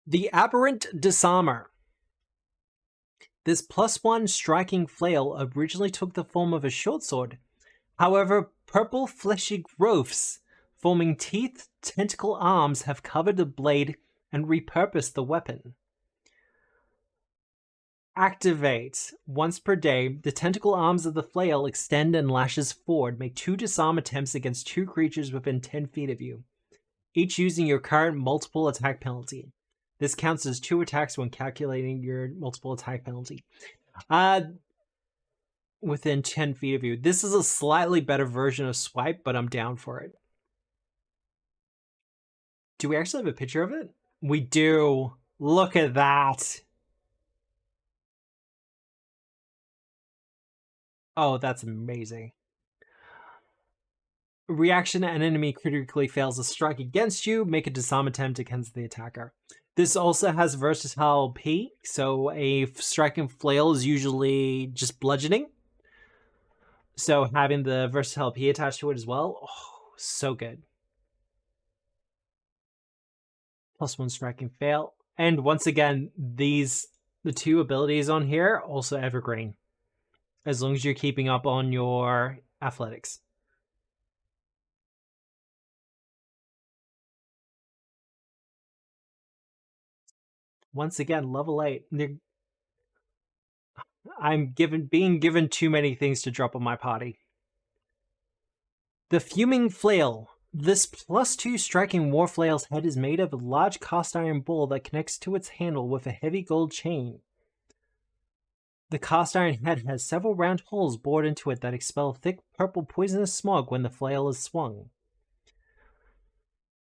The Aberrant Disarmer. This +1 striking flail originally took the form of a short sword. However, purple fleshy growths forming teeth, tentacle arms have covered the blade and repurpose the weapon. Activate. Once per day, the tentacle arms of the flail extend and lashes forward. Make 2 disarm attempts against 2 creatures within 10 feet of you, each using your current multiple attack penalty. This counts as 2 attacks when calculating your multiple attack penalty. Within 10 feet of you. This is a slightly better version of Swipe, but I'm down for it. Do we actually have a picture of it? We do. Look at that. Oh, that's amazing. Reaction: an enemy critically fails a strike against you, make a disarm attempt against the attacker. This also has versatile P, so a striking flail is usually just bludgeoning. So having the versatile P attached to it as well, oh, so good. +1 striking fail. And once again, the 2 abilities on here also evergreen, as long as you're keeping up on your athletics. Once again, level 8. I'm being given too many things to drop on my party. The Fuming Flail. This +2 striking Warflail's head is made of a large cast iron ball that connects to its handle with a heavy gold chain. The cast iron head has several round holes bored into it that expel thick purple poisonous smog when the flail is swung.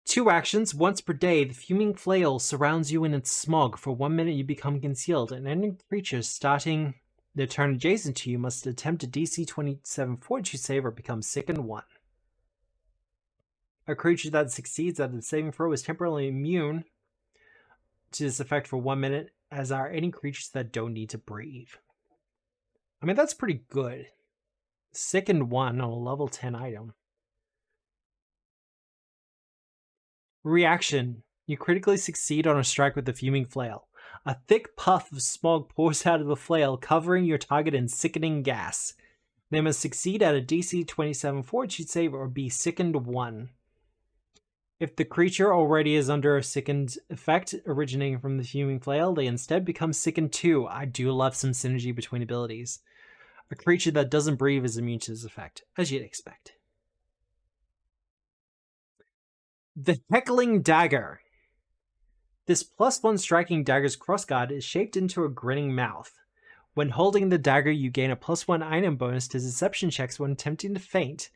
2 actions. Once per day, the Fuming Flail surrounds you in its smog. For 1 minute, you become concealed, and any creature starting their turn adjacent to you must attempt a DC 27 Fortitude save or become sickened 1. A creature that succeeds at the saving throw is temporarily immune to this effect for 1 minute, as are any creatures that don't need to breathe. I mean, that's pretty good. Sickened 1 on a level 10 item. Reaction: you critically succeed on a strike with the Fuming Flail. A thick puff of smog pours out of the flail, covering your target in sickening gas. They must succeed at a DC 27 Fortitude save or be sickened 1. If the creature already is under a sickened effect originating from the Fuming Flail, they instead become sickened 2. I do love some synergy between abilities. A creature that doesn't breathe is immune to this effect, as you'd expect. The Heckling Dagger. This +1 striking dagger's crossguard is shaped into a grinning mouth. When holding the dagger, you gain a +1 item bonus to deception checks when attempting to feint,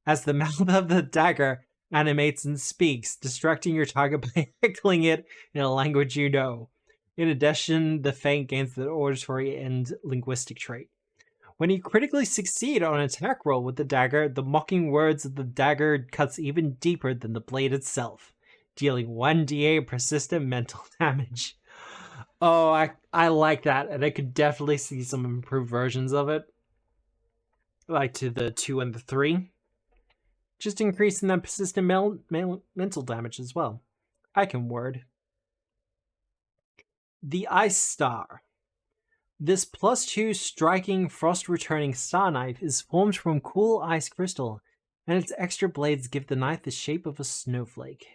as the mouth of the dagger animates and speaks, distracting your target by heckling it in a language you know. In addition, the feint gains the auditory and linguistic trait. When you critically succeed on an attack roll with the dagger, the mocking words of the dagger cuts even deeper than the blade itself, dealing 1d8 persistent mental damage. Oh, I like that, and I could definitely see some improved versions of it, like to the 2 and the 3. Just increasing that persistent mental damage as well. I can word. The Ice Star. This +2 striking frost-returning star knife is formed from cool ice crystal, and its extra blades give the knife the shape of a snowflake.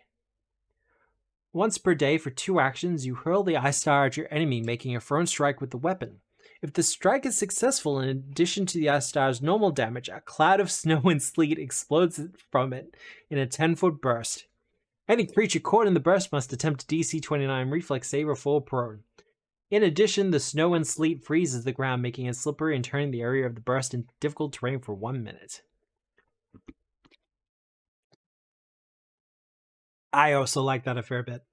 Once per day for 2 actions, you hurl the Ice Star at your enemy, making a thrown strike with the weapon. If the strike is successful, in addition to the Ice Star's normal damage, a cloud of snow and sleet explodes from it in a 10-foot burst. Any creature caught in the burst must attempt a DC 29 reflex save or fall prone. In addition, the snow and sleet freezes the ground, making it slippery and turning the area of the burst into difficult terrain for 1 minute. I also like that a fair bit.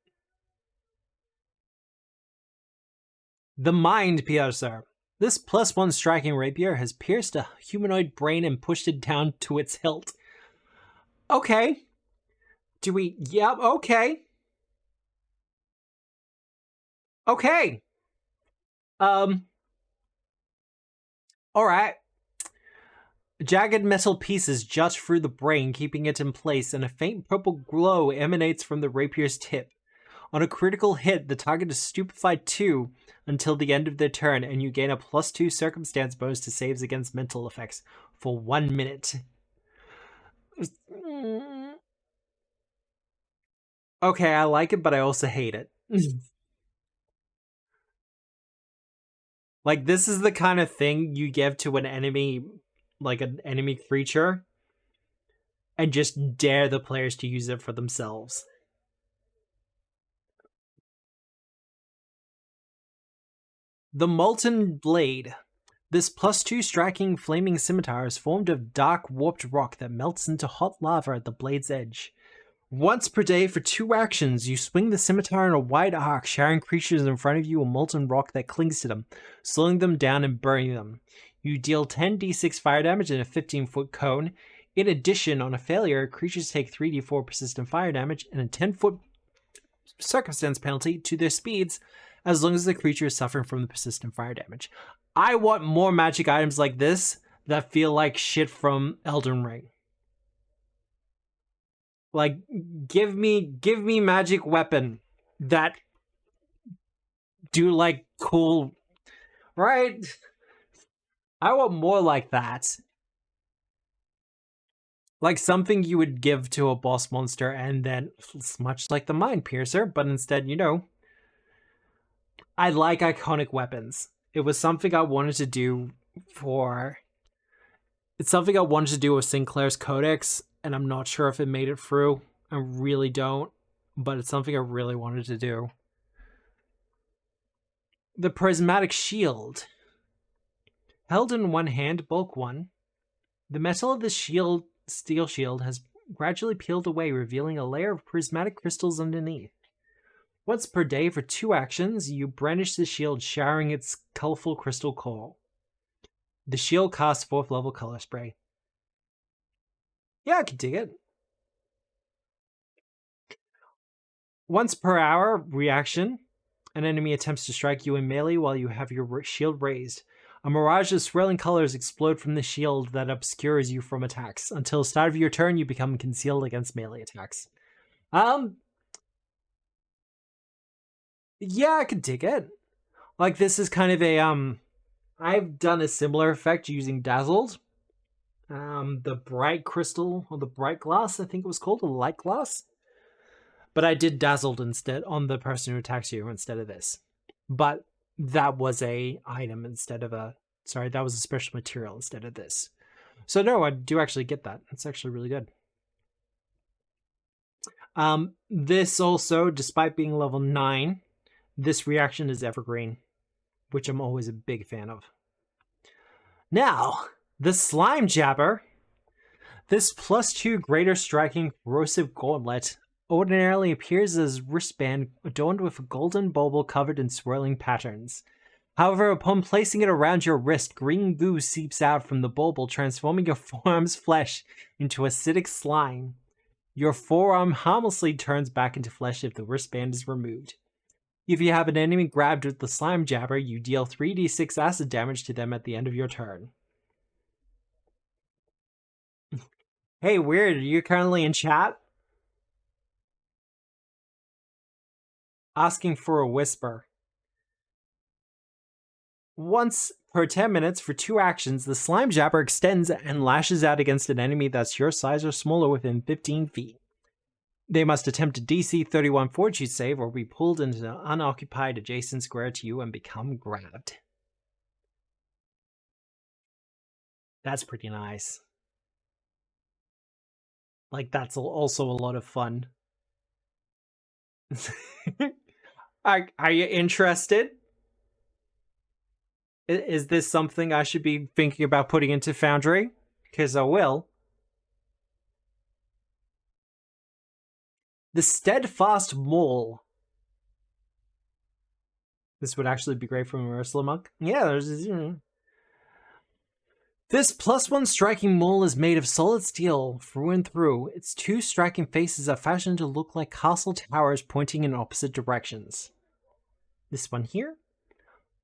The Mind Piercer. This +1 striking rapier has pierced a humanoid brain and pushed it down to its hilt. Okay. Do we... Yep, okay. Okay. Alright. Jagged metal pieces jut through the brain, keeping it in place, and a faint purple glow emanates from the rapier's tip. On a critical hit, the target is stupefied 2 until the end of their turn, and you gain a +2 circumstance bonus to saves against mental effects for 1 minute. Okay, I like it, but I also hate it. Like, this is the kind of thing you give to an enemy, like an enemy creature, and just dare the players to use it for themselves. The Molten Blade. This +2 striking flaming scimitar is formed of dark warped rock that melts into hot lava at the blade's edge. Once per day for 2 actions, you swing the scimitar in a wide arc, showering creatures in front of you a molten rock that clings to them, slowing them down and burning them. You deal 10d6 fire damage in a 15-foot cone. In addition, on a failure, creatures take 3d4 persistent fire damage and a 10-foot circumstance penalty to their speeds, as long as the creature is suffering from the persistent fire damage. I want more magic items like this that feel like shit from Elden Ring. Like, give me magic weapon that do like cool, right? I want more like that. Like something you would give to a boss monster, and then it's much like the Mind Piercer, but instead, you know, I like iconic weapons. It was something I wanted to do for... It's something I wanted to do with Sinclair's Codex, and I'm not sure if it made it through. I really don't, but it's something I really wanted to do. The Prismatic Shield. Held in one hand, bulk 1. The metal of the steel shield has gradually peeled away, revealing a layer of prismatic crystals underneath. Once per day for 2 actions, you brandish the shield, showering its colorful crystal core. The shield casts 4th level color spray. Yeah, I can dig it. Once per hour reaction, an enemy attempts to strike you in melee while you have your shield raised. A mirage of swirling colors explode from the shield that obscures you from attacks. Until the start of your turn, you become concealed against melee attacks. Yeah, I could dig it. Like, this is kind of a, I've done a similar effect using Dazzled. The Bright Crystal, or the Bright Glass, I think it was called, a Light Glass. But I did Dazzled instead on the person who attacks you instead of this. But that was a item instead of a... Sorry, that was a special material instead of this. So no, I do actually get that. It's actually really good. This also, despite being level 9, this reaction is evergreen, which I'm always a big fan of. Now, the Slime Jabber. This +2 greater striking corrosive gauntlet ordinarily appears as a wristband adorned with a golden bauble covered in swirling patterns. However, upon placing it around your wrist, green goo seeps out from the bauble, transforming your forearm's flesh into acidic slime. Your forearm harmlessly turns back into flesh if the wristband is removed. If you have an enemy grabbed with the Slime Jabber, you deal 3d6 acid damage to them at the end of your turn. Hey, Weird, are you currently in chat? Asking for a whisper. Once per 10 minutes for 2 actions, the Slime Jabber extends and lashes out against an enemy that's your size or smaller within 15 feet. They must attempt a DC 31 Fortitude save or be pulled into an unoccupied adjacent square to you and become grabbed. That's pretty nice. Like, that's also a lot of fun. Are you interested? Is this something I should be thinking about putting into Foundry? Because I will. The Steadfast Maul. This would actually be great from a Ursula Monk. Yeah, there's... This +1 striking maul is made of solid steel through and through. Its 2 striking faces are fashioned to look like castle towers pointing in opposite directions. This one here?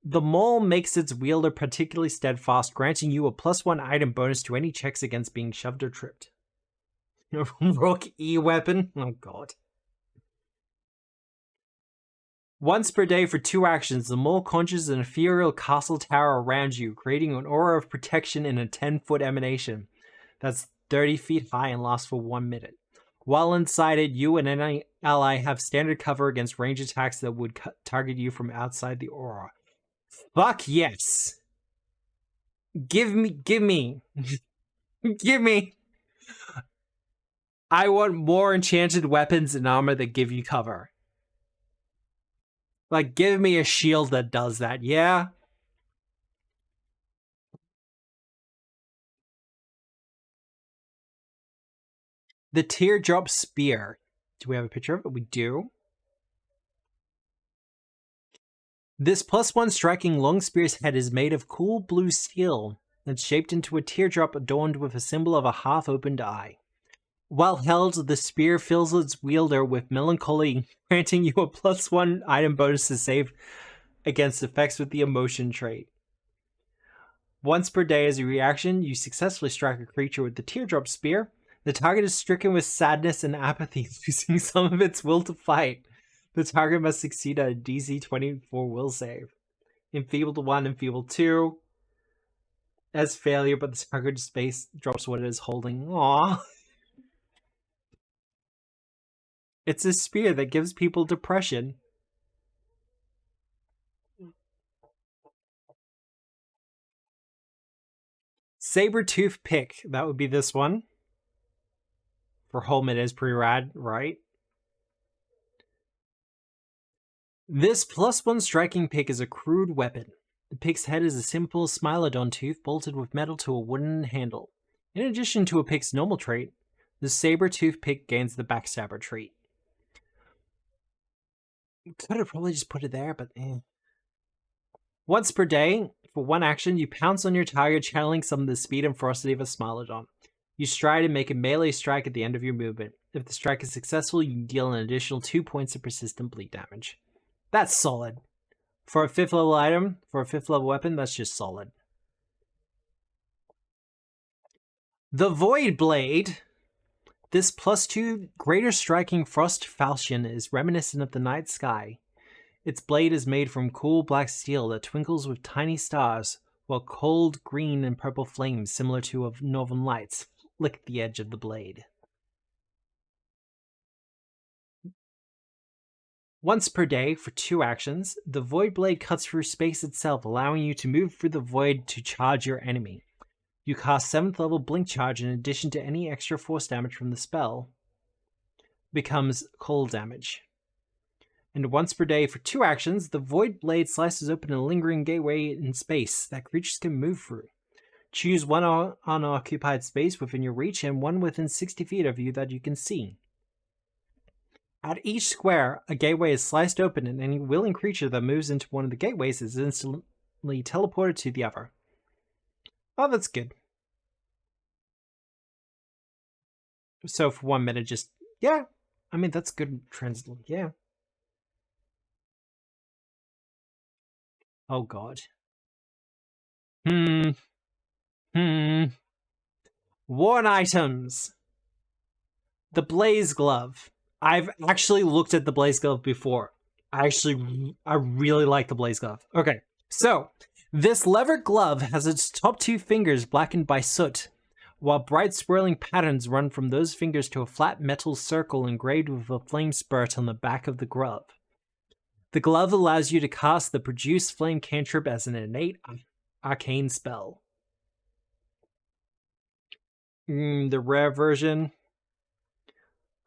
The maul makes its wielder particularly steadfast, granting you a +1 item bonus to any checks against being shoved or tripped. Rook E-weapon? Oh god. Once per day for 2 actions, the mole conjures an ethereal castle tower around you, creating an aura of protection in a 10-foot emanation that's 30 feet high and lasts for 1 minute. While inside it, you and any ally have standard cover against range attacks that would target you from outside the aura. Fuck yes. Give me. Give me. I want more enchanted weapons and armor that give you cover. Like, give me a shield that does that, yeah? The Teardrop Spear. Do we have a picture of it? We do. This +1 striking long spear's head is made of cool blue steel and shaped into a teardrop adorned with a symbol of a half-opened eye. While held, the spear fills its wielder with melancholy, granting you a +1 item bonus to save against effects with the emotion trait. Once per day as a reaction, you successfully strike a creature with the Teardrop Spear. The target is stricken with sadness and apathy, losing some of its will to fight. The target must succeed at a DC 24 will save. Enfeebled 1, Enfeebled 2. As failure, but the target space drops what it is holding. Aww. It's a spear that gives people depression. Saber-tooth pick. That would be this one. For home, it is pretty rad, right? This +1 striking pick is a crude weapon. The pick's head is a simple Smilodon tooth bolted with metal to a wooden handle. In addition to a pick's normal trait, the saber-tooth pick gains the backstabber trait. Could have probably just put it there, but eh. Once per day, for one action, you pounce on your target, channeling some of the speed and ferocity of a Smilodon. You stride and make a melee strike at the end of your movement. If the strike is successful, you can deal an additional 2 points of persistent bleed damage. That's solid. For a 5th level item, for a 5th level weapon, that's just solid. The Void Blade. This +2 greater striking frost falchion is reminiscent of the night sky. Its blade is made from cool black steel that twinkles with tiny stars, while cold green and purple flames similar to of northern lights flick the edge of the blade. Once per day, for 2 actions, the Void Blade cuts through space itself, allowing you to move through the void to charge your enemy. You cast 7th level Blink Charge in addition to any extra force damage from the spell. Becomes cold damage. And once per day, for 2 actions, the Void Blade slices open a lingering gateway in space that creatures can move through. Choose one unoccupied space within your reach and one within 60 feet of you that you can see. At each square, a gateway is sliced open and any willing creature that moves into one of the gateways is instantly teleported to the other. Oh, that's good. So for 1 minute, just, yeah. I mean, that's good translate, yeah. Oh god. Worn items. The Blaze Glove. I've actually looked at the Blaze Glove before. I really like the Blaze Glove. Okay, so this leather glove has its top 2 fingers blackened by soot, while bright swirling patterns run from those fingers to a flat metal circle engraved with a flame spurt on the back of the glove. The glove allows you to cast the Produce Flame cantrip as an innate arcane spell. The rare version.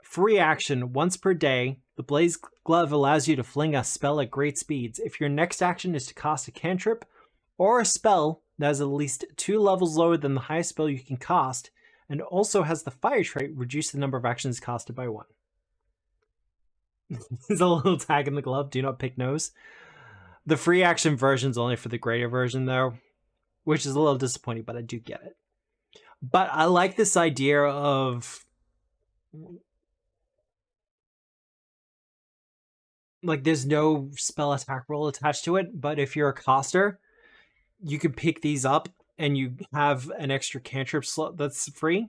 Free action, once per day, the Blaze Glove allows you to fling a spell at great speeds. If your next action is to cast a cantrip or a spell that is at least 2 levels lower than the highest spell you can cast, and also has the fire trait, reduce the number of actions casted by 1. There's a little tag in the glove, do not pick nose. The free action version is only for the greater version though, which is a little disappointing, but I do get it. But I like this idea of, like, there's no spell attack roll attached to it, but if you're a caster, you can pick these up and you have an extra cantrip slot that's free.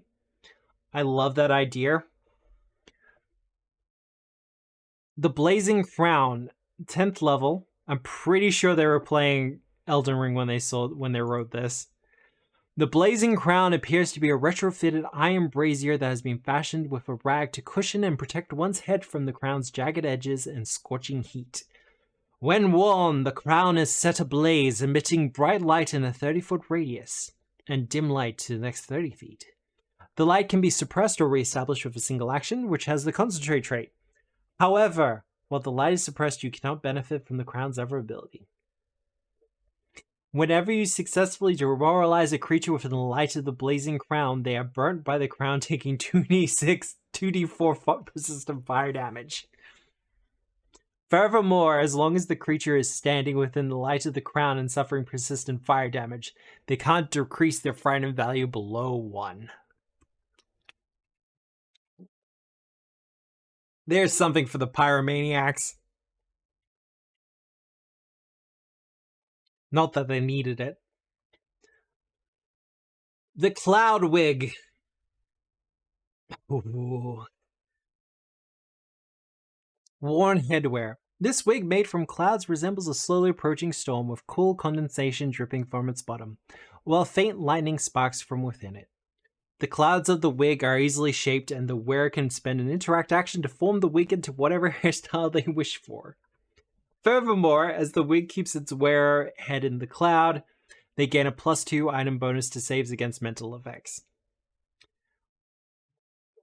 I love that idea. The Blazing Frown, 10th level. I'm pretty sure they were playing Elden Ring when they wrote this. The blazing crown appears to be a retrofitted iron brazier that has been fashioned with a rag to cushion and protect one's head from the crown's jagged edges and scorching heat. When worn, the crown is set ablaze, emitting bright light in a 30-foot radius, and dim light to the next 30 feet. The light can be suppressed or re-established with a single action, which has the concentrate trait. However, while the light is suppressed, you cannot benefit from the crown's other ability. Whenever you successfully demoralize a creature within the light of the blazing crown, they are burnt by the crown, taking 2d4 persistent fire damage. Furthermore, as long as the creature is standing within the light of the crown and suffering persistent fire damage, they can't decrease their frightened value below 1. There's something for the pyromaniacs. Not that they needed it. The Cloud Wig. Ooh. Worn headwear. This wig made from clouds resembles a slowly approaching storm with cool condensation dripping from its bottom, while faint lightning sparks from within it. The clouds of the wig are easily shaped, and the wearer can spend an interact action to form the wig into whatever hairstyle they wish for. Furthermore, as the wig keeps its wearer head in the cloud, they gain a +2 item bonus to saves against mental effects.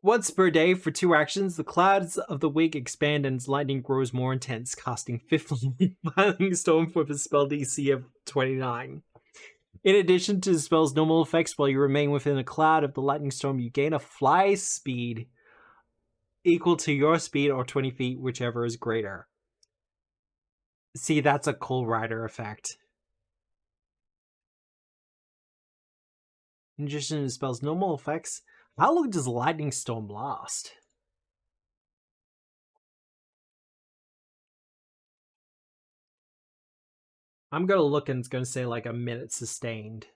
Once per day, for 2 actions, the clouds of the wig expand and its lightning grows more intense, casting 5th Lightning Storm with a spell DC of 29. In addition to the spell's normal effects, while you remain within a cloud of the lightning storm, you gain a fly speed equal to your speed or 20 feet, whichever is greater. See, that's a Cool Rider effect. In addition to the spell's normal effects, how long does Lightning Storm last? I'm gonna look and it's gonna say like a minute sustained.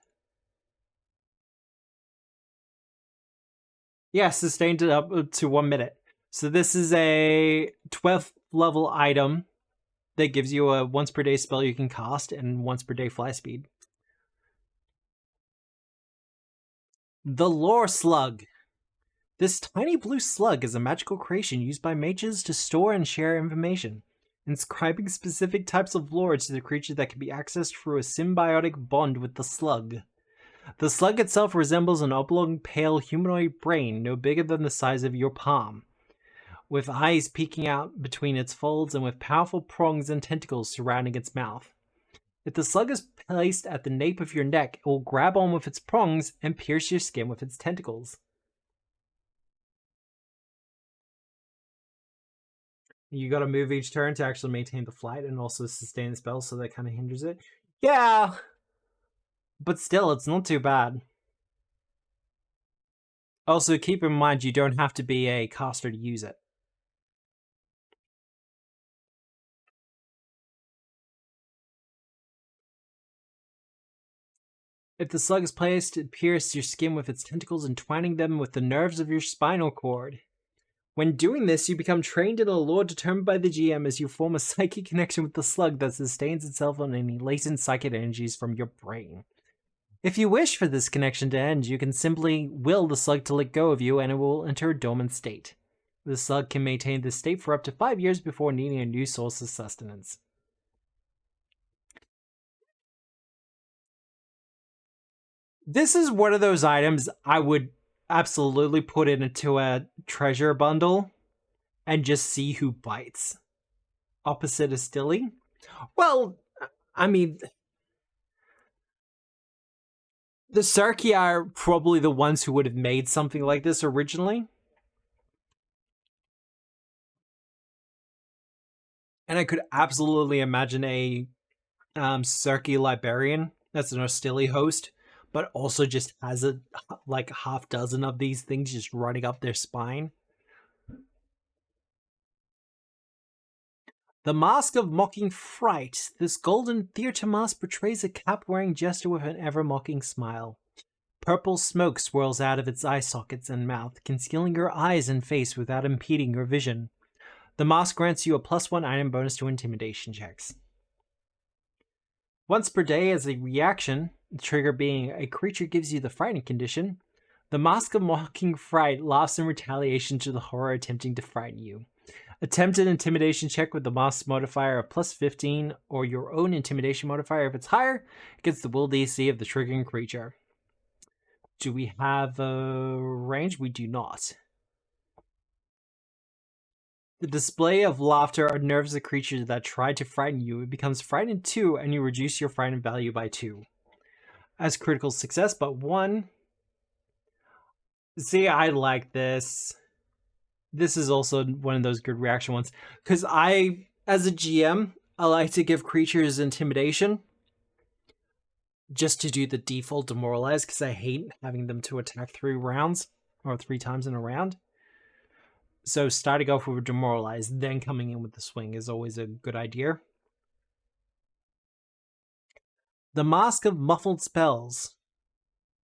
Yeah, sustained up to 1 minute. So this is a 12th level item that gives you a once per day spell you can cast and once per day fly speed. The Lore Slug. This tiny blue slug is a magical creation used by mages to store and share information, inscribing specific types of lore to the creature that can be accessed through a symbiotic bond with the slug. The slug itself resembles an oblong, pale humanoid brain no bigger than the size of your palm, with eyes peeking out between its folds and with powerful prongs and tentacles surrounding its mouth. If the slug is placed at the nape of your neck, it will grab on with its prongs and pierce your skin with its tentacles. You gotta move each turn to actually maintain the flight and also sustain the spell, so that kind of hinders it. Yeah! But still, it's not too bad. Also, keep in mind you don't have to be a caster to use it. If the slug is placed, it pierces your skin with its tentacles, entwining them with the nerves of your spinal cord. When doing this, you become trained in a lore determined by the GM as you form a psychic connection with the slug that sustains itself on any latent psychic energies from your brain. If you wish for this connection to end, you can simply will the slug to let go of you and it will enter a dormant state. The slug can maintain this state for up to 5 years before needing a new source of sustenance. This is one of those items I would absolutely put into a treasure bundle and just see who bites. Opposite of Stilly? Well, I mean, the Sarki are probably the ones who would have made something like this originally. And I could absolutely imagine a Sarki Librarian that's an Ostili host, but also just has a like half dozen of these things just running up their spine. The Mask of Mocking Fright. This golden theater mask portrays a cap-wearing jester with an ever-mocking smile. Purple smoke swirls out of its eye sockets and mouth, concealing your eyes and face without impeding your vision. The mask grants you a +1 item bonus to intimidation checks. Once per day, as a reaction, The trigger being a creature gives you the frightening condition. The Mask of Mocking Fright laughs in retaliation to the horror attempting to frighten you. Attempt an intimidation check with the Mask modifier of +15 or your own intimidation modifier if it's higher against the will DC of the triggering creature. Do we have a range? We do not. The display of laughter unnerves a creature that tried to frighten you. It becomes frightened 2 and you reduce your frightened value by 2. As critical success, but 1. See, I like this. This is also one of those good reaction ones. Because as a GM, I like to give creatures intimidation. Just to do the default demoralize, because I hate having them to attack 3 rounds. Or 3 times in a round. So starting off with demoralize, then coming in with the swing is always a good idea. The Mask of Muffled Spells.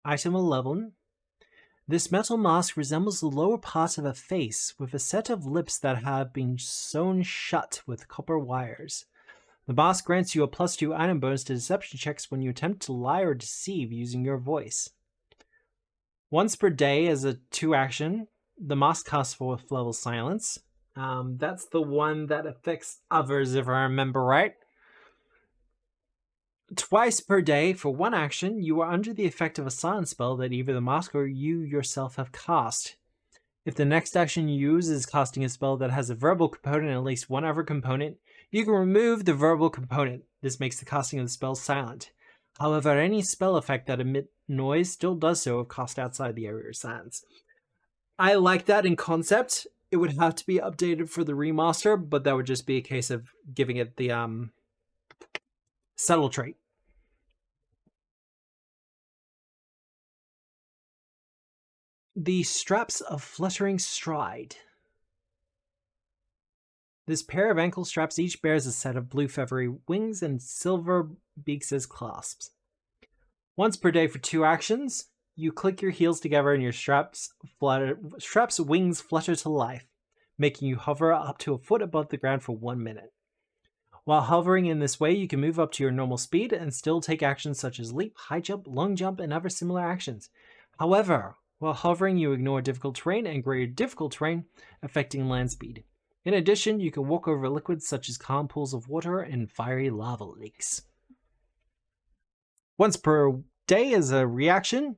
Item 11. This metal mask resembles the lower part of a face with a set of lips that have been sewn shut with copper wires. The mask grants you a +2 item bonus to deception checks when you attempt to lie or deceive using your voice. Once per day as a 2 action, the mask casts 4th level silence. That's the one that affects others, if I remember right. Twice per day, for 1 action, you are under the effect of a silence spell that either the mask or you yourself have cast. If the next action you use is casting a spell that has a verbal component and at least 1 other component, you can remove the verbal component. This makes the casting of the spell silent. However, any spell effect that emits noise still does so if cast outside the area of silence. I like that in concept. It would have to be updated for the remaster, but that would just be a case of giving it the subtle trait. The Straps of Fluttering Stride. This pair of ankle straps each bears a set of blue feathery wings and silver beaks as clasps. Once per day for 2 actions, you click your heels together and your straps wings flutter to life, making you hover up to a foot above the ground for 1 minute. While hovering in this way, you can move up to your normal speed and still take actions such as leap, high jump, long jump, and other similar actions. However, while hovering, you ignore difficult terrain and greater difficult terrain, affecting land speed. In addition, you can walk over liquids such as calm pools of water and fiery lava lakes. Once per day as a reaction,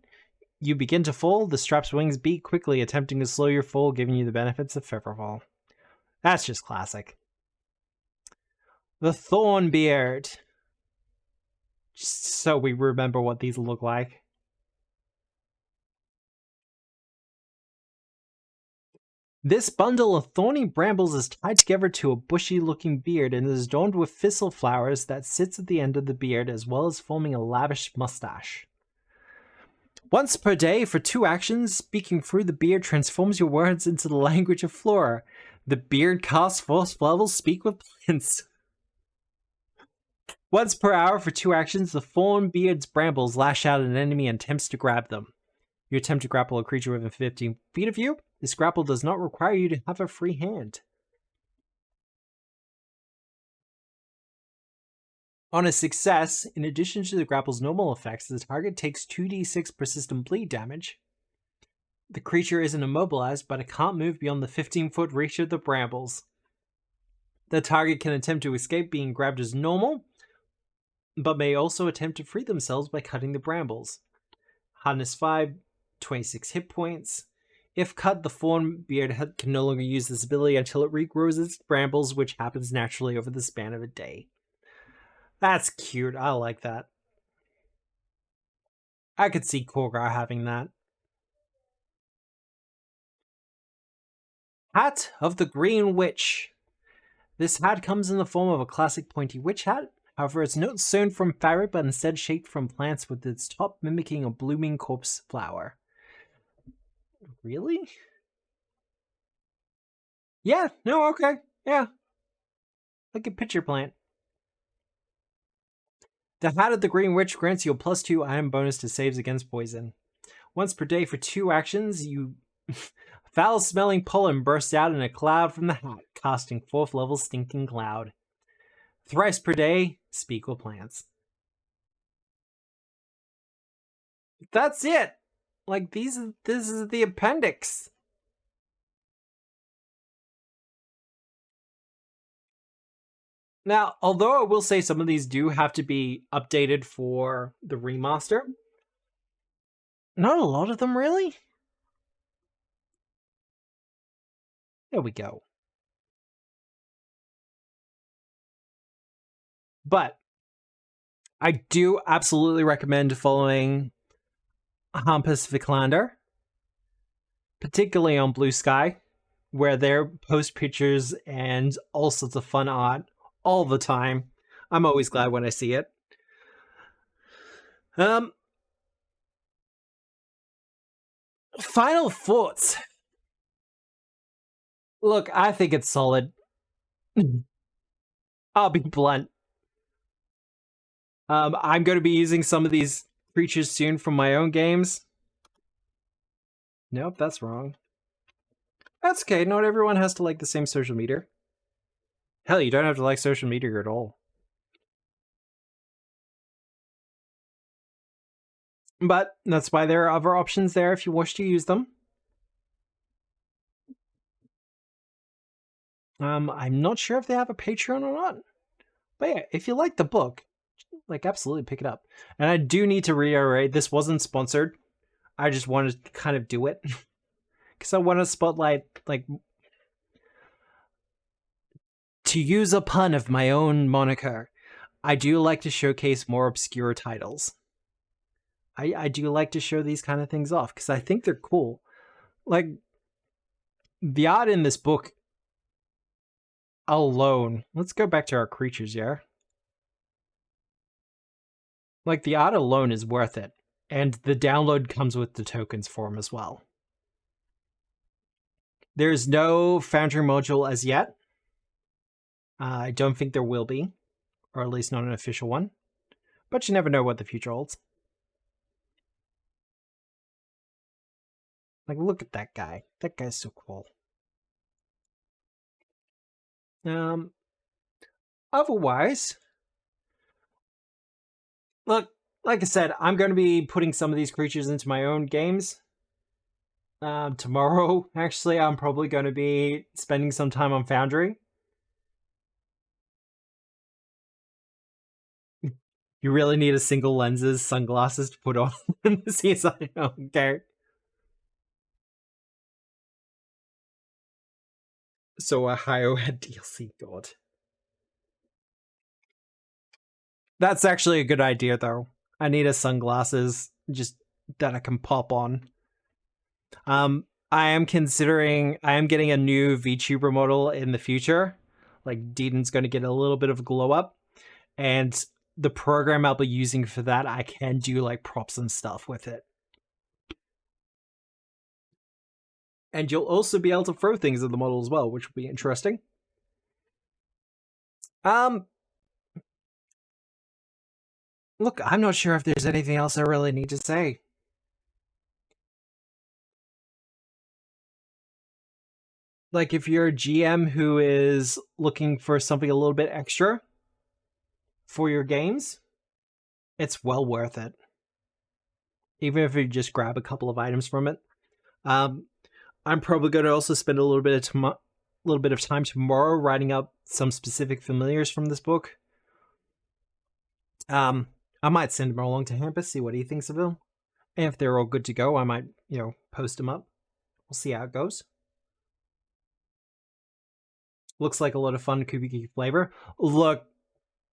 you begin to fall, the strap's wings beat quickly, attempting to slow your fall, giving you the benefits of Featherfall. That's just classic. The Thornbeard. Just so we remember what these look like. This bundle of thorny brambles is tied together to a bushy-looking beard and is adorned with thistle flowers that sits at the end of the beard, as well as forming a lavish mustache. Once per day, for 2 actions, speaking through the beard transforms your words into the language of flora. The beard casts 4th level Speak with Plants. Once per hour, for 2 actions, the Thornbeard's brambles lash out at an enemy and attempts to grab them. You attempt to grapple a creature within 15 feet of you. This grapple does not require you to have a free hand. On a success, in addition to the grapple's normal effects, the target takes 2d6 persistent bleed damage. The creature isn't immobilized, but it can't move beyond the 15-foot reach of the brambles. The target can attempt to escape being grabbed as normal, but may also attempt to free themselves by cutting the brambles. Hardness 5, 26 hit points. If cut, the Thornbeard can no longer use this ability until it regrows its brambles, which happens naturally over the span of a day. That's cute. I like that. I could see Korgar having that. Hat of the Green Witch. This hat comes in the form of a classic pointy witch hat. However, it's not sewn from fabric, but instead shaped from plants, with its top mimicking a blooming corpse flower. Really? Yeah, no, okay. Yeah. Like a pitcher plant. The Hat of the Green Witch grants you a +2 item bonus to saves against poison. Once per day for 2 actions, you foul-smelling pollen bursts out in a cloud from the hat, casting 4th level Stinking Cloud. Thrice per day, Speak with Plants. That's it. Like this is the appendix. Now, although I will say some of these do have to be updated for the remaster, not a lot of them really. There we go. But I do absolutely recommend following Hampus Viklander, particularly on Blue Sky, where they post pictures and all sorts of fun art all the time. I'm always glad when I see it. Final thoughts. Look, I think it's solid. I'll be blunt. I'm going to be using some of these creatures soon from my own games. Nope, that's wrong. That's okay. Not everyone has to like the same social media. Hell, you don't have to like social media at all. But that's why there are other options there if you wish to use them. I'm not sure if they have a Patreon or not. But yeah, if you like the book, like absolutely pick it up. And I do need to reiterate, this wasn't sponsored. I just wanted to kind of do it. Because I want to spotlight, like, to use a pun of my own moniker, I do like to showcase more obscure titles. I do like to show these kind of things off because I think they're cool. Like, the art in this book alone, let's go back to our creatures, yeah? Like, the art alone is worth it. And the download comes with the tokens for them as well. There's no Foundry module as yet. I don't think there will be, or at least not an official one. But you never know what the future holds. Like, look at that guy. That guy's so cool. Otherwise, look, like I said, I'm going to be putting some of these creatures into my own games. Tomorrow, actually, I'm probably going to be spending some time on Foundry. You really need a single lenses, sunglasses to put on in the season. Okay. So Ohio had DLC, God. That's actually a good idea, though. I need a sunglasses just that I can pop on. I am getting a new VTuber model in the future. Like, Deaton's going to get a little bit of a glow up. And the program I'll be using for that, I can do, like, props and stuff with it. And you'll also be able to throw things at the model as well, which will be interesting. Look, I'm not sure if there's anything else I really need to say. Like, if you're a GM who is looking for something a little bit extra for your games, it's well worth it. Even if you just grab a couple of items from it. I'm probably going to also spend a little bit of time tomorrow writing up some specific familiars from this book. I might send them along to Hampus, see what he thinks of them. And if they're all good to go, I might, post them up. We'll see how it goes. Looks like a lot of fun Kubiki flavor. Look,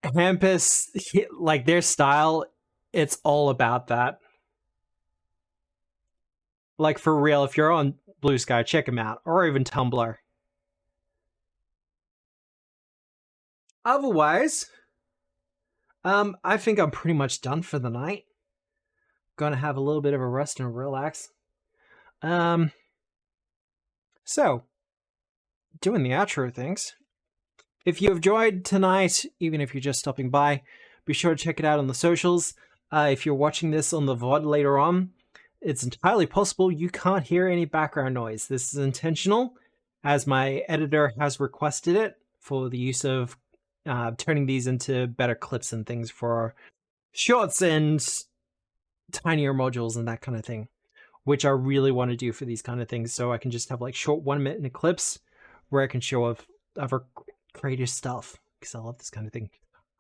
Hampus, like their style, it's all about that. Like, for real, if you're on Blue Sky, check them out. Or even Tumblr. Otherwise, I think I'm pretty much done for the night. Gonna have a little bit of a rest and a relax. So, doing the outro things. If you enjoyed tonight, even if you're just stopping by, be sure to check it out on the socials. If you're watching this on the VOD later on, it's entirely possible you can't hear any background noise. This is intentional, as my editor has requested it for the use of turning these into better clips and things for shorts and tinier modules and that kind of thing, which I really want to do for these kind of things, so I can just have like short 1 minute clips where I can show off other creative stuff, because I love this kind of thing.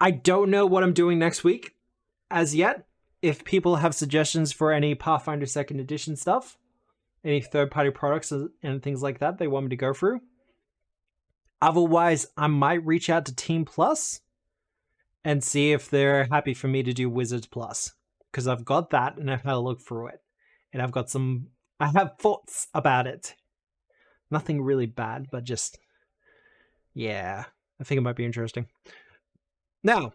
I don't know what I'm doing next week as yet. If people have suggestions for any Pathfinder 2nd Edition stuff, any third-party products and things like that they want me to go through. Otherwise, I might reach out to Team Plus and see if they're happy for me to do Wizards Plus, because I've got that and I've had a look through it, and I have thoughts about it. Nothing really bad, but just, yeah, I think it might be interesting. Now,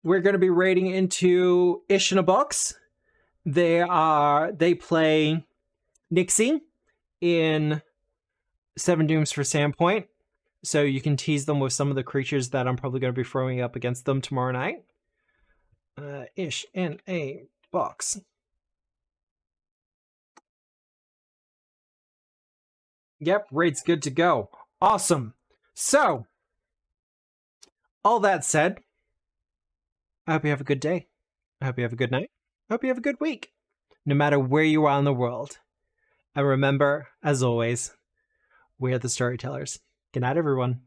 we're going to be raiding into Ish in a Box. They play Nixie in Seven Dooms for Sandpoint, so you can tease them with some of the creatures that I'm probably going to be throwing up against them tomorrow night. Ish in a Box. Yep, raid's good to go. Awesome. So, all that said, I hope you have a good day. I hope you have a good night. I hope you have a good week, no matter where you are in the world. And remember, as always, we are the storytellers. Good night, everyone.